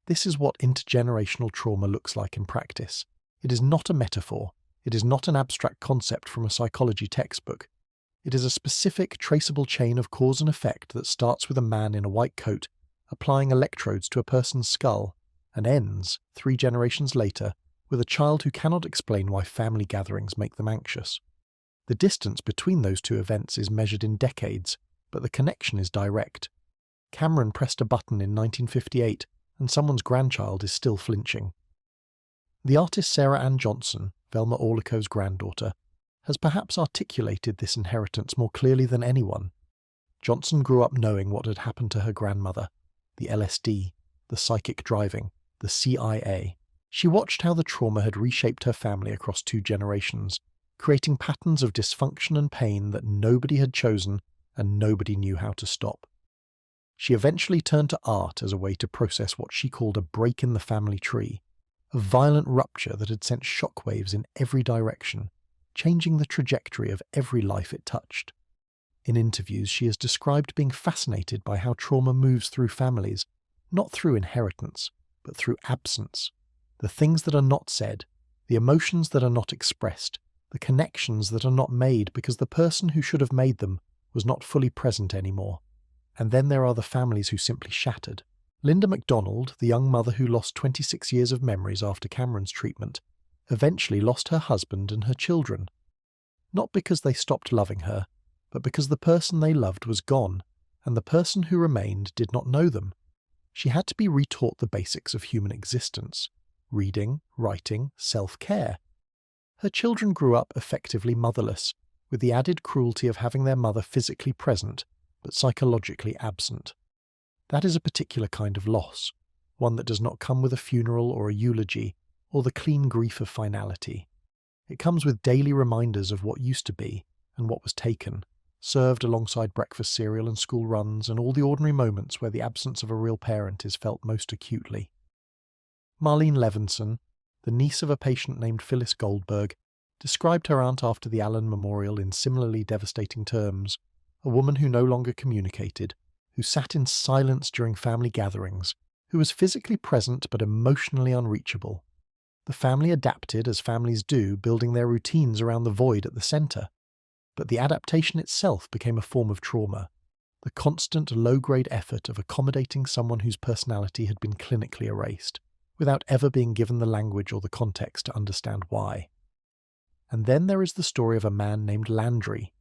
This is what intergenerational trauma looks like in practice. It is not a metaphor. It is not an abstract concept from a psychology textbook. It is a specific, traceable chain of cause and effect that starts with a man in a white coat applying electrodes to a person's skull and ends, 3 generations later, with a child who cannot explain why family gatherings make them anxious. The distance between those two events is measured in decades, but the connection is direct. Cameron pressed a button in 1958, and someone's grandchild is still flinching. The artist Sarah Ann Johnson, Velma Orliko's granddaughter, has perhaps articulated this inheritance more clearly than anyone. Johnson grew up knowing what had happened to her grandmother, the LSD, the psychic driving, the CIA. She watched how the trauma had reshaped her family across 2 generations, creating patterns of dysfunction and pain that nobody had chosen and nobody knew how to stop. She eventually turned to art as a way to process what she called a break in the family tree, a violent rupture that had sent shockwaves in every direction, changing the trajectory of every life it touched. In interviews, she has described being fascinated by how trauma moves through families, not through inheritance, but through absence. The things that are not said, the emotions that are not expressed, the connections that are not made because the person who should have made them was not fully present anymore. And then there are the families who simply shattered. Linda MacDonald, the young mother who lost 26 years of memories after Cameron's treatment, eventually lost her husband and her children. Not because they stopped loving her, but because the person they loved was gone, and the person who remained did not know them. She had to be retaught the basics of human existence: reading, writing, self-care. Her children grew up effectively motherless, with the added cruelty of having their mother physically present, but psychologically absent. That is a particular kind of loss, one that does not come with a funeral or a eulogy, or the clean grief of finality. It comes with daily reminders of what used to be, and what was taken, served alongside breakfast cereal and school runs and all the ordinary moments where the absence of a real parent is felt most acutely. Marlene Levinson, the niece of a patient named Phyllis Goldberg, described her aunt after the Allen Memorial in similarly devastating terms. a woman who no longer communicated, who sat in silence during family gatherings, who was physically present but emotionally unreachable. The family adapted as families do, building their routines around the void at the centre. But the adaptation itself became a form of trauma, the constant low-grade effort of accommodating someone whose personality had been clinically erased, without ever being given the language or the context to understand why. And then there is the story of a man named Landry,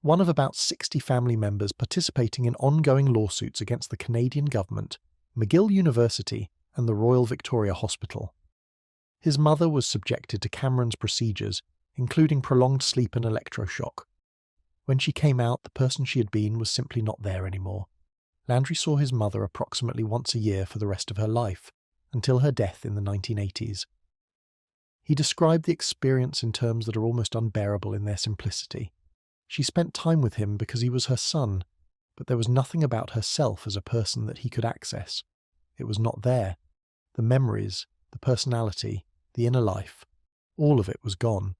one of about 60 family members participating in ongoing lawsuits against the Canadian government, McGill University, and the Royal Victoria Hospital. His mother was subjected to Cameron's procedures, including prolonged sleep and electroshock. When she came out, the person she had been was simply not there anymore. Landry saw his mother approximately once a year for the rest of her life, until her death in the 1980s. He described the experience in terms that are almost unbearable in their simplicity. She spent time with him because he was her son, but there was nothing about herself as a person that he could access. It was not there. The memories, the personality, the inner life, all of it was gone.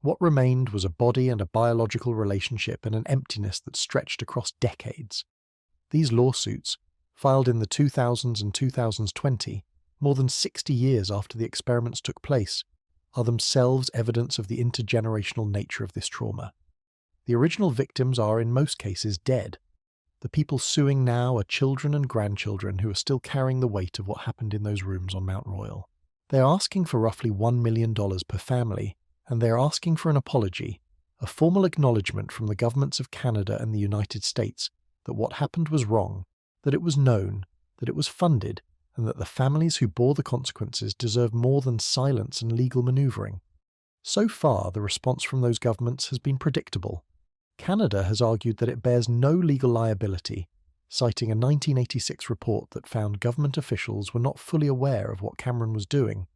What remained was a body and a biological relationship and an emptiness that stretched across decades. These lawsuits, filed in the 2000s and 2020, more than 60 years after the experiments took place, are themselves evidence of the intergenerational nature of this trauma. The original victims are in most cases dead. The people suing now are children and grandchildren who are still carrying the weight of what happened in those rooms on Mount Royal. They are asking for roughly $1 million per family, and they are asking for an apology, a formal acknowledgement from the governments of Canada and the United States that what happened was wrong, that it was known, that it was funded, and that the families who bore the consequences deserve more than silence and legal manoeuvring. So far, the response from those governments has been predictable. Canada has argued that it bears no legal liability, citing a 1986 report that found government officials were not fully aware of what Cameron was doing.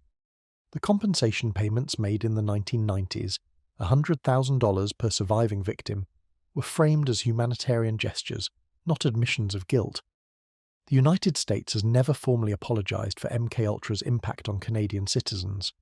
The compensation payments made in the 1990s, $100,000 per surviving victim, were framed as humanitarian gestures, not admissions of guilt. The United States has never formally apologized for MKUltra's impact on Canadian citizens,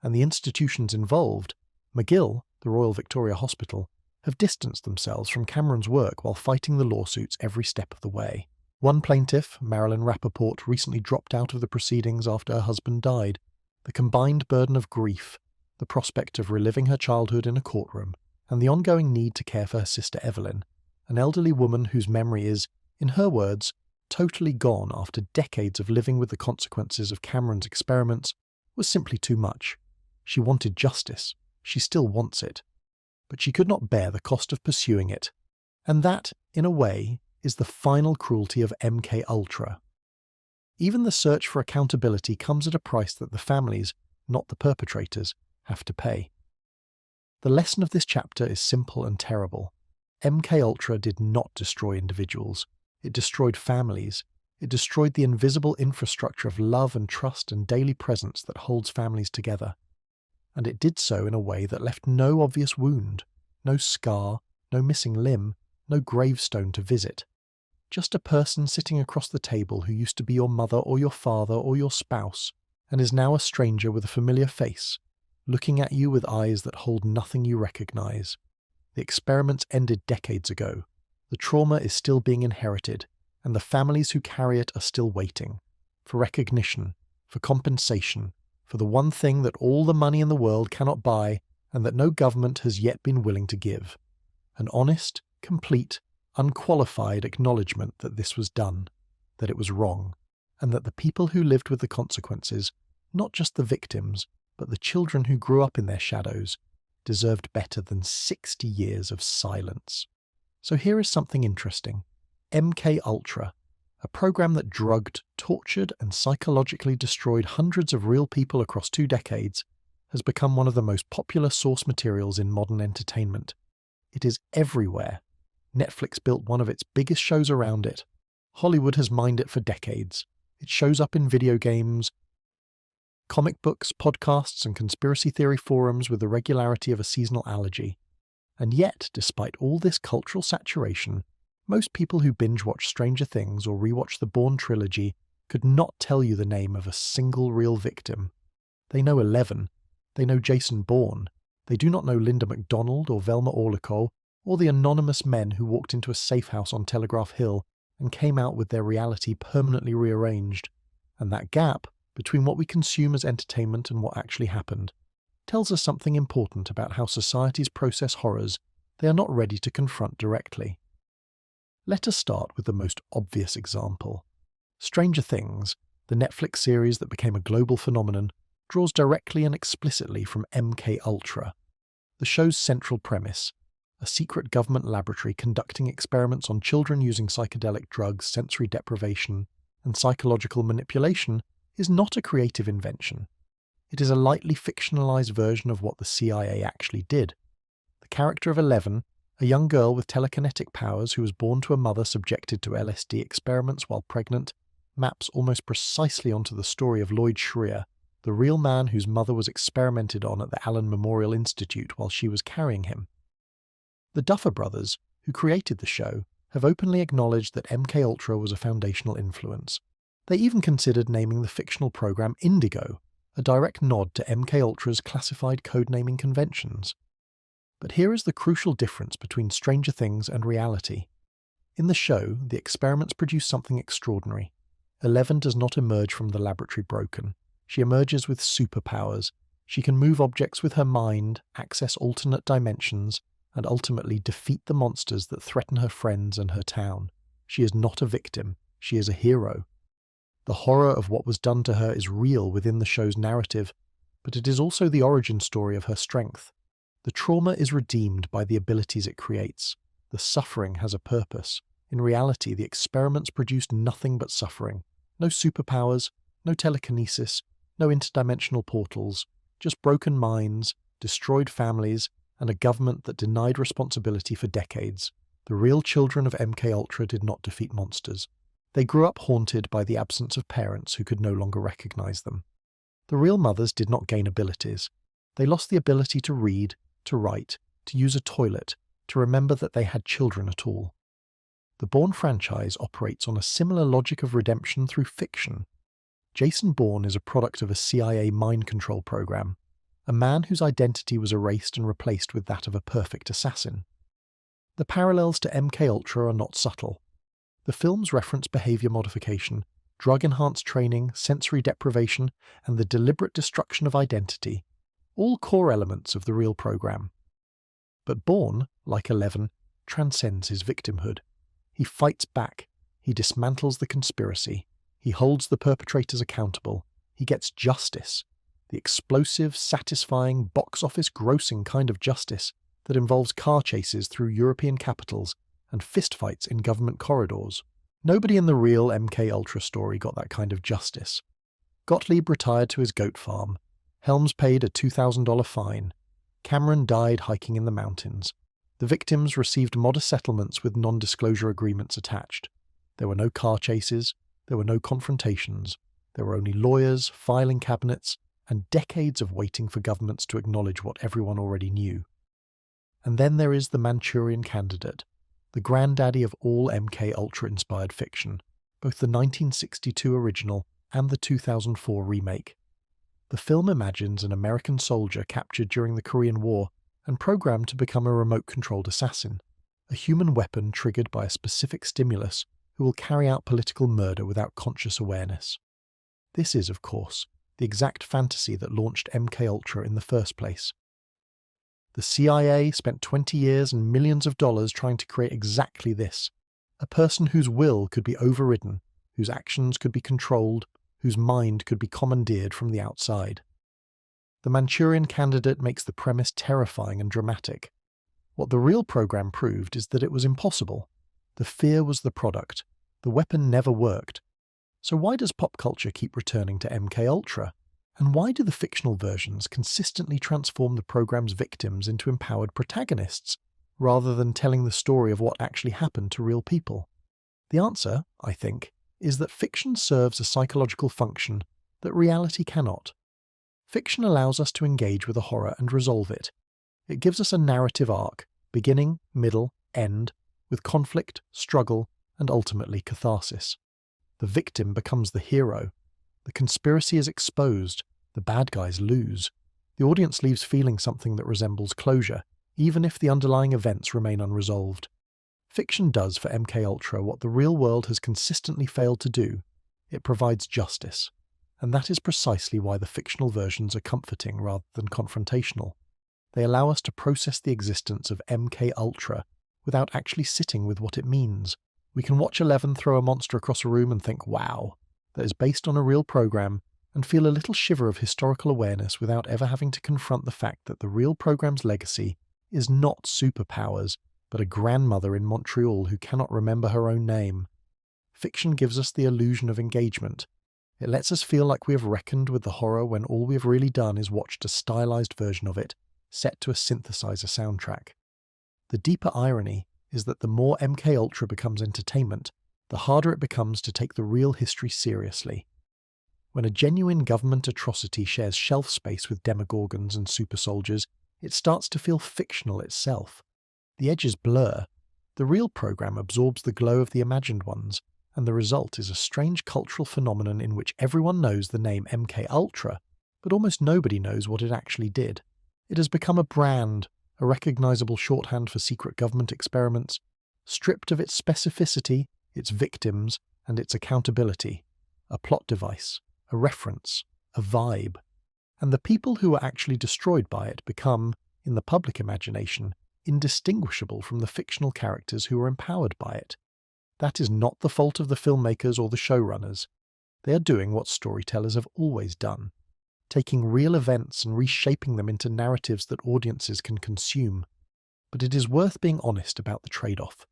and the institutions involved, McGill, the Royal Victoria Hospital, have distanced themselves from Cameron's work while fighting the lawsuits every step of the way. One plaintiff, Marilyn Rappaport, recently dropped out of the proceedings after her husband died. The combined burden of grief, the prospect of reliving her childhood in a courtroom, and the ongoing need to care for her sister Evelyn, an elderly woman whose memory is, in her words, totally gone after decades of living with the consequences of Cameron's experiments, was simply too much. She wanted justice. She still wants it. But she could not bear the cost of pursuing it. And that, in a way, is the final cruelty of MKUltra. Even the search for accountability comes at a price that the families, not the perpetrators, have to pay. The lesson of this chapter is simple and terrible. MKUltra did not destroy individuals. It destroyed families. It destroyed the invisible infrastructure of love and trust and daily presence that holds families together. And it did so in a way that left no obvious wound, no scar, no missing limb, no gravestone to visit. Just a person sitting across the table who used to be your mother or your father or your spouse, and is now a stranger with a familiar face, looking at you with eyes that hold nothing you recognize. The experiments ended decades ago. The trauma is still being inherited, and the families who carry it are still waiting. For recognition, for compensation, for the one thing that all the money in the world cannot buy and that no government has yet been willing to give. An honest, complete, unqualified acknowledgement that this was done, that it was wrong, and that the people who lived with the consequences, not just the victims, but the children who grew up in their shadows, deserved better than 60 years of silence. So here is something interesting. MKUltra, a program that drugged, tortured, and psychologically destroyed hundreds of real people across 2 decades, has become one of the most popular source materials in modern entertainment. It is everywhere. Netflix built one of its biggest shows around it. Hollywood has mined it for decades. It shows up in video games, comic books, podcasts, and conspiracy theory forums with the regularity of a seasonal allergy. And yet, despite all this cultural saturation, most people who binge-watch Stranger Things or rewatch the Bourne trilogy could not tell you the name of a single real victim. They know 11. They know Jason Bourne. They do not know Linda McDonald or Velma Orlikow or the anonymous men who walked into a safe house on Telegraph Hill and came out with their reality permanently rearranged, and that gap between what we consume as entertainment and what actually happened tells us something important about how societies process horrors they are not ready to confront directly. Let us start with the most obvious example. Stranger Things, the Netflix series that became a global phenomenon, draws directly and explicitly from MK Ultra. The show's central premise, a secret government laboratory conducting experiments on children using psychedelic drugs, sensory deprivation, and psychological manipulation, is not a creative invention. It is a lightly fictionalized version of what the CIA actually did. The character of 11, a young girl with telekinetic powers who was born to a mother subjected to LSD experiments while pregnant, maps almost precisely onto the story of Lloyd Schreier, the real man whose mother was experimented on at the Allen Memorial Institute while she was carrying him. The Duffer Brothers, who created the show, have openly acknowledged that MK Ultra was a foundational influence. They even considered naming the fictional program Indigo, a direct nod to MK Ultra's classified codenaming conventions. But here is the crucial difference between Stranger Things and reality. In the show, the experiments produce something extraordinary. 11 does not emerge from the laboratory broken. She emerges with superpowers. She can move objects with her mind, access alternate dimensions, and ultimately defeat the monsters that threaten her friends and her town. She is not a victim. She is a hero. The horror of what was done to her is real within the show's narrative, but it is also the origin story of her strength. The trauma is redeemed by the abilities it creates. The suffering has a purpose. In reality, the experiments produced nothing but suffering. No superpowers, no telekinesis, no interdimensional portals, just broken minds, destroyed families, and a government that denied responsibility for decades. The real children of MK Ultra did not defeat monsters. They grew up haunted by the absence of parents who could no longer recognize them. The real mothers did not gain abilities. They lost the ability to read, to write, to use a toilet, to remember that they had children at all. The Bourne franchise operates on a similar logic of redemption through fiction. Jason Bourne is a product of a CIA mind control program, a man whose identity was erased and replaced with that of a perfect assassin. The parallels to MK Ultra are not subtle. The films reference behavior modification, drug-enhanced training, sensory deprivation, and the deliberate destruction of identity, all core elements of the real program. But Bourne, like 11, transcends his victimhood. He fights back. He dismantles the conspiracy. He holds the perpetrators accountable. He gets justice. The explosive, satisfying, box-office grossing kind of justice that involves car chases through European capitals and fistfights in government corridors. Nobody in the real MK Ultra story got that kind of justice. Gottlieb retired to his goat farm. Helms paid a $2,000 fine. Cameron died hiking in the mountains. The victims received modest settlements with non-disclosure agreements attached. There were no car chases. There were no confrontations. There were only lawyers, filing cabinets, and decades of waiting for governments to acknowledge what everyone already knew. And then there is the Manchurian Candidate, the granddaddy of all MK Ultra-inspired fiction, both the 1962 original and the 2004 remake. The film imagines an American soldier captured during the Korean War and programmed to become a remote-controlled assassin, a human weapon triggered by a specific stimulus who will carry out political murder without conscious awareness. This is, of course, the exact fantasy that launched MK Ultra in the first place. The CIA spent 20 years and millions of dollars trying to create exactly this, a person whose will could be overridden, whose actions could be controlled, whose mind could be commandeered from the outside. The Manchurian Candidate makes the premise terrifying and dramatic. What the real program proved is that it was impossible. The fear was the product. The weapon never worked. So why does pop culture keep returning to MK Ultra? And why do the fictional versions consistently transform the program's victims into empowered protagonists, rather than telling the story of what actually happened to real people? The answer, I think, is that fiction serves a psychological function that reality cannot. Fiction allows us to engage with a horror and resolve it. It gives us a narrative arc, beginning, middle, end, with conflict, struggle, and ultimately catharsis. The victim becomes the hero. The conspiracy is exposed. The bad guys lose. The audience leaves feeling something that resembles closure, even if the underlying events remain unresolved. Fiction does for MKUltra what the real world has consistently failed to do. It provides justice. And that is precisely why the fictional versions are comforting rather than confrontational. They allow us to process the existence of MKUltra without actually sitting with what it means. We can watch Eleven throw a monster across a room and think, wow, that is based on a real program, and feel a little shiver of historical awareness without ever having to confront the fact that the real program's legacy is not superpowers, but a grandmother in Montreal who cannot remember her own name. Fiction gives us the illusion of engagement. It lets us feel like we have reckoned with the horror when all we have really done is watched a stylized version of it, set to a synthesizer soundtrack. The deeper irony is that the more MKUltra becomes entertainment, the harder it becomes to take the real history seriously. When a genuine government atrocity shares shelf space with demogorgons and super soldiers, it starts to feel fictional itself. The edges blur. The real program absorbs the glow of the imagined ones, and the result is a strange cultural phenomenon in which everyone knows the name MKUltra, but almost nobody knows what it actually did. It has become a brand, a recognizable shorthand for secret government experiments, stripped of its specificity, its victims, and its accountability, a plot device, a reference, a vibe. And the people who are actually destroyed by it become, in the public imagination, indistinguishable from the fictional characters who are empowered by it. That is not the fault of the filmmakers or the showrunners. They are doing what storytellers have always done, taking real events and reshaping them into narratives that audiences can consume. But it is worth being honest about the trade-off.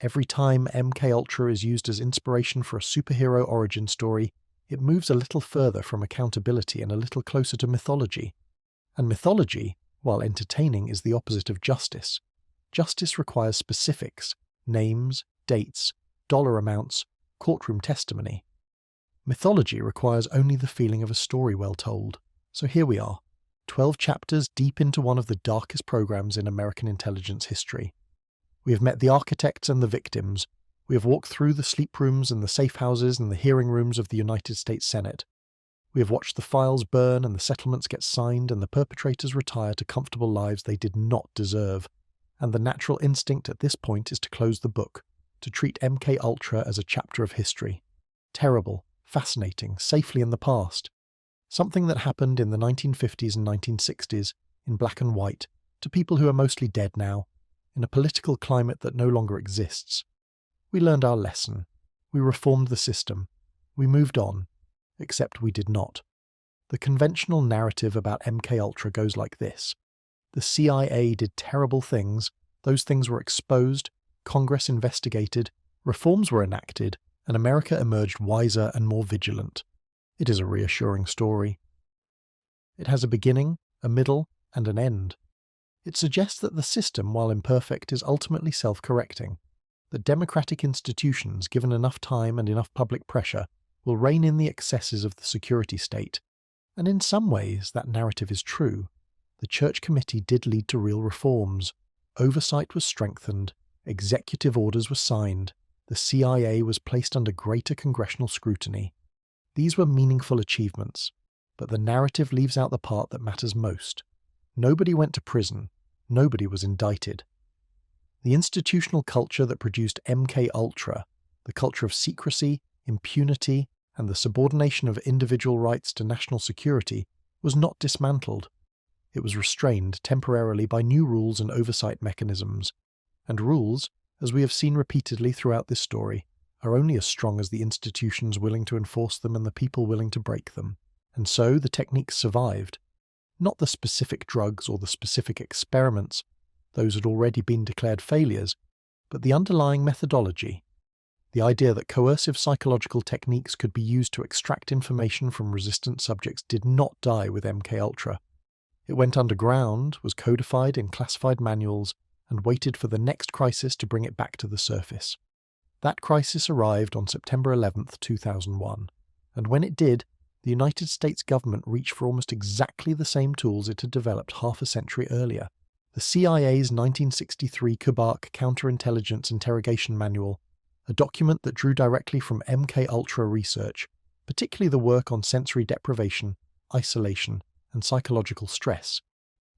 Every time MKUltra is used as inspiration for a superhero origin story, it moves a little further from accountability and a little closer to mythology. And mythology, while entertaining, is the opposite of justice. Justice requires specifics, names, dates, dollar amounts, courtroom testimony. Mythology requires only the feeling of a story well told. So here we are, 12 chapters deep into one of the darkest programs in American intelligence history. We have met the architects and the victims. We have walked through the sleep rooms and the safe houses and the hearing rooms of the United States Senate. We have watched the files burn and the settlements get signed and the perpetrators retire to comfortable lives they did not deserve. And the natural instinct at this point is to close the book, to treat MKUltra as a chapter of history. Terrible, fascinating, safely in the past. Something that happened in the 1950s and 1960s, in black and white, to people who are mostly dead now, in a political climate that no longer exists. We learned our lesson. We reformed the system. We moved on. Except we did not. The conventional narrative about MKUltra goes like this. The CIA did terrible things, those things were exposed, Congress investigated, reforms were enacted, and America emerged wiser and more vigilant. It is a reassuring story. It has a beginning, a middle, and an end. It suggests that the system, while imperfect, is ultimately self-correcting, that democratic institutions, given enough time and enough public pressure, will rein in the excesses of the security state. And in some ways, that narrative is true. The Church Committee did lead to real reforms. Oversight was strengthened, executive orders were signed, the CIA was placed under greater congressional scrutiny. These were meaningful achievements, but the narrative leaves out the part that matters most. Nobody went to prison, nobody was indicted. The institutional culture that produced MKUltra, the culture of secrecy, impunity, and the subordination of individual rights to national security, was not dismantled. It was restrained temporarily by new rules and oversight mechanisms. And rules, as we have seen repeatedly throughout this story, are only as strong as the institutions willing to enforce them and the people willing to break them. And so the techniques survived. Not the specific drugs or the specific experiments, those had already been declared failures, but the underlying methodology. The idea that coercive psychological techniques could be used to extract information from resistant subjects did not die with MKUltra. It went underground, was codified in classified manuals, and waited for the next crisis to bring it back to the surface. That crisis arrived on September 11, 2001, and when it did, the United States government reached for almost exactly the same tools it had developed half a century earlier. The CIA's 1963 Kubark Counterintelligence Interrogation Manual, a document that drew directly from MKUltra research, particularly the work on sensory deprivation, isolation, and psychological stress.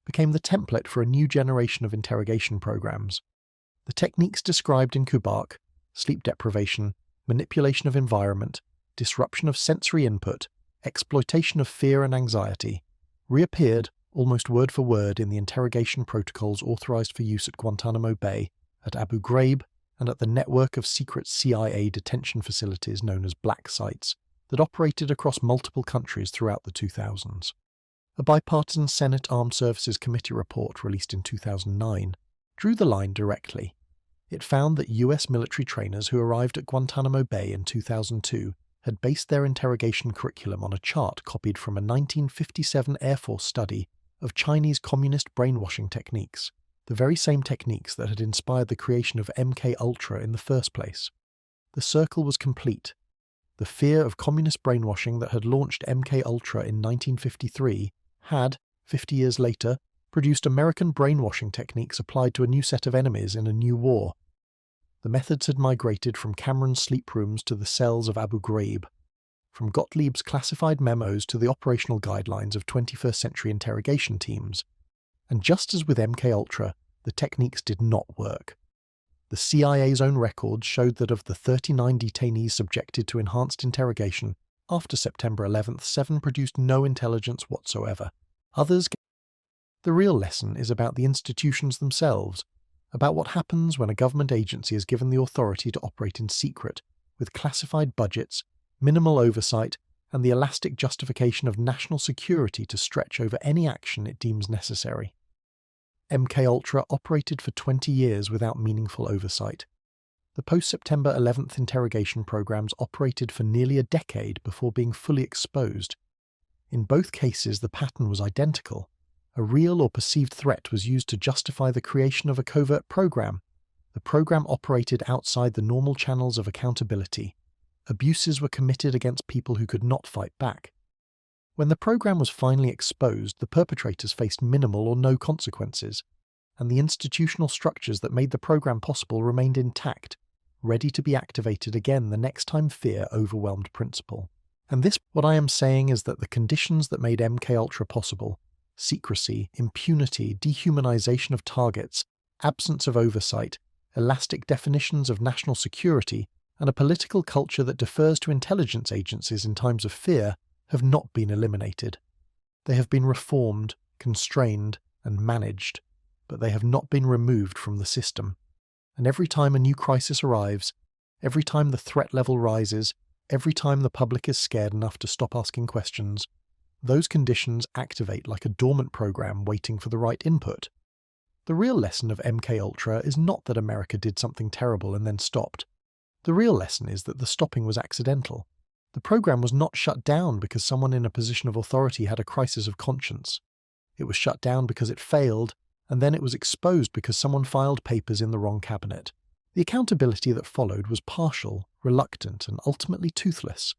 became the template for a new generation of interrogation programs. The techniques described in Kubak, sleep deprivation, manipulation of environment, disruption of sensory input, exploitation of fear and anxiety, reappeared almost word for word in the interrogation protocols authorized for use at Guantanamo Bay, at Abu Ghraib, and at the network of secret CIA detention facilities known as black sites that operated across multiple countries throughout the 2000s. A bipartisan Senate Armed Services Committee report released in 2009 drew the line directly. It found that US military trainers who arrived at Guantanamo Bay in 2002 had based their interrogation curriculum on a chart copied from a 1957 Air Force study of Chinese communist brainwashing techniques, the very same techniques that had inspired the creation of MK Ultra in the first place. The circle was complete. The fear of communist brainwashing that had launched MK Ultra in 1953 had, 50 years later, produced American brainwashing techniques applied to a new set of enemies in a new war. The methods had migrated from Cameron's sleep rooms to the cells of Abu Ghraib, from Gottlieb's classified memos to the operational guidelines of 21st century interrogation teams. And just as with MK Ultra, the techniques did not work. The CIA's own records showed that of the 39 detainees subjected to enhanced interrogation, after September 11th, 7 produced no intelligence whatsoever. The real lesson is about the institutions themselves, about what happens when a government agency is given the authority to operate in secret, with classified budgets, minimal oversight, and the elastic justification of national security to stretch over any action it deems necessary. MK Ultra operated for 20 years without meaningful oversight. The post-September 11th interrogation programs operated for nearly a decade before being fully exposed. In both cases, the pattern was identical. A real or perceived threat was used to justify the creation of a covert program. The program operated outside the normal channels of accountability. Abuses were committed against people who could not fight back. When the program was finally exposed, the perpetrators faced minimal or no consequences, and the institutional structures that made the program possible remained intact, ready to be activated again the next time fear overwhelmed principle. And what I am saying is that the conditions that made MK Ultra possible, secrecy, impunity, dehumanization of targets, absence of oversight, elastic definitions of national security, and a political culture that defers to intelligence agencies in times of fear, have not been eliminated. They have been reformed, constrained, and managed, but they have not been removed from the system. And every time a new crisis arrives, every time the threat level rises, every time the public is scared enough to stop asking questions, those conditions activate like a dormant program waiting for the right input. The real lesson of MK Ultra is not that America did something terrible and then stopped. The real lesson is that the stopping was accidental. The program was not shut down because someone in a position of authority had a crisis of conscience. It was shut down because it failed, and then it was exposed because someone filed papers in the wrong cabinet. The accountability that followed was partial, reluctant, and ultimately toothless.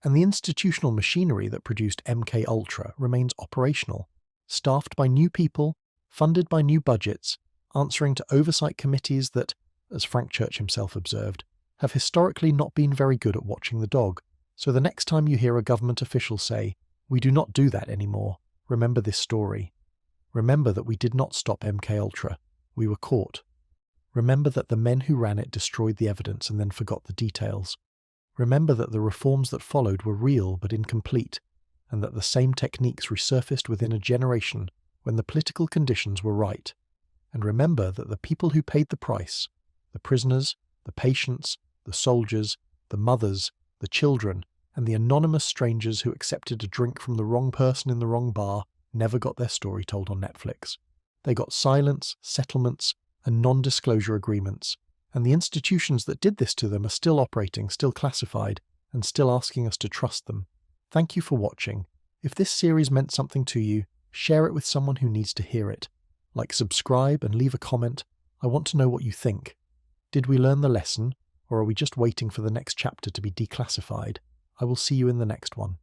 And the institutional machinery that produced MK Ultra remains operational, staffed by new people, funded by new budgets, answering to oversight committees that, as Frank Church himself observed, have historically not been very good at watching the dog. So the next time you hear a government official say, "We do not do that anymore," remember this story. Remember that we did not stop MK Ultra. We were caught. Remember that the men who ran it destroyed the evidence and then forgot the details. Remember that the reforms that followed were real but incomplete, and that the same techniques resurfaced within a generation when the political conditions were right. And remember that the people who paid the price, the prisoners, the patients, the soldiers, the mothers, the children, and the anonymous strangers who accepted a drink from the wrong person in the wrong bar, never got their story told on Netflix. They got silence, settlements, and non-disclosure agreements, and the institutions that did this to them are still operating, still classified, and still asking us to trust them. Thank you for watching. If this series meant something to you, share it with someone who needs to hear it. Like, subscribe, and leave a comment. I want to know what you think. Did we learn the lesson, or are we just waiting for the next chapter to be declassified? I will see you in the next one.